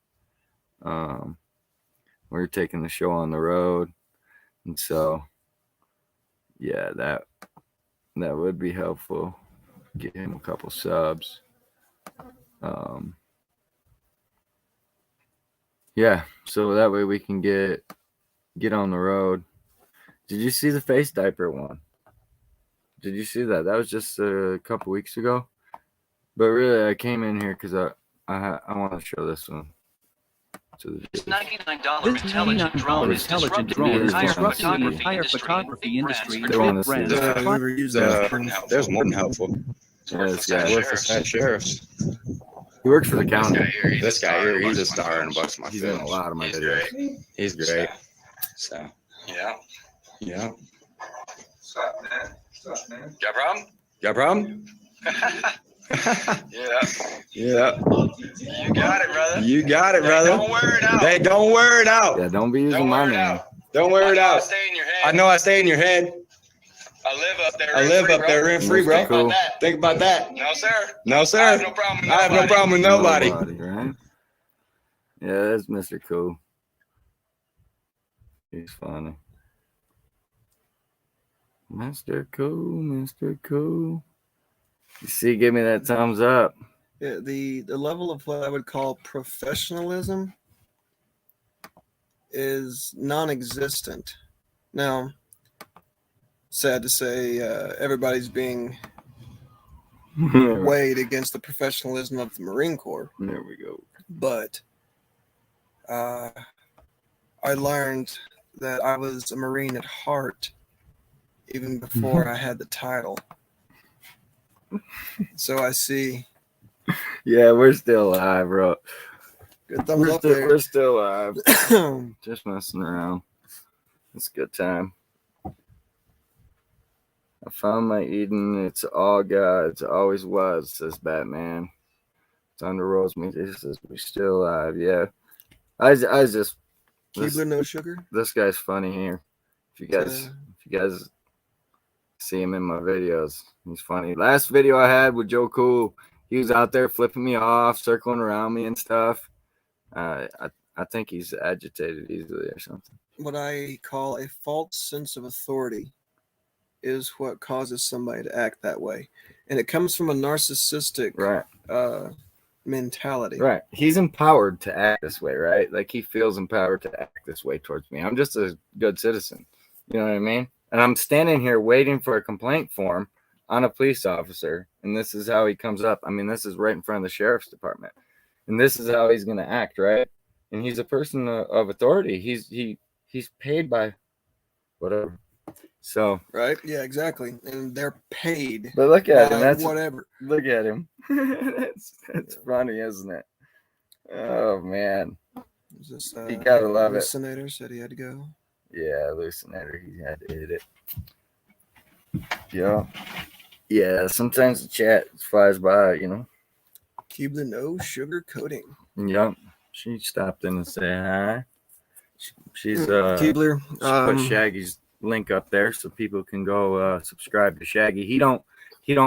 We're taking the show on the road, and so yeah, that would be helpful. Get him a couple subs. Yeah, so that way we can get on the road. Did you see the face diaper one? Did you see that? That was just a couple weeks ago. But really, I came in here because I want to show this one. This $99 intelligent drone is disrupting the entire photography industry. I've never used that. There's more than helpful. Yeah, this guy Work for St. Sheriff's. He works for the county. This guy here, he's a star in a bunch of my He's in a films. lot of my videos. He's great. So, Yeah. yeah. Got a problem? Got a problem? Yeah. Yeah. You got it, brother. You got it, brother. Don't wear it out. Hey, don't wear it out. Yeah, don't be using Don't my wear it name. out. Don't wear it out. Stay in your head. I know I stay in your head. I live up there. I live up there rent free, bro. Mr. Cool. Think about that. No, sir. No, I sir. have no problem with I have no nobody. problem with nobody. Right? Yeah, that's Mr. Cool. He's funny. Mr. Cool, Mr. Cool. You see, give me that thumbs up. Yeah, the level of what I would call professionalism is non-existent. Now, sad to say, everybody's being There weighed against the professionalism of the Marine Corps, we go. but I learned that I was a Marine at heart even before I had the title. So I see. Yeah, we're still alive, bro. Good thumbs up there. We're still alive. Just messing around. It's a good time. I found my Eden. It's all God. It always was, says Batman. Thunder rolls me. This says we're still alive. Yeah. I just. Keebler, no sugar. This guy's funny here. If you guys see him in my videos, he's funny. Last video I had with Joe Cool, he was out there flipping me off, circling around me and stuff. I think he's agitated easily or something. What I call a false sense of authority is what causes somebody to act that way, and it comes from a narcissistic mentality. Right. He's empowered to act this way, right? Like he feels empowered to act this way towards me. I'm just a good citizen. You know what I mean? And I'm standing here waiting for a complaint form on a police officer, and this is how he comes up. I mean, this is right in front of the sheriff's department, and this is how he's going to act, right? And he's a person of authority. He's paid by whatever. So right, yeah, exactly, and they're paid. But look at him. That's whatever. Look at him. That's funny, isn't it? Oh man, Is this, you gotta love it. Hallucinator said he had to go. Yeah, hallucinator. He had to hit it. Yeah. Sometimes the chat flies by, you know. Keebler, no sugar coating. Yep. She stopped in to say hi. She's Keebler. She put Shaggy's link up there so people can go subscribe to Shaggy. He don't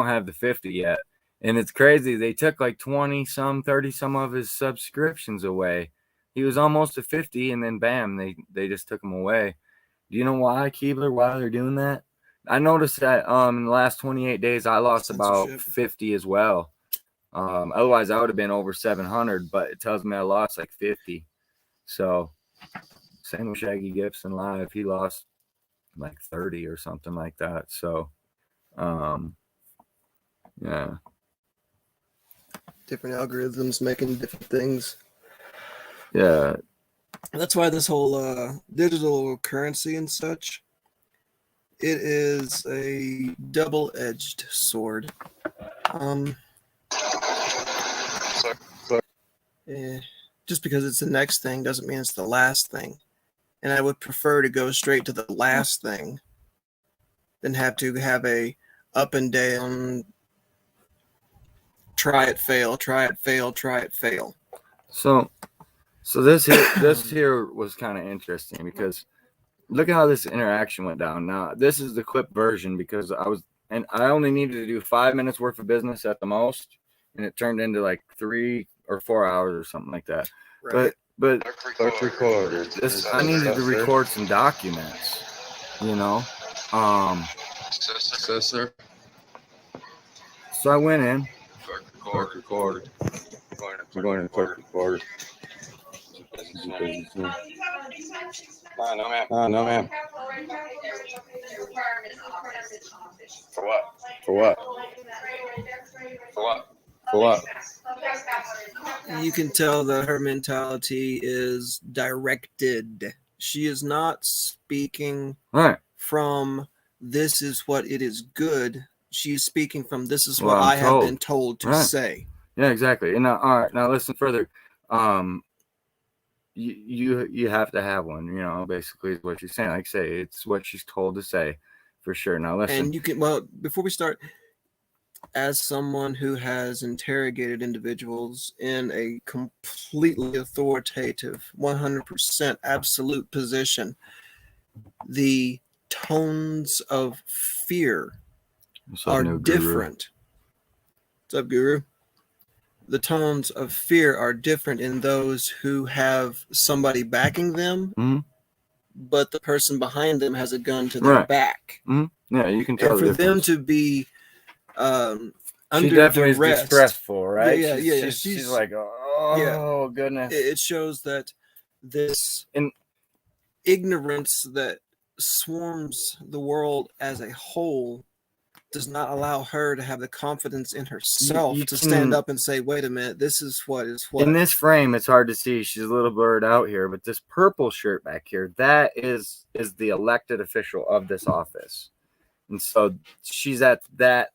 have the 50 yet, and it's crazy. They took like 30 some of his subscriptions away. He was almost to 50, and then bam, they just took him away. Do you know why, Keebler? Why they're doing that? I noticed that in the last 28 days I lost about 50 as well. Otherwise I would have been over 700, but it tells me I lost like 50. So same with Shaggy Gibson live. He lost like 30 or something like that. So yeah. Different algorithms making different things. Yeah. That's why this whole digital currency and such, it is a double-edged sword. Just because it's the next thing doesn't mean it's the last thing. And I would prefer to go straight to the last thing than have to have a up and down, try it, fail, try it, fail, try it, fail. So this here was kind of interesting because look at how this interaction went down. Now this is the clip version because I only needed to do 5 minutes worth of business at the most, and it turned into like 3 or 4 hours or something like that. Right. But Let's record. I needed to record some documents, you know. Sir. So I went in. Clerk recorder. We're going to clerk recorder. No, ma'am. For what? For what? For what? For what? You can tell that her mentality is directed. She is not speaking Right. from this is what it is good. She's speaking from this is Well, what I'm I have told. been told to Right. say. Yeah, exactly. And all right, now listen further. You have to have one, you know, basically is what she's saying. Like I say, it's what she's told to say for sure. Now listen. And you can, well, before we start, as someone who has interrogated individuals in a completely authoritative, 100% absolute position, the tones of fear What's up, are new guru? different. What's up, Guru? The tones of fear are different in those who have somebody backing them Mhm. but the person behind them has a gun to their Right. back. Yeah, you can tell And the for them difference. to be She under definitely is duress, distressful, right? Yeah, yeah, yeah. She's like, oh goodness. it shows that this And- ignorance that swarms the world as a whole does not allow her to have the confidence in herself you to can- stand up and say, wait a minute, this is what is what. In this frame, it's hard to see. She's a little blurred out here, but this purple shirt back here, that is the elected official of this office. And so she's at the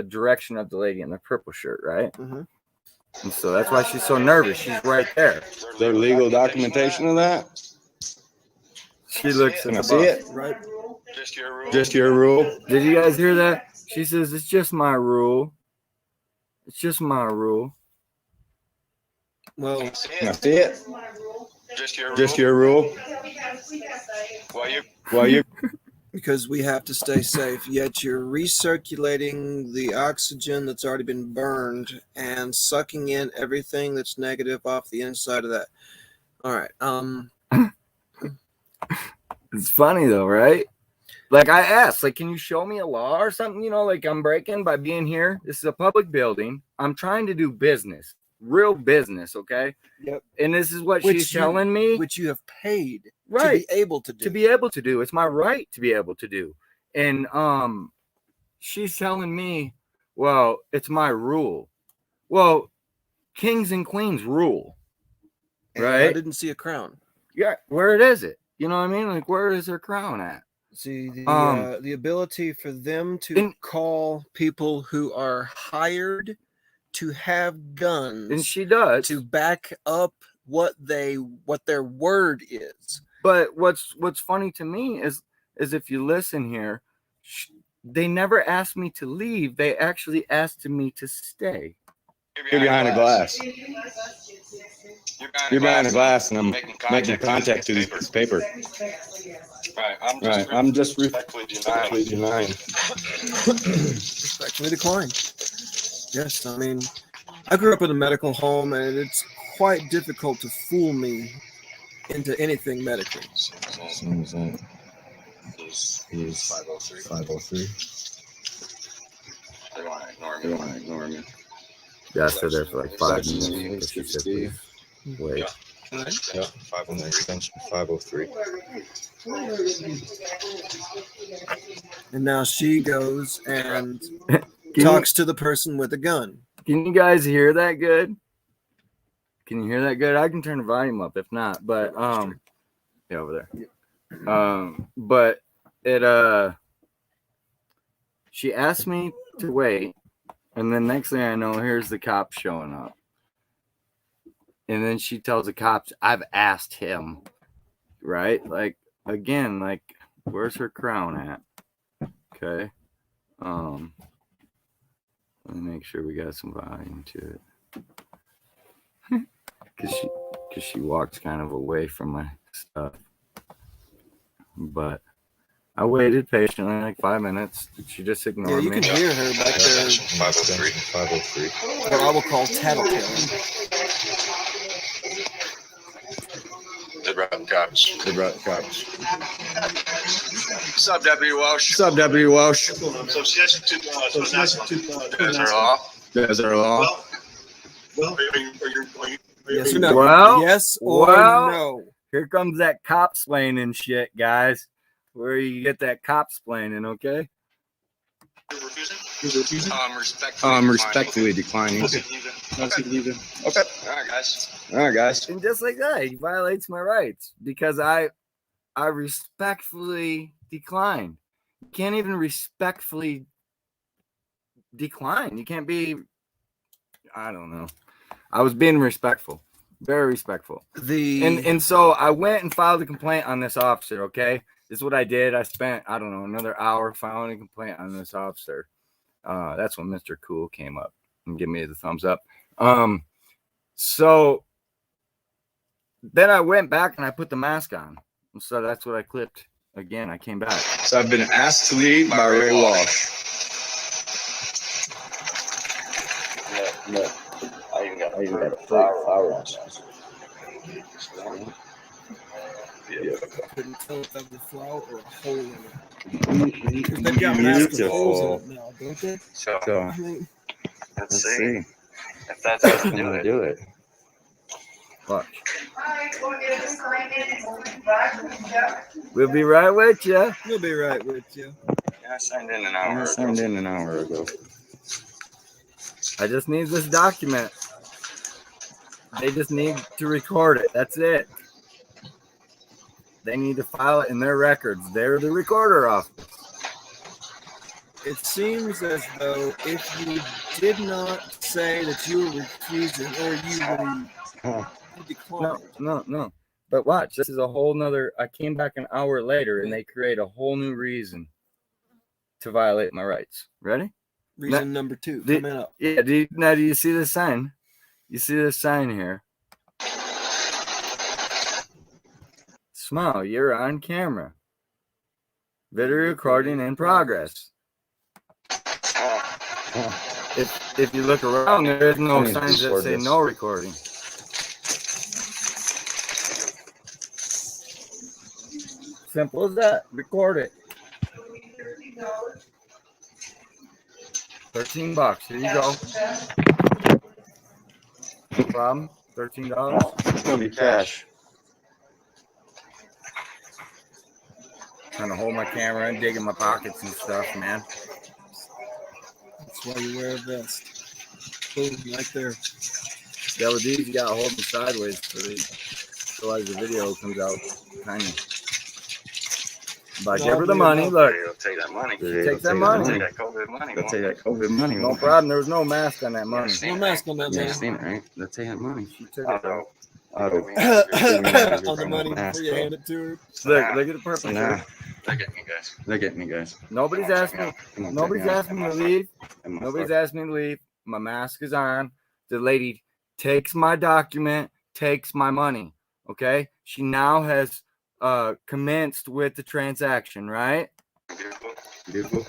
direction of the lady in the purple shirt, right? Mhm. And so that's why she's so nervous. She's right there. Is there legal documentation of that? She looks Can I at see it? Right. Just your rule. Just your rule? Did you guys hear that? She says, it's just my rule. It's just my rule. Well, Can I see it? Just your rule. Just your rule? Well, you because we have to stay safe, yet you're recirculating the oxygen that's already been burned and sucking in everything that's negative off the inside of that. All right. It's funny though, right? Like I asked, like, can you show me a law or something? You know, like I'm breaking by being here. This is a public building. I'm trying to do business, real business, okay? Yep. And this is what Which she's you- telling me, which you have paid right? to be able to do. To be able to do. It's my right to be able to do. And she's telling me, well, it's my rule. Well, kings and queens rule, And I right? didn't see a crown. Yeah, where is it? You know what I mean? Like, where is her crown at? See Um, the ability for them to and- call people who are hired to have guns And she does. to back up what their word is. But what's funny to me is if you listen here, they never asked me to leave. They actually asked me to stay. You're behind a glass. You're behind a glass, and I'm making contact to this paper. Right. I'm just respectfully denying. Respectfully decline. Yes, I mean, I grew up in a medical home, and it's quite difficult to fool me into anything medical. He's 503. They want to ignore They me. want to ignore me. Yeah, I stood there for like 5 Section minutes. She said, Steve. please wait. Yeah, 503. Extension 503. And now she goes and Can talks to the person with the gun. Can you guys hear that good? Can you hear that good? I can turn the volume up if not, but yeah, over there. But it she asked me to wait, and then next thing I know, here's the cops showing up. And then she tells the cops, I've asked him, right? Like again, like where's her crown at? Okay. Let me make sure we got some volume to it. Cause she walks kind of away from my stuff. But I waited patiently, like 5 minutes. She just Yeah, ignored you me. can hear her back there. 503. 503. What I will call tattletale. They brought the cops. They brought the cops. What's up, Deputy Welsh? What's up, Deputy Welsh? So session 2, is there a law? Is there a law? Yes or no? Well, yes or well. no? Here comes that cop splaining shit, guys. Where you get that cop splaining, okay? Respectfully declining. Okay. Okay. All right, guys. All right, guys. And just like that, he violates my rights because I respectfully declined. You can't even respectfully decline. You can't be. I don't know. I was being respectful, very respectful. And so I went and filed a complaint on this officer. Okay, this is what I did. I spent another hour filing a complaint on this officer. That's when Mr. Cool came up and gave me the thumbs up. So then I went back and I put the mask on. So that's what I clipped. Again, I came back. So I've been asked to leave by Ray Walsh. No. I even got a flower on. Couldn't tell if that was a flower or a hole in it. Because they've got massive holes in it now, don't they? So, I mean, let's see. If that's gonna do it. Watch. We'll be right with you. we'll be right with you. Yeah, I signed in an hour ago. I just need this document. They just need to record it. That's it. They need to file it in their records. They're the recorder office. It seems as though if you did not say that you were refusing or you declined. No. But watch, this is a whole nother. I came back an hour later and they create a whole new reason to violate my rights. Ready? Reason number 2 coming up. Yeah. Do you see the sign? You see this sign here? Smile, you're on camera. Video recording in progress. If you look around, there is no signs that say no recording. Simple as that. Record it. $13. Here you go. No problem. $13. It's gonna be cash. Trying to hold my camera and dig in my pockets and stuff, man. That's why you wear a vest. Boom, right there. Yeah, with these, you gotta hold them sideways so as the video comes out tiny. But give her the money. Look, Take that money. take that money. Take that COVID money. They'll take that COVID money. No problem. There was no mask on that money. No mask on that Yeah, man. seen it, right? They'll take that money. She took it out. On the money before you hand it to her. Look at the purple. Nah. Look at me, guys. Nobody's asked me. Come on, Nobody's check me out. asked me to leave. Come on, Nobody's fuck. asked me to leave. My mask is on. The lady takes my document, takes my money. Okay. She now has commenced with the transaction, right? Beautiful.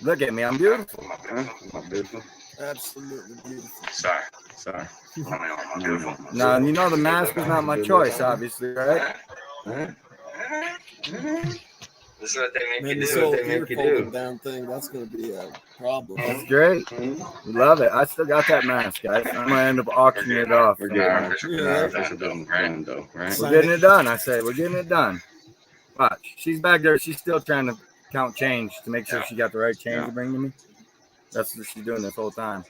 Look at me. I'm beautiful. Huh? Not beautiful. Absolutely beautiful. Sorry. I'm beautiful. Now, you know the mask was not my choice, obviously, right? Huh? This is what they make Man, you this do. whole they ear make you folding do. down thing, that's going to be a problem. That's great. We love it. I still got that mask, guys. I'm gonna end up auctioning it off. We're We're getting Yeah. our official business done, though, right? getting it done. I say we're getting it done. Watch. She's back there. She's still trying to count change to make sure she got the right change Yeah. to bring to me. That's what she's doing this whole time.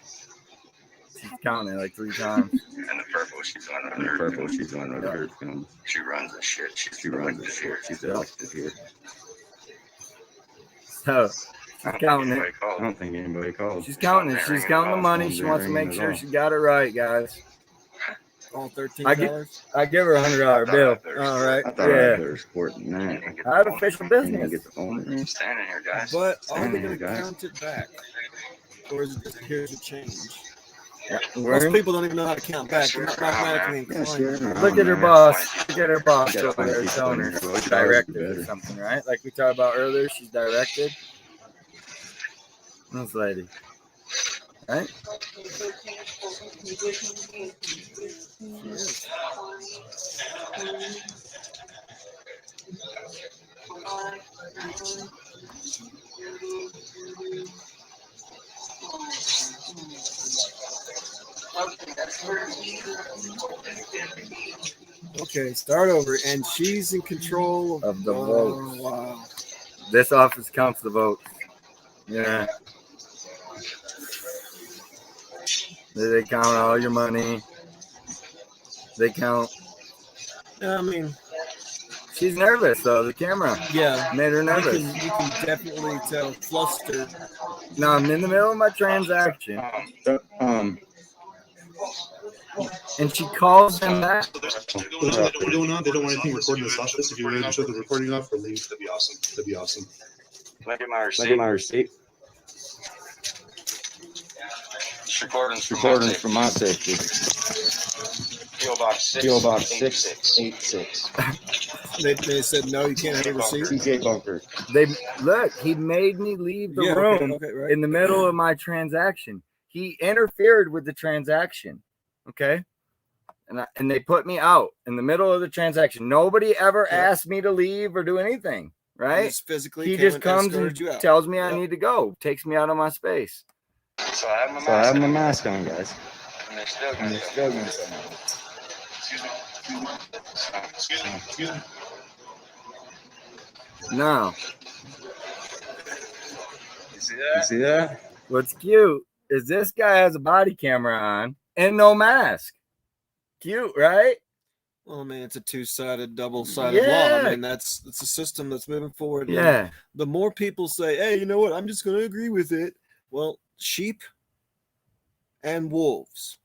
She's counting it like 3 times. And the purple, she's on And the purple, she's on right here. She runs the shit. She runs the shit. She's elected here. So she's counting it. I don't think anybody called. She's counting it. She's counting the money. She wants to make sure she got it right, guys. All I $13. I give her $100 bill. All right. I thought Yeah. they were sporting that. I had official And you business. get the owner. Standing here, guys. But are Stand they there, going to guys. count it back? Or is it just here's a change? We're Most in- people don't even know how to count back. They're not mathematically Yeah, sure. inclined. Look at her boss. Look at her boss Gotta over find there people telling in her there. she's Well, it's directed always or better. something, right? Like we talked about earlier, she's directed. This lady. Right? Okay, start over. And she's in control Of the oh, votes. Wow. This office counts the votes. Yeah. They count all your money. They count. I mean, She's nervous though. The camera yeah. made her You nervous. can definitely tell. Flustered. Now I'm in the middle of my transaction, and she calls him back. So there's what we're doing on. They don't want anything recording this office. If you're ready to shut the recording off or leave, that'd be awesome. That'd be awesome. Look at my receipt. Recordings from my safety. PO Box 686. They said no, you can't have a receipt. TJ Bunker. They look. He made me leave the Yeah, room okay, right. in the middle of my transaction. He interfered with the transaction. Okay. and they put me out in the middle of the transaction. Nobody ever asked me to leave or do anything, right? Just physically He came just and comes and escorted you out. tells me I Yep. need to go, takes me out of my space. So I have my mask on, guys. And they're still gonna say no. Excuse me. No. You see that? What's cute is this guy has a body camera on and no mask. Cute, right? Well, man, it's a two-sided, double-sided law. Yeah. I mean, it's a system that's moving forward. and Yeah. The more people say, "Hey, you know what? I'm just going to agree with it." Well, sheep and wolves.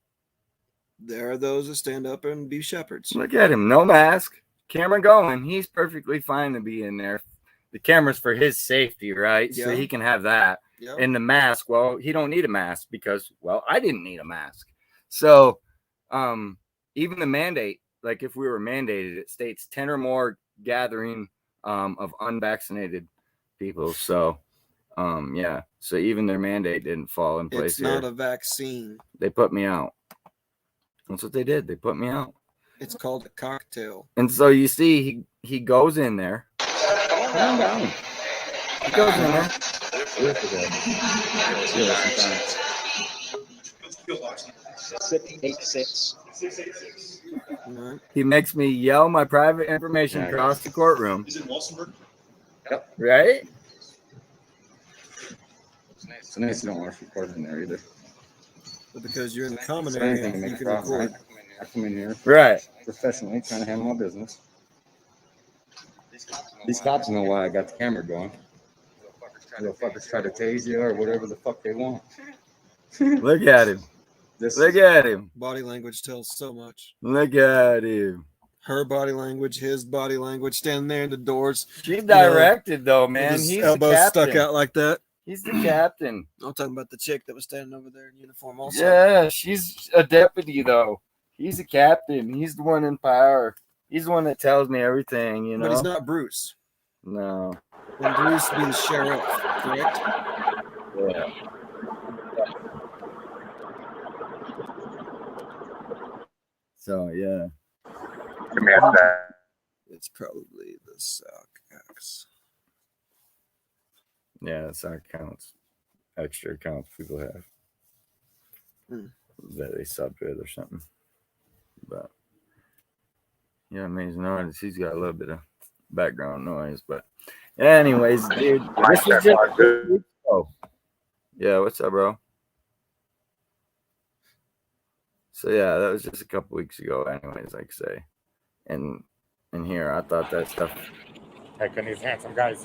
There are those that stand up and be shepherds. Look at him, no mask, camera going. He's perfectly fine to be in there. The camera's for his safety, right? So Yeah. he can have that. Yep. And the mask, well, he don't need a mask because, well, I didn't need a mask. So, even the mandate, like if we were mandated, it states 10 or more gathering of unvaccinated people. So, yeah. So even their mandate didn't fall in place It's not here. a vaccine. They put me out. That's what they did. They put me out. It's called a cocktail. And so you see, he goes in there. Calm down. He goes in there. Right? He makes me yell my private information across the courtroom. Is it Walsenburg? Right? It's nice you don't want to record in there either. But because you're in the common So area, anything to make you a can problem, record. right? I come in here Right. professionally trying to handle my business. These cops know why I got the camera going. Little fuckers try to tase you or whatever the fuck they want. Look at him. Look at him. Body language tells so much. Look at him. Her body language, his body language, standing there in the doors. She's directed though, man. With his He's the elbows captain. stuck out like that. He's the captain. I'm talking about the chick that was standing over there in uniform also. Yeah, she's a deputy though. He's a captain. He's the one in power. He's the one that tells me everything, you know. But he's not Bruce. No. And Bruce means sheriff, correct? Yeah. So yeah. It's probably the South X. Yeah, that's our accounts. Extra accounts people have. That they sub to it or something. But yeah, amazing noise. He's got a little bit of background noise, but anyways, dude, this is just oh. Yeah, what's up, bro? So yeah, that was just a couple weeks ago, anyways, like I say. And here, I thought that stuff. Hey, can these handsome guys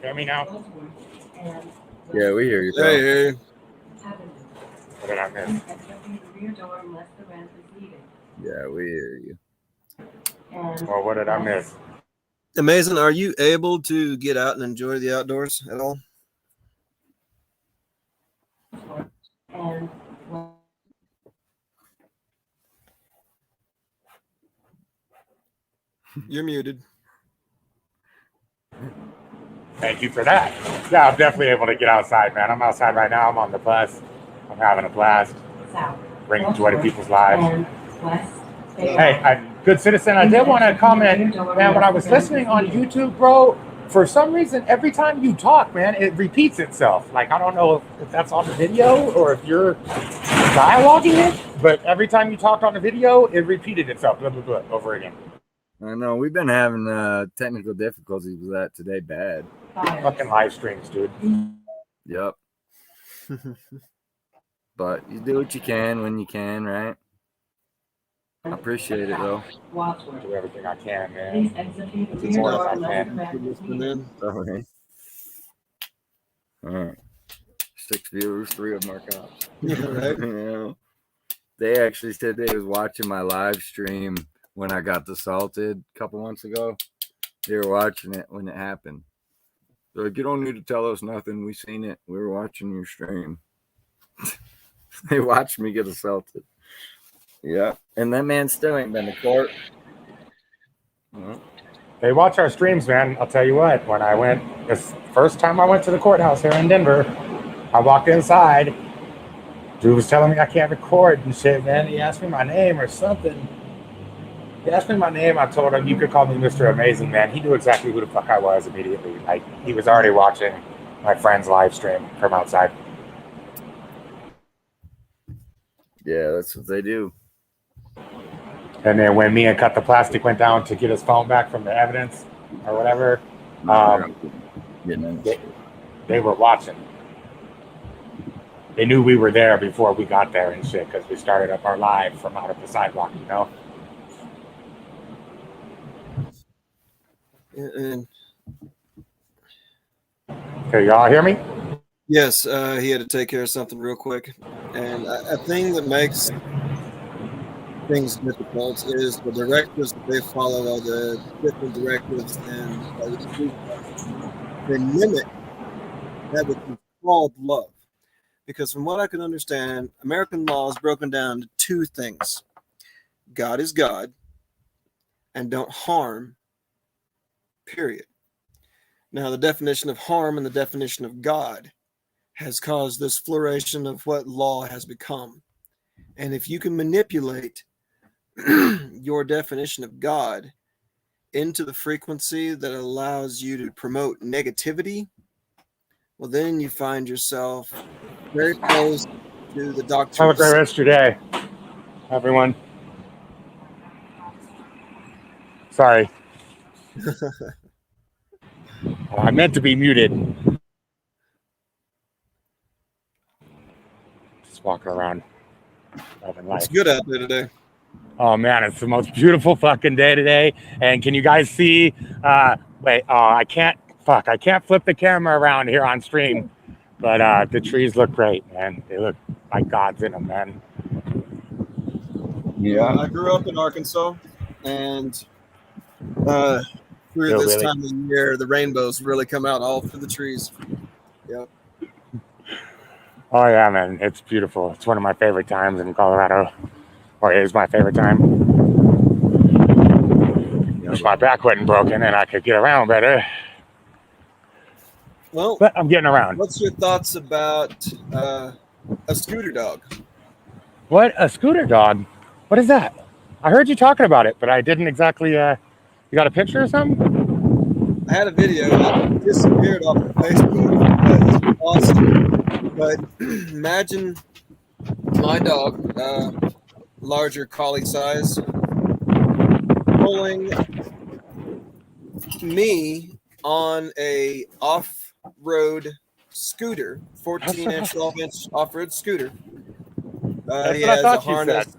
hear me now? Yeah, we hear you, bro. Hey. What did I miss? Yeah, we hear you. Well, what did I miss? Amazing. Are you able to get out and enjoy the outdoors at all? You're muted. Thank you for that. Yeah, I'm definitely able to get outside, man. I'm outside right now. I'm on the bus. I'm having a blast. Bringing joy to people's lives. Hey, good citizen, I did want to comment, man, when I was listening on YouTube, bro, for some reason, every time you talk, man, it repeats itself. Like, I don't know if that's on the video or if you're dialoguing it, but every time you talked on the video, it repeated itself, blah, blah, blah, over again. I know we've been having technical difficulties with that today. Bad. Fucking live streams, dude. Yep. But you do what you can when you can, right? I appreciate it though. Do everything I can, man. Do more if I can. Sorry. All right. 6 viewers, 3 of them are cops. Right. You know, they actually said they was watching my live stream when I got assaulted a couple months ago. They were watching it when it happened. They're like, you don't need to tell us nothing. We seen it. We were watching your stream. They watched me get assaulted. Yeah. And that man still ain't been to court. They watch our streams, man. I'll tell you what, when I went, this first time I went to the courthouse here in Denver, I walked inside. Dude was telling me I can't record and shit, man. He asked me my name or something. He asked me my name. I told him you could call me Mr. Amazing Man. He knew exactly who the fuck I was immediately. Like he was already watching my friend's live stream from outside. Yeah, that's what they do. And then when me and Cut the Plastic went down to get his phone back from the evidence or whatever, they were watching. They knew we were there before we got there and shit because we started up our live from out of the sidewalk, you know? And Okay, y'all hear me? yes, he had to take care of something real quick. And a thing that makes things difficult is the directives that they follow are the different directives, and they mimic that which is called love. Because from what I can understand, American law is broken down to two things. God is God, and don't harm, period. Now, the definition of harm and the definition of God has caused this flourishing of what law has become. And if you can manipulate your definition of God into the frequency that allows you to promote negativity, well, then you find yourself very close to the doctrine. Have a great rest of your day, everyone. Sorry. I meant to be muted. Just walking around. Loving life. It's good out there today. Oh man, it's the most beautiful fucking day today. And can you guys see? I can't flip the camera around here on stream. But the trees look great, man. They look like God's in them, man. Yeah, I grew up in Arkansas, and through this time of the year, the rainbows really come out all through the trees. Yep. Oh yeah, man, it's beautiful. It's one of my favorite times in Colorado, or it is my favorite time. Wish my back wasn't broken and I could get around better. Well, but I'm getting around. What's your thoughts about a scooter dog? What? A scooter dog? What is that? I heard you talking about it, but I didn't exactly. You got a picture or something? I had a video. It disappeared off of Facebook. It's awesome. But imagine my dog, larger collie size, pulling me on a off-road scooter, 14-inch, 12-inch off-road scooter. He has a harness.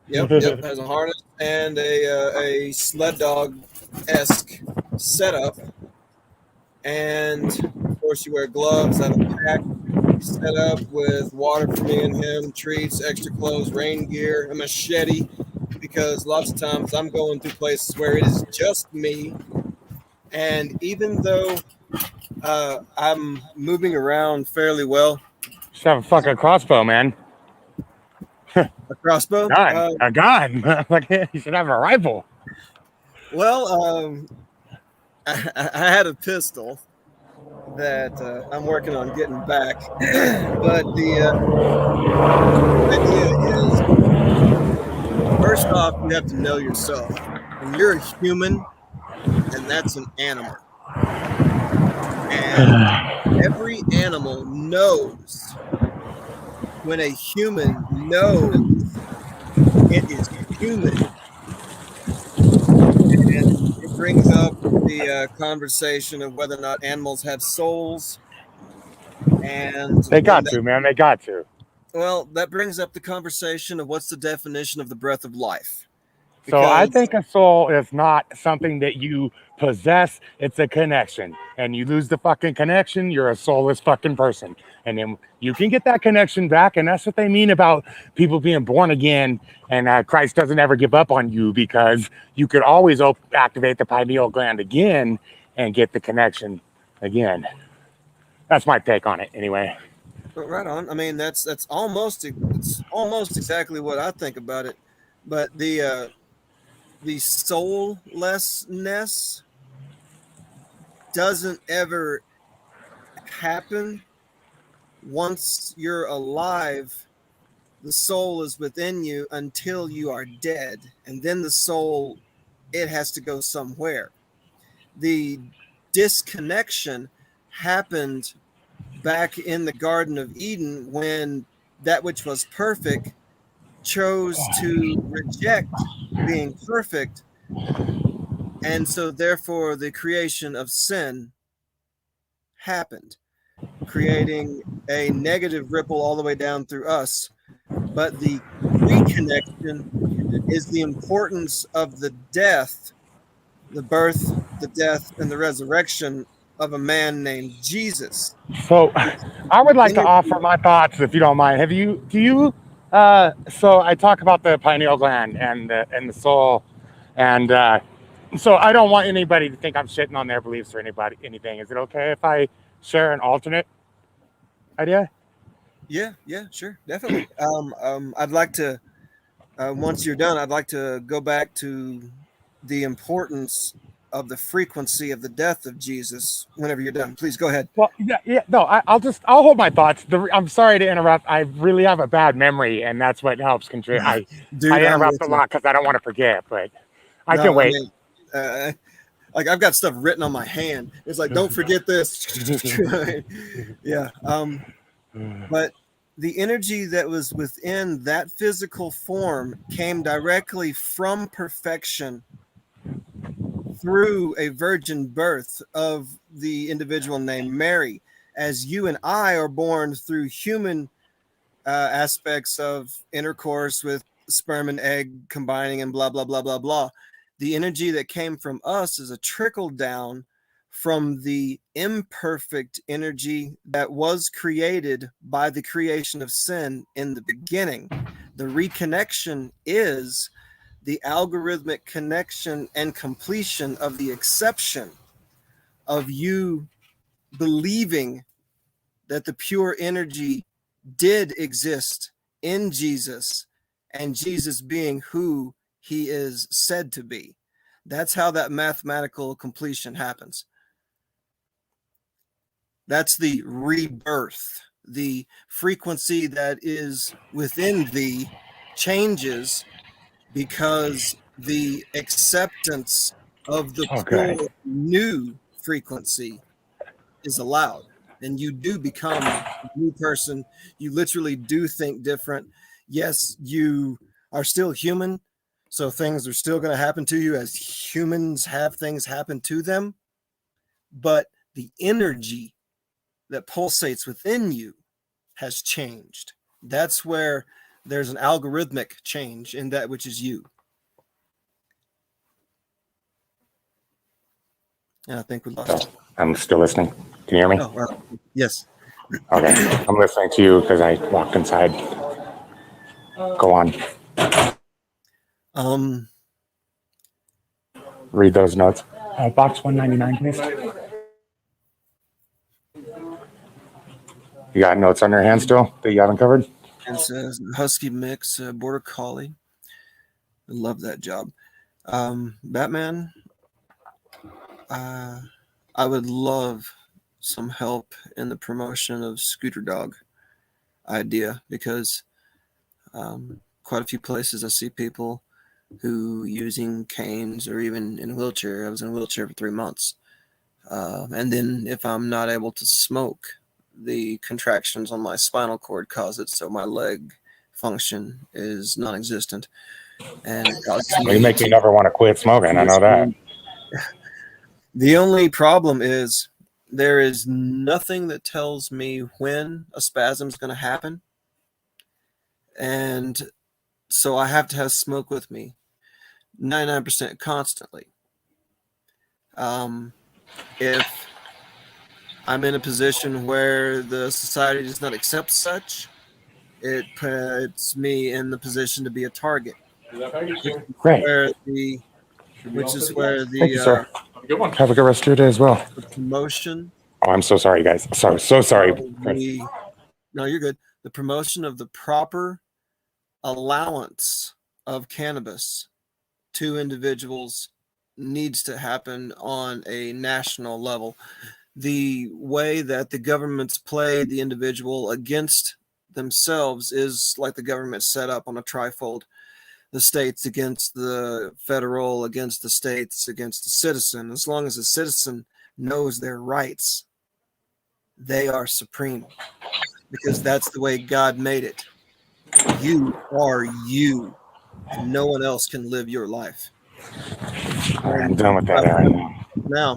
Yep, has a harness and a sled dog-esque setup. And of course, you wear gloves and a pack set up with water for me and him, treats, extra clothes, rain gear, a machete, because lots of times I'm going through places where it is just me. And even though I'm moving around fairly well, you should have a fucking crossbow, man. A crossbow? A gun. Like you should have a rifle. Well, I had a pistol that I'm working on getting back, but the idea is, first off, you have to know yourself. And you're a human, and that's an animal. And every animal knows when a human knows it is human. And it brings up the conversation of whether or not animals have souls. And they got to, man. They got to. Well, that brings up the conversation of what's the definition of the breath of life. So I think a soul is not something that you possess. It's a connection. And you lose the fucking connection, you're a soulless fucking person. And then you can get that connection back. And that's what they mean about people being born again. And Christ doesn't ever give up on you, because you could always activate the pineal gland again and get the connection again. That's my take on it anyway. Right on. I mean, it's almost exactly what I think about it. But the soullessness doesn't ever happen once you're alive. the soul is within you until you are dead, and then the soul, it has to go somewhere. The disconnection happened back in the Garden of Eden when that which was perfect chose to reject being perfect, and so therefore the creation of sin happened, creating a negative ripple all the way down through us. But the reconnection is the importance of the death, the birth, the death, and the resurrection of a man named Jesus. So I would like to offer my thoughts, if you don't mind. So I talk about the pineal gland and the soul, and so I don't want anybody to think I'm shitting on their beliefs or anything. Is it okay if I share an alternate idea? Yeah, sure, definitely. I'd like to, once you're done, I'd like to go back to the importance of the frequency of the death of Jesus whenever you're done. Please go ahead. Well, no, I'll hold my thoughts. I'm sorry to interrupt. I really have a bad memory, and that's what helps contribute. I interrupt a lot because I don't want to forget, but I can wait. Like I've got stuff written on my hand. It's like, don't forget this. Yeah. But the energy that was within that physical form came directly from perfection through a virgin birth of the individual named Mary. As you and I are born through human aspects of intercourse with sperm and egg combining and blah, blah, blah, blah, blah. The energy that came from us is a trickle down from the imperfect energy that was created by the creation of sin in the beginning. The reconnection is the algorithmic connection and completion of the exception of you believing that the pure energy did exist in Jesus and Jesus being who he is said to be. That's how that mathematical completion happens. That's the rebirth. The frequency that is within thee changes because the acceptance of the pure new frequency is allowed. And you do become a new person. You literally do think different. Yes, you are still human. So things are still going to happen to you as humans have things happen to them. But the energy that pulsates within you has changed. That's where there's an algorithmic change in that which is you. And I think we lost. I'm still listening. Can you hear me? Oh, yes. Okay. I'm listening to you because I walked inside. Go on. Read those notes. Box 199, please. You got notes on your hand still that you haven't covered? It says Husky Mix, Border Collie. I love that job. Batman, I would love some help in the promotion of Scooter Dog idea because quite a few places I see people who using canes or even in a wheelchair. I was in a wheelchair for 3 months. And then if I'm not able to smoke, the contractions on my spinal cord cause it so my leg function is non-existent. And you make me never want to quit smoking. I know that. The only problem is there is nothing that tells me when a spasm is going to happen. And so I have to have smoke with me 99% constantly. If I'm in a position where the society does not accept such, it puts me in the position to be a target. Great. Which is where the Thank you, sir. Have a good rest of your day as well. The promotion. Oh, I'm so sorry, guys. So sorry. No, you're good. The promotion of the proper allowance of cannabis to individuals needs to happen on a national level. The way that the governments play the individual against themselves is like the government set up on a trifold. The states against the federal, against the states, against the citizen. As long as the citizen knows their rights, they are supreme, because that's the way God made it. You are you, and no one else can live your life. I'm done with that, Aaron. Now,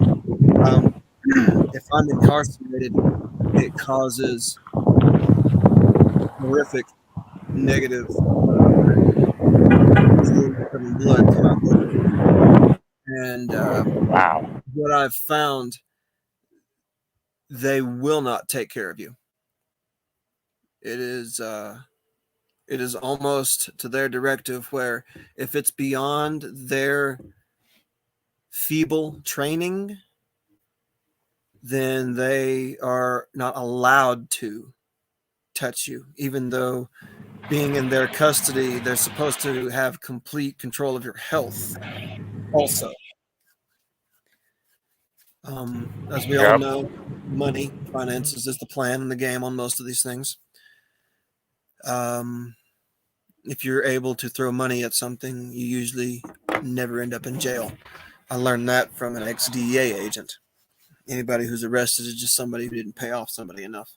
if I'm incarcerated, it causes horrific negative blood to my body. And Wow. what I've found, they will not take care of you. It is almost to their directive, where if it's beyond their feeble training, then they are not allowed to touch you, even though being in their custody, they're supposed to have complete control of your health also. As we all know, money, finances is the plan in the game on most of these things. If you're able to throw money at something, you usually never end up in jail. I learned that from an ex-DEA agent. Anybody who's arrested is just somebody who didn't pay off somebody enough.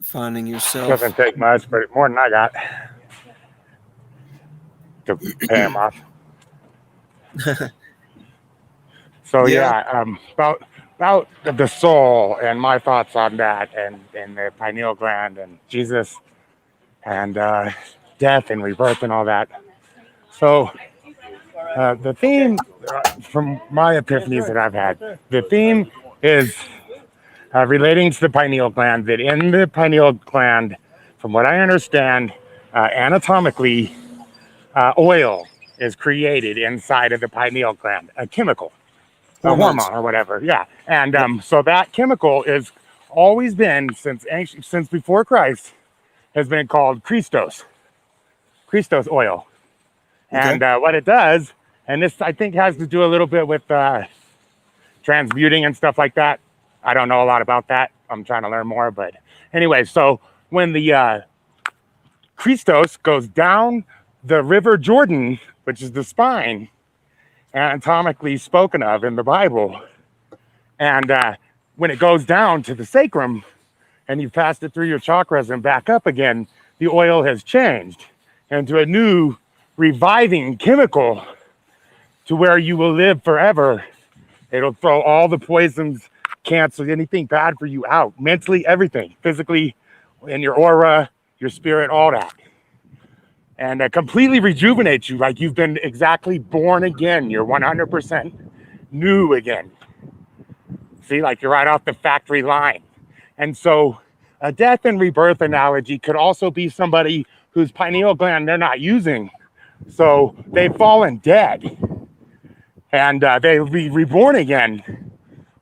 Finding yourself. Doesn't take much, but more than I got to pay him off. So about the soul and my thoughts on that, and the pineal gland and Jesus and death and rebirth and all that. So the theme, from my epiphanies that I've had, the theme is relating to the pineal gland. That in the pineal gland, from what I understand, anatomically, oil is created inside of the pineal gland, a chemical. A hormone or whatever, yeah. And so that chemical is always been, since before Christ, has been called Christos oil. And what it does, and this I think has to do a little bit with transmuting and stuff like that. I don't know a lot about that. I'm trying to learn more, but anyway, so when the Christos goes down the river Jordan, which is the spine, anatomically spoken of in the Bible, and when it goes down to the sacrum and you passed it through your chakras and back up again, the oil has changed into a new reviving chemical to where you will live forever. It'll throw all the poisons, cancer, anything bad for you out, mentally, everything, physically, in your aura, your spirit, all that. And completely rejuvenate you, like you've been exactly born again. You're 100% new again. See, like you're right off the factory line. And so a death and rebirth analogy could also be somebody whose pineal gland they're not using. So they've fallen dead. And they'll be reborn again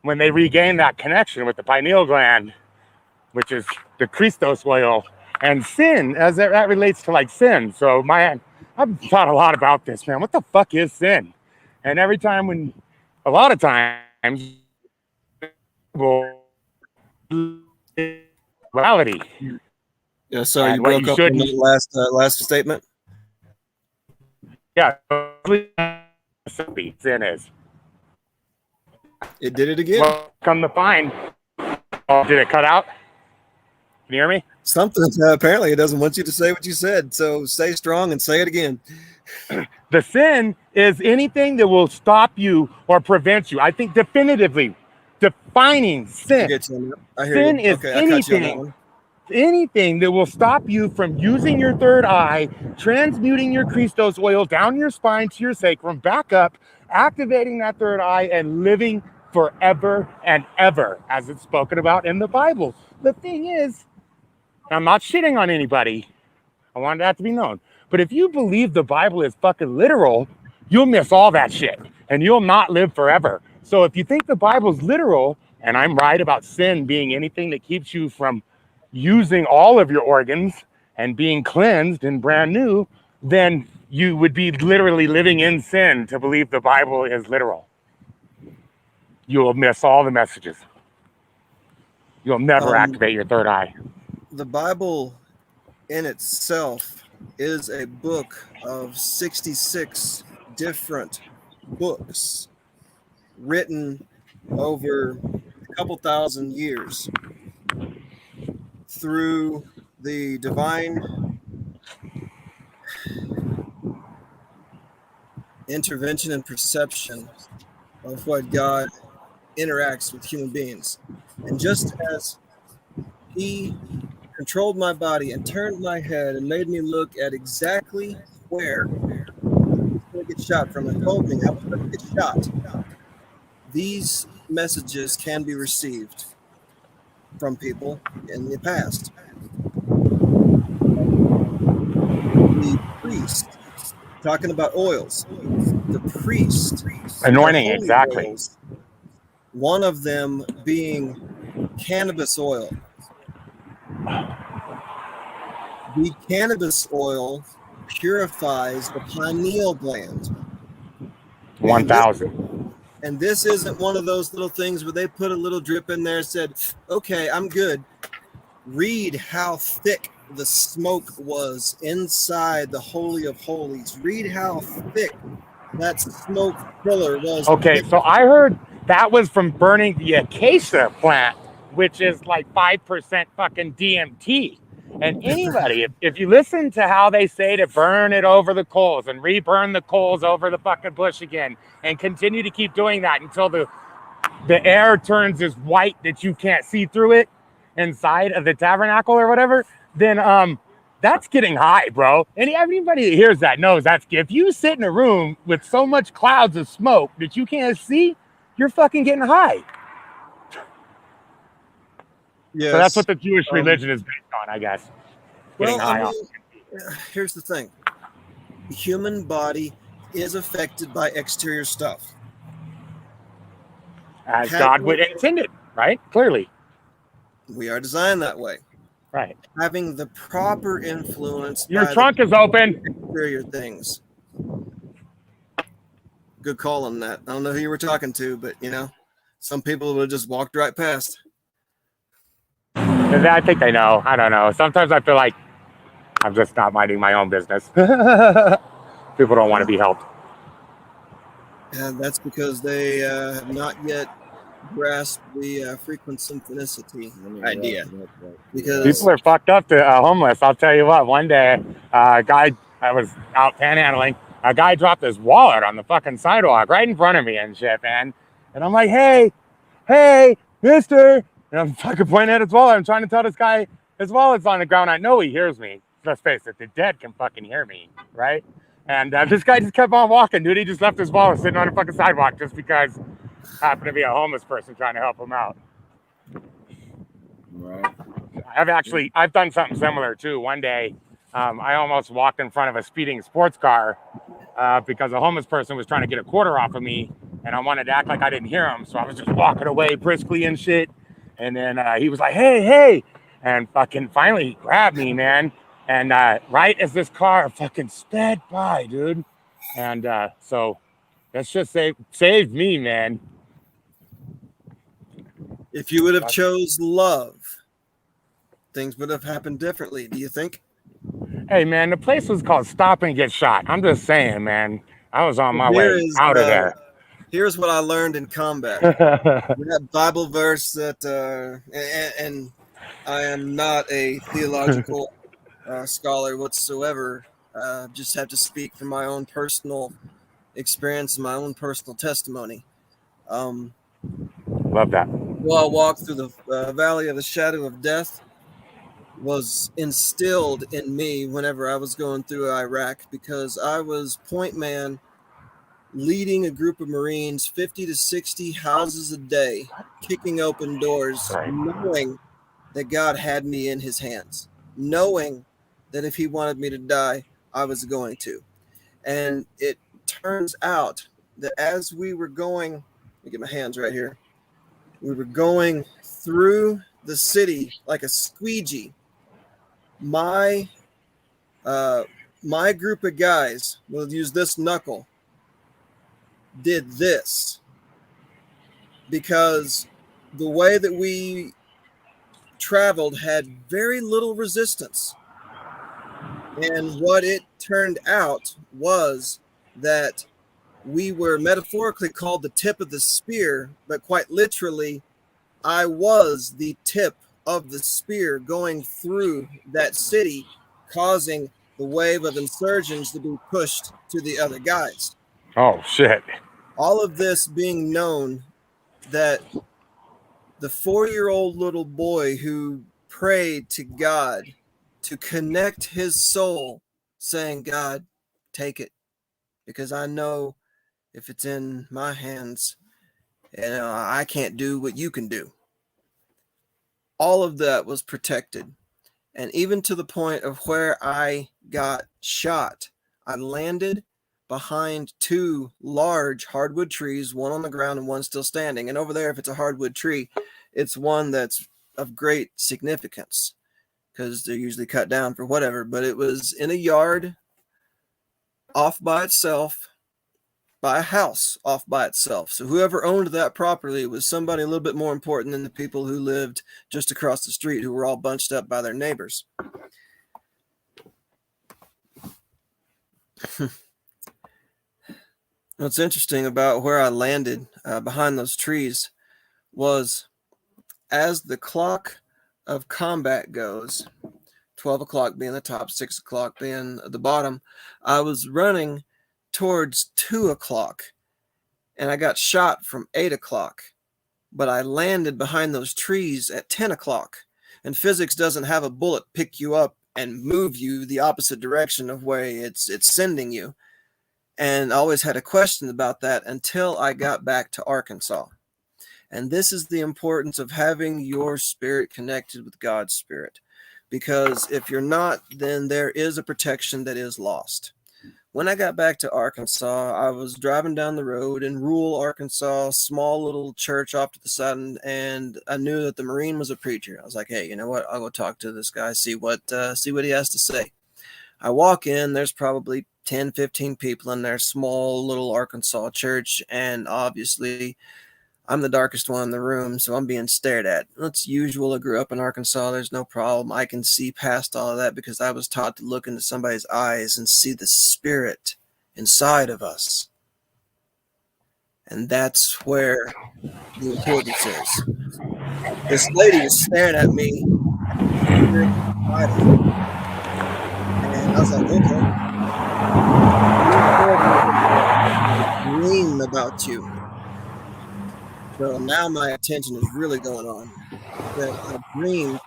when they regain that connection with the pineal gland, which is the Christos oil. And sin, as that relates to like sin. So I've thought a lot about this, man. What the fuck is sin? And every time a lot of times, morality. Yeah, sorry, you broke up in the last statement. Yeah, sin is. It did it again. Well, come to find, did it cut out? Can you hear me? Something apparently it doesn't want you to say what you said, so stay strong and say it again. The sin is anything that will stop you or prevent you. I think definitively defining sin. Sin is anything that will stop you from using your third eye, transmuting your Christos oil down your spine to your sacrum, back up, activating that third eye, and living forever and ever, as it's spoken about in the Bible. The thing is, I'm not shitting on anybody. I want that to be known. But if you believe the Bible is fucking literal, you'll miss all that shit and you'll not live forever. So if you think the Bible's literal, and I'm right about sin being anything that keeps you from using all of your organs and being cleansed and brand new, then you would be literally living in sin to believe the Bible is literal. you will miss all the messages. You'll never activate your third eye. The Bible in itself is a book of 66 different books written over a couple thousand years through the divine intervention and perception of what God interacts with human beings. And just as he controlled my body and turned my head and made me look at exactly where I was going to get shot from and told me I was going to get shot, these messages can be received from people in the past. The priest, talking about oils, the priest, Anointing, holy exactly. oils, one of them being cannabis oil. The cannabis oil purifies the pineal gland. 1,000. And this isn't one of those little things where they put a little drip in there and said, okay, I'm good. Read how thick the smoke was inside the Holy of Holies. Read how thick that smoke pillar was. Okay, so I heard that was from burning the acacia plant, which is like 5% fucking DMT. And anybody, if you listen to how they say to burn it over the coals and reburn the coals over the fucking bush again, and continue to keep doing that until the air turns as white that you can't see through it inside of the tabernacle or whatever, then that's getting high, bro. And anybody that hears that knows that's, if you sit in a room with so much clouds of smoke that you can't see, you're fucking getting high. Yes. So that's what the Jewish religion is based on, I guess. Getting Well, high I off. mean, here's the thing. The human body is affected by exterior stuff. As God would intended, right? Clearly. We are designed that way. Right. Having the proper influence. Your by trunk the is open. Exterior things. Good call on that. I don't know who you were talking to, but you know, some people would have just walked right past. I think they know. I don't know. Sometimes I feel like I'm just not minding my own business. People don't want to be helped. And that's because they have not yet grasped the frequent synchronicity idea. Because People are fucked up to homeless. I'll tell you what. One day, a guy, I was out panhandling. A guy dropped his wallet on the fucking sidewalk right in front of me and shit, man. And I'm like, hey, mister. And I'm fucking pointing at his wallet. I'm trying to tell this guy his wallet's on the ground. I know he hears me. Let's face it, the dead can fucking hear me, right? And this guy just kept on walking, dude. He just left his wallet sitting on the fucking sidewalk just because happened to be a homeless person trying to help him out. Right. I've done something similar too. One day, I almost walked in front of a speeding sports car because a homeless person was trying to get a quarter off of me, and I wanted to act like I didn't hear him. So I was just walking away briskly and shit. And then he was like, hey, and fucking finally grabbed me, man. And right as this car fucking sped by, dude. And so that's just saved me, man. if you would have chose love, things would have happened differently. Do you think? Hey, man, the place was called Stop and Get Shot. I'm just saying, man. I was on my way out of there. Here's what I learned in combat. That Bible verse that, and I am not a theological scholar whatsoever. Just have to speak from my own personal experience and my own personal testimony. Love that. While I walked through the valley of the shadow of death was instilled in me whenever I was going through Iraq, because I was point man leading a group of Marines 50 to 60 houses a day, kicking open doors, knowing that God had me in his hands, knowing that if he wanted me to die, I was going to. And it turns out that as we were going, let me get my hands right here. We were going through the city like a squeegee. My group of guys, we'll use this knuckle, did this because the way that we traveled had very little resistance. And what it turned out was that we were metaphorically called the tip of the spear, but quite literally, I was the tip of the spear going through that city, causing the wave of insurgents to be pushed to the other guys. Oh, shit. All of this being known that the 4-year-old little boy who prayed to God to connect his soul, saying, God, take it, because I know if it's in my hands, I can't do what you can do. All of that was protected. And even to the point of where I got shot, I landed behind 2 large hardwood trees, one on the ground and one still standing. And over there, if it's a hardwood tree, it's one that's of great significance because they're usually cut down for whatever. But it was in a yard off by itself, by a house off by itself. So whoever owned that property was somebody a little bit more important than the people who lived just across the street, who were all bunched up by their neighbors. What's interesting about where I landed behind those trees was, as the clock of combat goes, 12 o'clock being the top, 6 o'clock being the bottom, I was running towards 2 o'clock and I got shot from 8 o'clock, but I landed behind those trees at 10 o'clock. And physics doesn't have a bullet pick you up and move you the opposite direction of where it's sending you. And I always had a question about that until I got back to Arkansas. And this is the importance of having your spirit connected with God's spirit. Because if you're not, then there is a protection that is lost. When I got back to Arkansas, I was driving down the road in rural Arkansas, small little church off to the side, and I knew that the Marine was a preacher. I was like, hey, you know what? I'll go talk to this guy, see what he has to say. I walk in, there's probably 10, 15 people in their small little Arkansas church, and obviously I'm the darkest one in the room, so I'm being stared at. That's usual. I grew up in Arkansas. There's no problem. I can see past all of that because I was taught to look into somebody's eyes and see the spirit inside of us. And that's where the importance is. This lady was staring at me, and I was like, okay. You dream about you. So now my attention is really going on. That I dreamed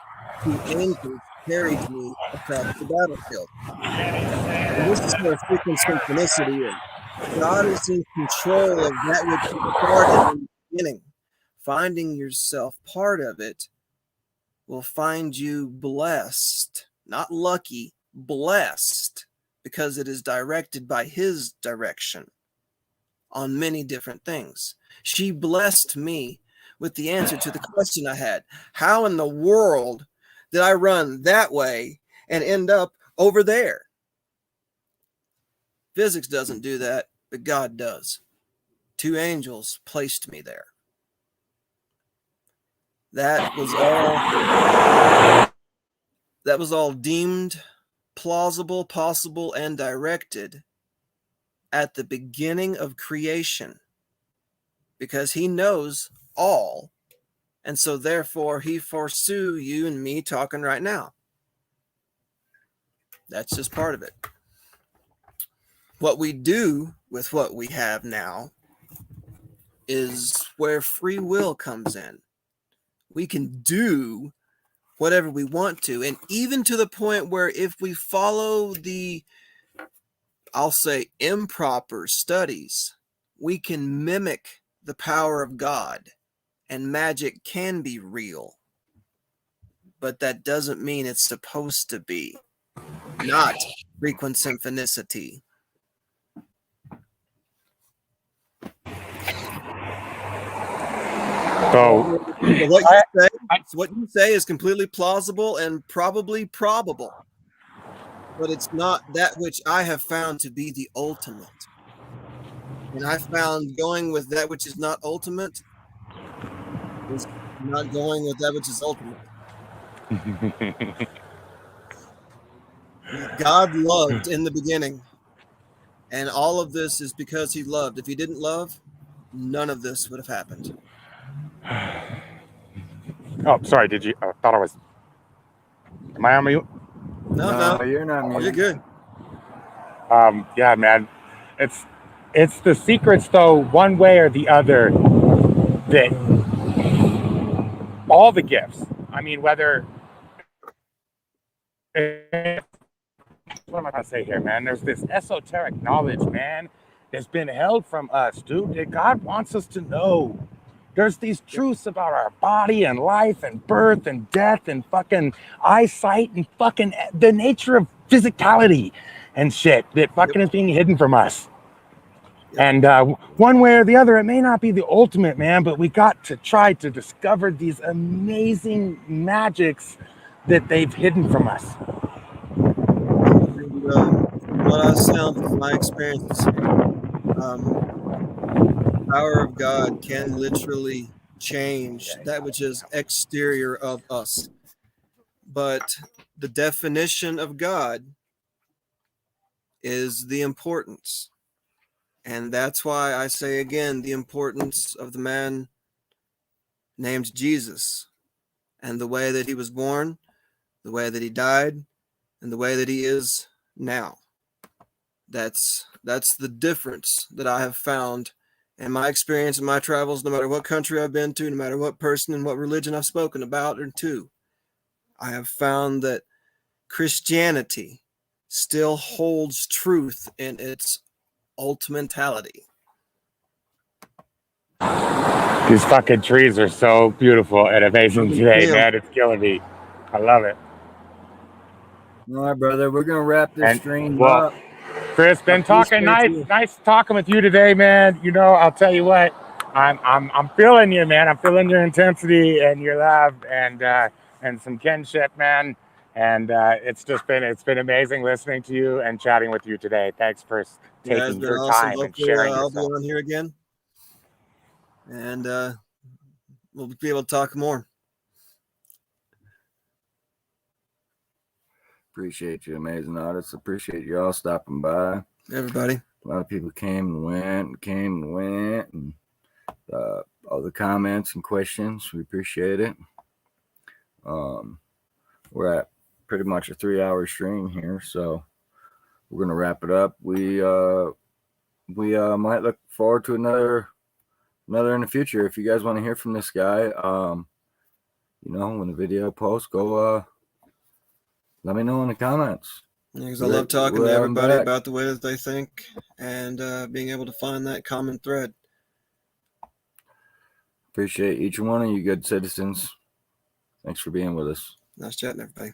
2 angels carried me across the battlefield. And this is where frequent synchronicity is. God is in control of that which you started in the beginning. Finding yourself part of it will find you blessed, not lucky, blessed, because it is directed by His direction on many different things. She blessed me with the answer to the question I had. How in the world did I run that way and end up over there? Physics doesn't do that, but God does. 2 angels placed me there. That was all deemed plausible, possible, and directed at the beginning of creation, because He knows all, and so therefore He foresaw you and me talking right now. That's just part of it. What we do with what we have now is where free will comes in. We can do whatever we want to, and even to the point where if we follow the, I'll say, improper studies, we can mimic the power of God, and magic can be real. But that doesn't mean it's supposed to be. Not frequent symphonicity. So what you say is completely plausible and probably probable. But it's not that which I have found to be the ultimate. And I found going with that which is not ultimate is not going with that which is ultimate. God loved in the beginning, and all of this is because he loved. If he didn't love, none of this would have happened. Oh, sorry. Did you? I thought I was. Am I on mute? No, you're not you're muted. good. Yeah, man. It's the secrets, though, one way or the other, that all the gifts. I mean, whether. What am I gonna say here, man? There's this esoteric knowledge, man, that's been held from us, dude, that God wants us to know. There's these truths about our body and life and birth and death and fucking eyesight and fucking the nature of physicality and shit that fucking is being hidden from us. And one way or the other, it may not be the ultimate, man, but we got to try to discover these amazing magics that they've hidden from us. And, what I found from my experience, the power of God can literally change that which is exterior of us. But the definition of God is the importance. And that's why I say again the importance of the man named Jesus and the way that he was born, the way that he died, and the way that he is now. That's the difference that I have found in my experience in my travels, no matter what country I've been to, no matter what person and what religion I've spoken about or to. I have found that Christianity still holds truth in its ultimatality. These fucking trees are so beautiful and amazing today, man. It's killing me. I love it. All right, brother. We're gonna wrap this stream well, up. Chris, been talking nice talking with you today, man. You know, I'll tell you what, I'm feeling you, man. I'm feeling your intensity and your love and some kinship, man. And it's been amazing listening to you and chatting with you today. Thanks for taking your time and sharing I'll yourself. be on here again, and we'll be able to talk more. Appreciate you, amazing artists. Appreciate you all stopping by. Everybody. A lot of people came and went, and all the comments and questions. We appreciate it. We're at pretty much a 3-hour stream here, so we're gonna wrap it up. We might look forward to another in the future. If you guys want to hear from this guy, you know, when the video posts, go let me know in the comments. Because I love talking to everybody about the way that they think and being able to find that common thread. Appreciate each one of you good citizens. Thanks for being with us. Nice chatting, everybody.